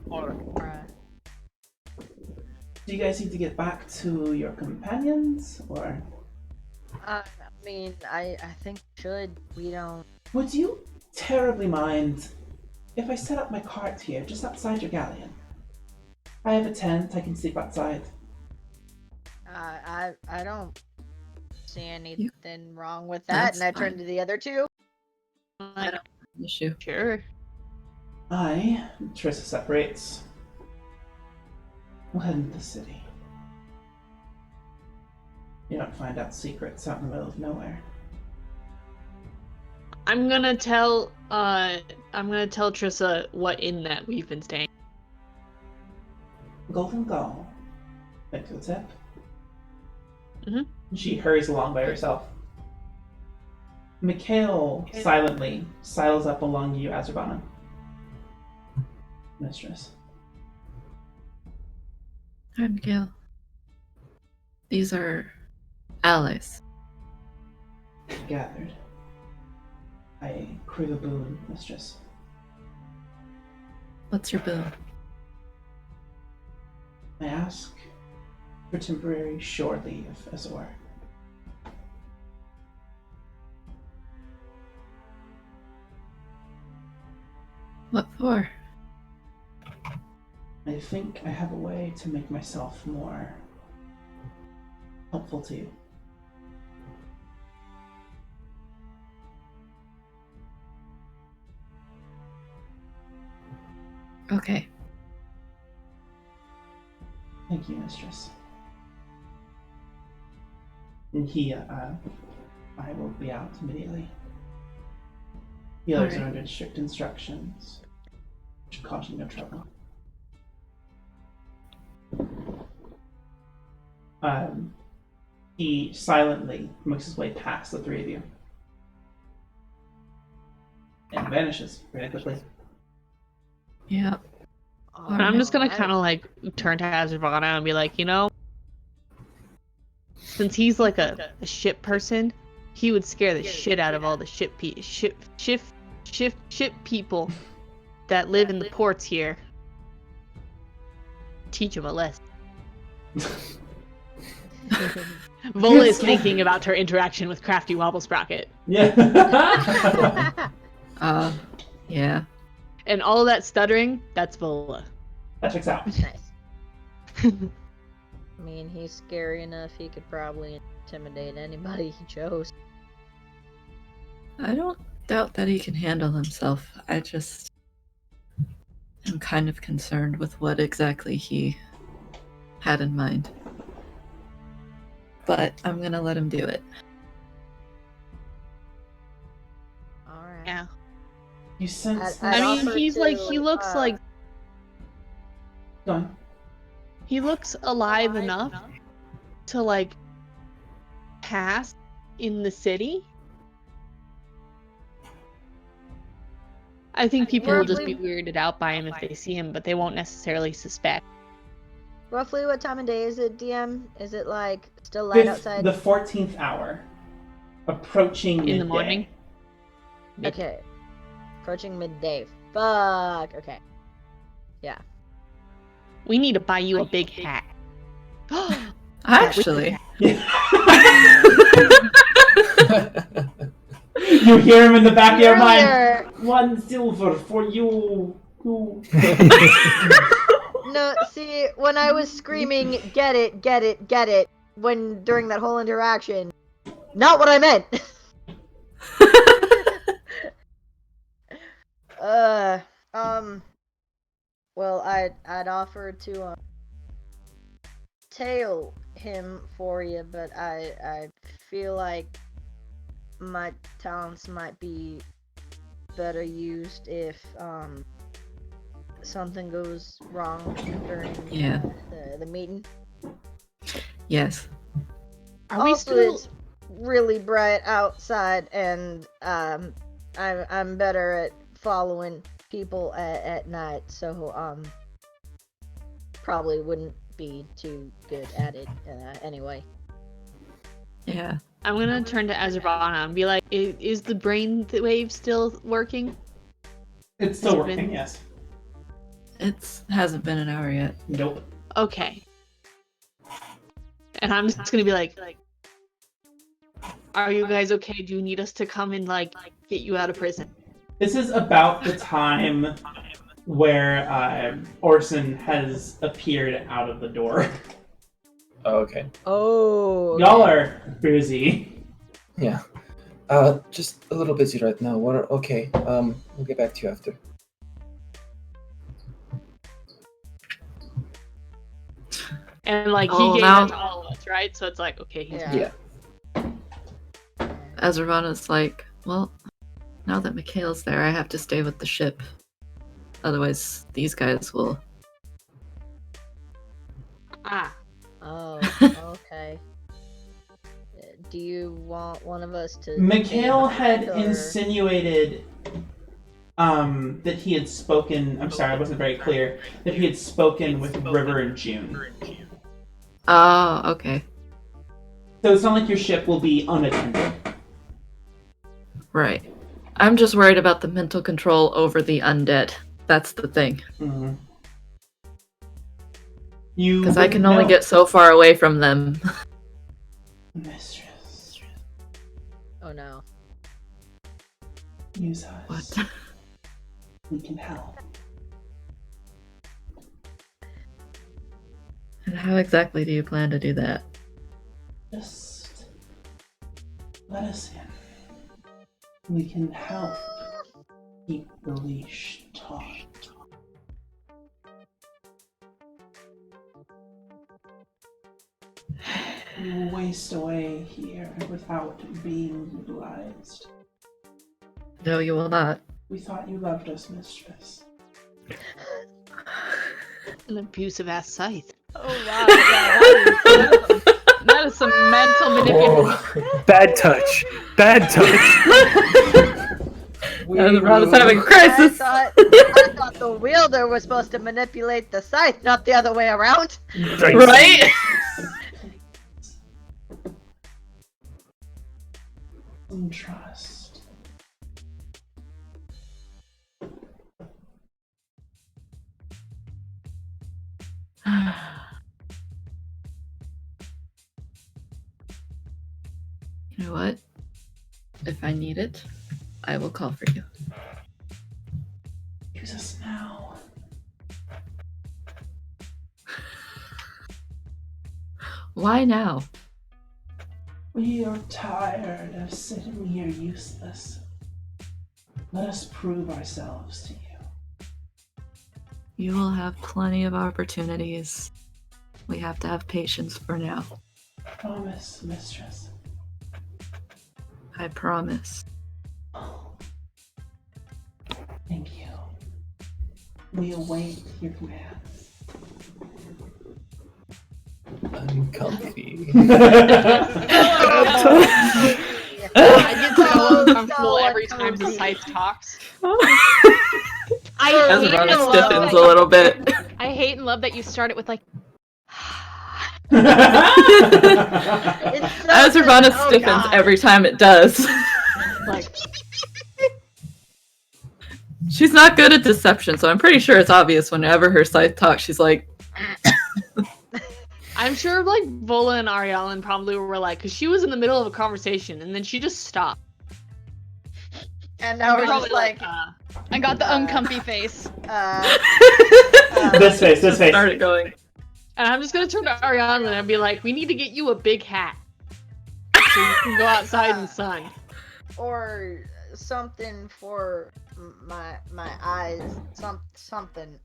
Do you guys need to get back to your companions, or? I mean, I think we should. We don't. Would you terribly mind if I set up my cart here, just outside your galleon? I have a tent, I can sleep outside. I don't see anything wrong with that. That's And I turn fine. to the other two. I don't have an issue. Sure. Trissa separates. We'll head into the city. You don't find out secrets out in the middle of nowhere. I'm gonna tell Trissa what inn that we've been staying. Golden Gull. Thanks for the tip. Mm-hmm. She hurries along by herself. Mikhail silently sidles up along you, Azurvana. Mistress. Hi, Miguel. These are allies. Gathered. I crave a boon, mistress. What's your bill? I ask for temporary shore leave, Azor. What for? I think I have a way to make myself more helpful to you. Okay. Thank you, mistress. And I will be out immediately. The others are Alright. under strict instructions. Should cause you no trouble. He silently makes his way past the three of you. And vanishes very quickly. Yeah. And I'm just gonna Alright. kind of like turn to Azurvana and be like, you know, since he's like a ship person, he would scare the shit out of all the ship people that live in the ports here. Teach them a lesson. Vola is thinking about her interaction with Crafty Wobble Sprocket. Yeah. Yeah. And all that stuttering, that's Vola. That checks out. Nice. I mean, he's scary enough. He could probably intimidate anybody he chose. I don't doubt that he can handle himself. I just am kind of concerned with what exactly he had in mind. But I'm gonna let him do it. Alright. Yeah. You sense I'd I mean, offer he's to, like, he looks like, Go on. he looks alive enough to like pass in the city. I think people will just be weirded out by him if they see him, but they won't necessarily suspect. Roughly what time of day is it, DM? Is it like still light outside? The 14th hour. Approaching midday. In the morning? Okay. Approaching midday. Fuck. Okay. Yeah. We need to buy you a big hat. Actually, You hear him in the back of your mind. Earlier- 1 silver for you. Ooh. No, see, when I was screaming, get it, get it, get it, when during that whole interaction, not what I meant. Well, I'd offer to tail him for you, but I feel like my talents might be better used if something goes wrong during Yeah. the meeting. yes. Are we Also, still? it's really bright outside, and I'm better at following people at night, so probably wouldn't be too good at it anyway. Yeah. I'm gonna turn to Azravana and be like, is the brain wave still working? It's still working, yes. It hasn't been an hour yet. Nope. Okay. And I'm just gonna be like, are you guys okay? Do you need us to come and like get you out of prison? This is about the time where Orson has appeared out of the door. Oh, okay. Oh. Okay. Y'all are busy. Yeah. Just a little busy right now. Okay. We'll get back to you after. And like he Oh, gave now- that to all of us, right? So it's like, okay, he's Yeah. Azravana's like, well, now that Mikhail's there, I have to stay with the ship. Otherwise, these guys will. Oh, okay. Do you want one of us to? Mikhail had or- insinuated that he had spoken. I'm sorry, I wasn't very clear. That he had spoken with River and June. Oh, okay. So it's not like your ship will be unattended. Right. I'm just worried about the mental control over the undead. That's the thing. Mm-hmm. You Because I can wouldn't only know. get so far away from them. Mistress, Oh no. use us. What? We can help. And how exactly do you plan to do that? Just let us in. We can help keep the leash taut. We will waste away here without being utilized. No, you will not. We thought you loved us, mistress. an abusive ass scythe. Oh wow. Yeah, That is some mental manipulation. Oh. Bad touch. Bad touch. Azravana's having a I crisis. thought the wielder was supposed to manipulate the scythe, not the other way around. Right? Some trust. You know what? If I need it, I will call for you. Use us now. Why now? We are tired of sitting here useless. Let us prove ourselves to you. You will have plenty of opportunities. We have to have patience for now. Promise, mistress. I promise. Thank you. We await your commands. I'm comfy. I get so uncomfortable every time the scythe talks. I hate Azravana and love stiffens that a little bit. I hate and love that you start it with like. It's so Azravana oh, stiffens God. every time it does. Like, She's not good at deception, so I'm pretty sure it's obvious whenever her scythe talks, she's like, I'm sure like Vola and Ariellen probably were like, because she was in the middle of a conversation and then she just stopped. And now we're Probably just like, I got the uncomfy face. This face, this face. started going. And I'm just gonna turn to Ariellen and be like, we need to get you a big hat. So you can go outside in the sun. or something for my eyes. Something.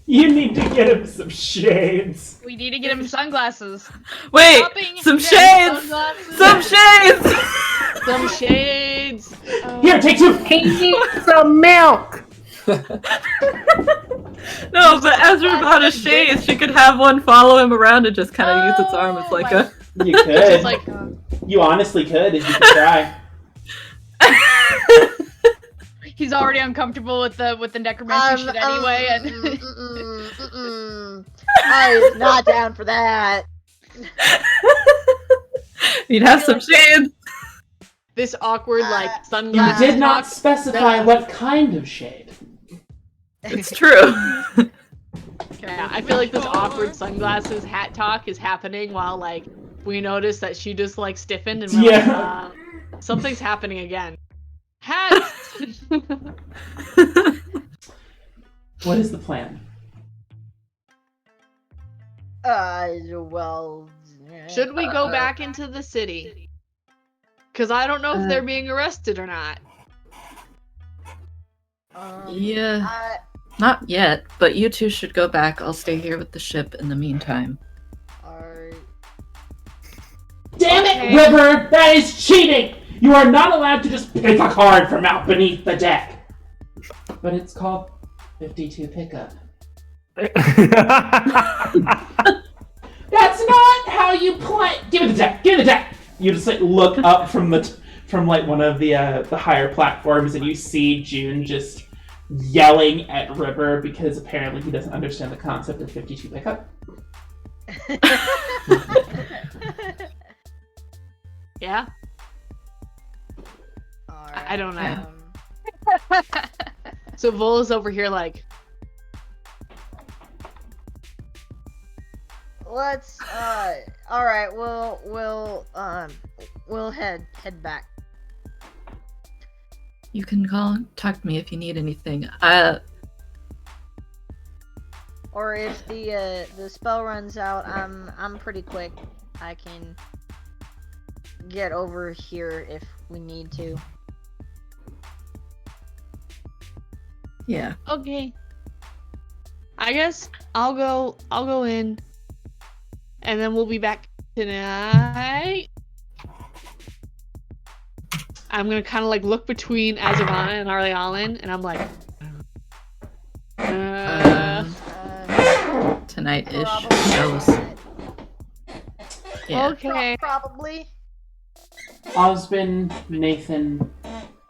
You need to get him some shades. We need to get him sunglasses. Wait, Shopping, some get him shades! sunglasses. Some shades! Some shades. Here, take two. Some milk. No, but Azravana shades, she could have one follow him around and just kind of use its arm as like a. You could. Just like, You honestly could if you could try. He's already uncomfortable with the necromancy shit anyway, and I is not down for that. You'd have some shades. This awkward, like, You sunglasses did not talk. specify what kind of shade. It's true. Yeah, I feel like this awkward sunglasses hat talk is happening while, like, we notice that she just, like, stiffened and we're Yeah. like, something's happening again. Hats! What is the plan? Well. Should we go back into the city? Because I don't know if they're being arrested or not. Yeah. Not yet, but you two should go back. I'll stay here with the ship in the meantime. Alright. Damn Okay. it, River! That is cheating! You are not allowed to just pick a card from out beneath the deck. But it's called 52 pickup. That's not how you play. Give me the deck. Give me the deck. You just like look up from like one of the higher platforms, and you see June just yelling at River because apparently he doesn't understand the concept of 52 pickup. Yeah? Alright. I don't know. So Vola's over here like, Let's alright, we'll head back. You can talk to me if you need anything. Or if the spell runs out, I'm pretty quick. I can get over here if we need to. Yeah. okay. I guess I'll go in, and then we'll be back tonight. I'm gonna kind of like look between Azarana and Arlealin, and I'm like, Tonight-ish. Probably. Jealous. Yeah. okay. Probably. Osbin, Nathan,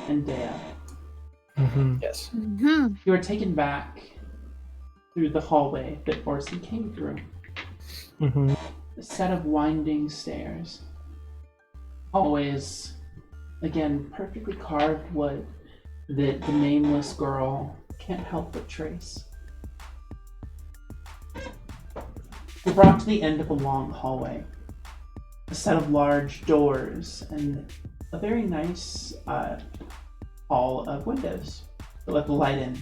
and Dea. Yes. You are taken back through the hallway that Orson came through. A set of winding stairs. Always, again, perfectly carved wood that the nameless girl can't help but trace. You're brought to the end of a long hallway. A set of large doors and a very nice hall of windows that let the light in.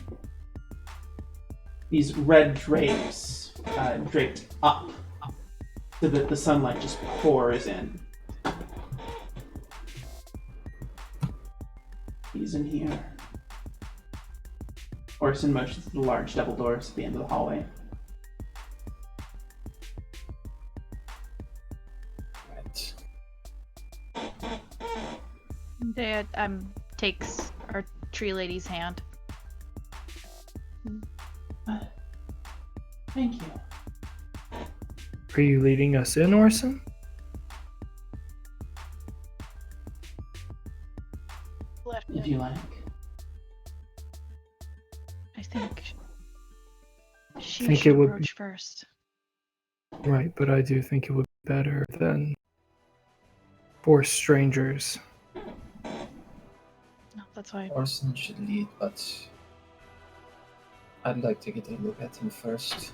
These red drapes draped up so that the sunlight just pours in. He's in here. Orson motions to the large double doors at the end of the hallway. Right. Dad takes our tree lady's hand. Thank you. Are you leading us in, Orson? If you like. I think she Think should it would approach first. Right, but I do think it would be better than for strangers. No, that's why. Orson should lead, but I'd like to get a look at him first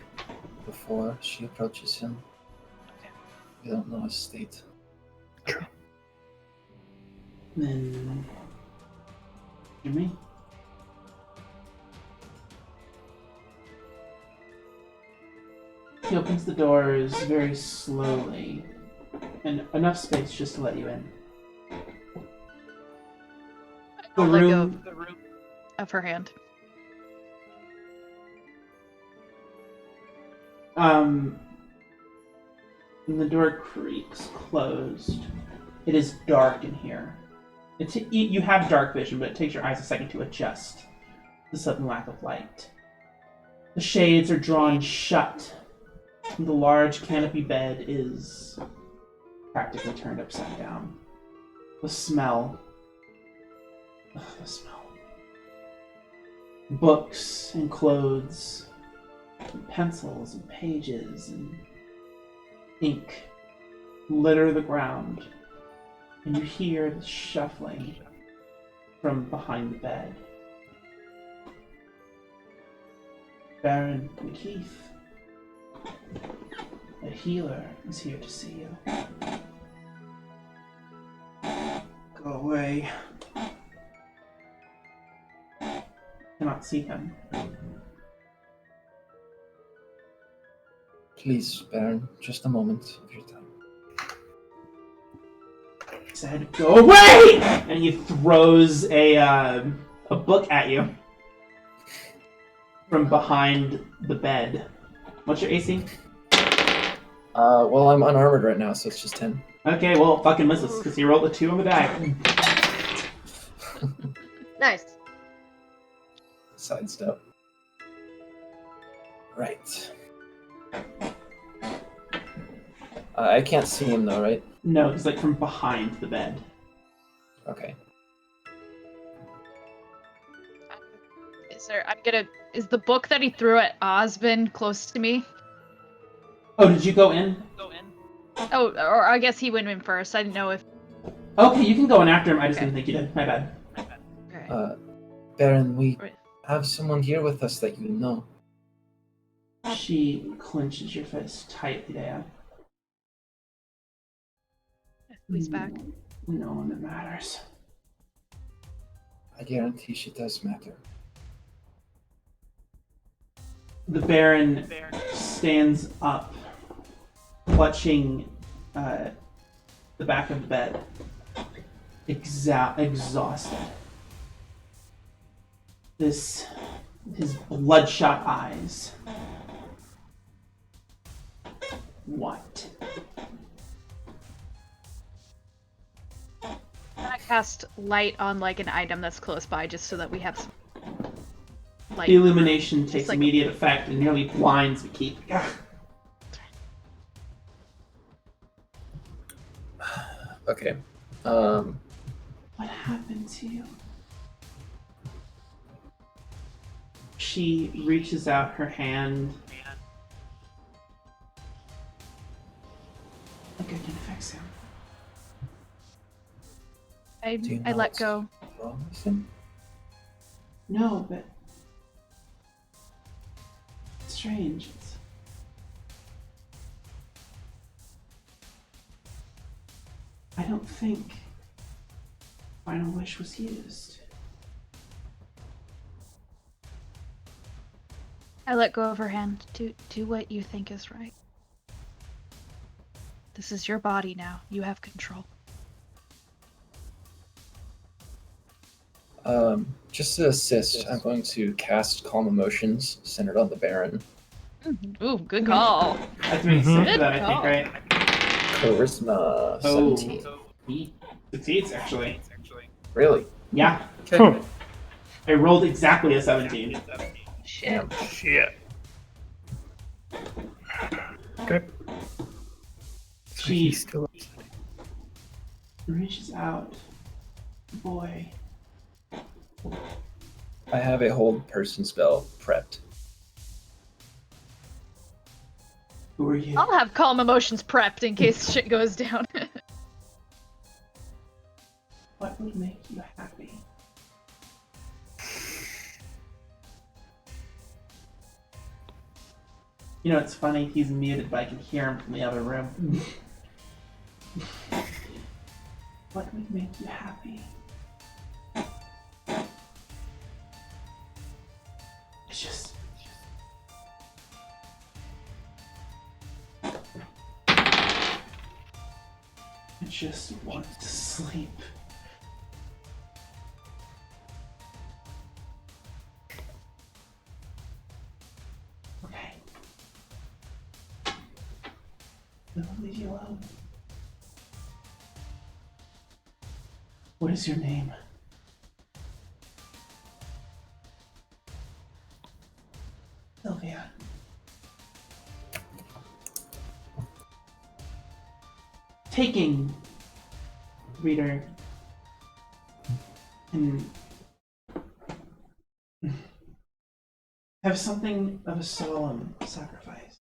before she approaches him. Okay. We don't know his state. True. Then Jimmy. He opens the doors very slowly, and enough space just to let you in. The I'll let go room, of her hand. and the door creaks closed. It is dark in here. You have dark vision, but it takes your eyes a second to adjust to the sudden lack of light. The shades are drawn shut. The large canopy bed is practically turned upside down. The smell. Ugh, the smell. Books and clothes, and pencils and pages and ink litter the ground. And you hear the shuffling from behind the bed. Baron McKeith, a healer, is here to see you. Go away. Cannot see him. Please, Baron, just a moment of your time. He said, "Go away!" And he throws a book at you from behind the bed. What's your AC? Well, I'm unarmored right now, so it's just 10. Okay, well, fucking misses, because he rolled a 2 on the die. Nice. Sidestep. Right. I can't see him though, right? No, he's like from behind the bed. Okay. Is the book that he threw at Osmond close to me? Oh, did you go in? Oh, or I guess he went in first. I didn't know if. Okay, you can go in after him. I just didn't think you did. My bad. Okay. Baron, we Right. have someone here with us that you know. She clenches your fist tightly down. Who's back? No one that matters. I guarantee she does matter. The Baron stands up, clutching the back of the bed, exhausted. His bloodshot eyes. What? I cast light on like an item that's close by, just so that we have some light. The illumination takes like- immediate effect and nearly blinds Keith. Okay. What happened to you? She reaches out her hand. I think I can fix him. Do you I know let what's go. wrong with him? No, but it's strange. I don't think Final Wish was used. I let go of her hand. Do what you think is right. This is your body now. You have control. Just to assist, I'm going to cast Calm Emotions centered on the Baron. Ooh, good call. That's me for Good that, I think, call. right? Charisma Oh. 17. He succeeds, actually. Really? Yeah, Okay. I rolled exactly a 17. Shit. Shit. Okay. So She he's still reaches out. Boy. I have a hold person spell prepped. Who are you? I'll have calm emotions prepped in case shit goes down. What would make you happy? You know, it's funny, he's muted, but I can hear him from the other room. What would make you happy? It's just... I just want to sleep. Okay. Then I'll leave you alone. What is your name? Sylvia. Taking, reader, and have something of a solemn sacrifice.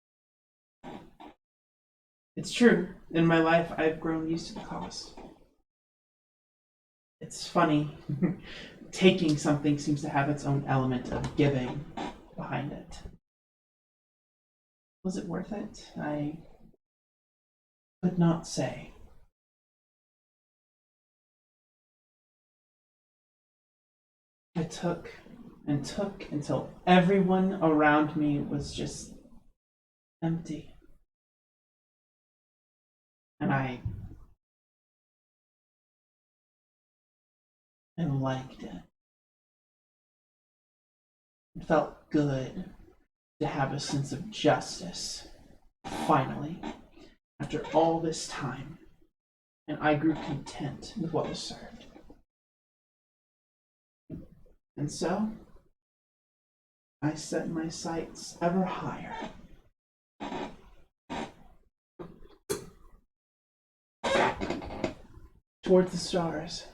It's true, in my life I've grown used to the cost. It's funny. Taking something seems to have its own element of giving behind it. Was it worth it? I could not say. I took and took until everyone around me was just empty. And I liked it. It felt good to have a sense of justice, finally, after all this time, and I grew content with what was served. And so, I set my sights ever higher. Toward the stars.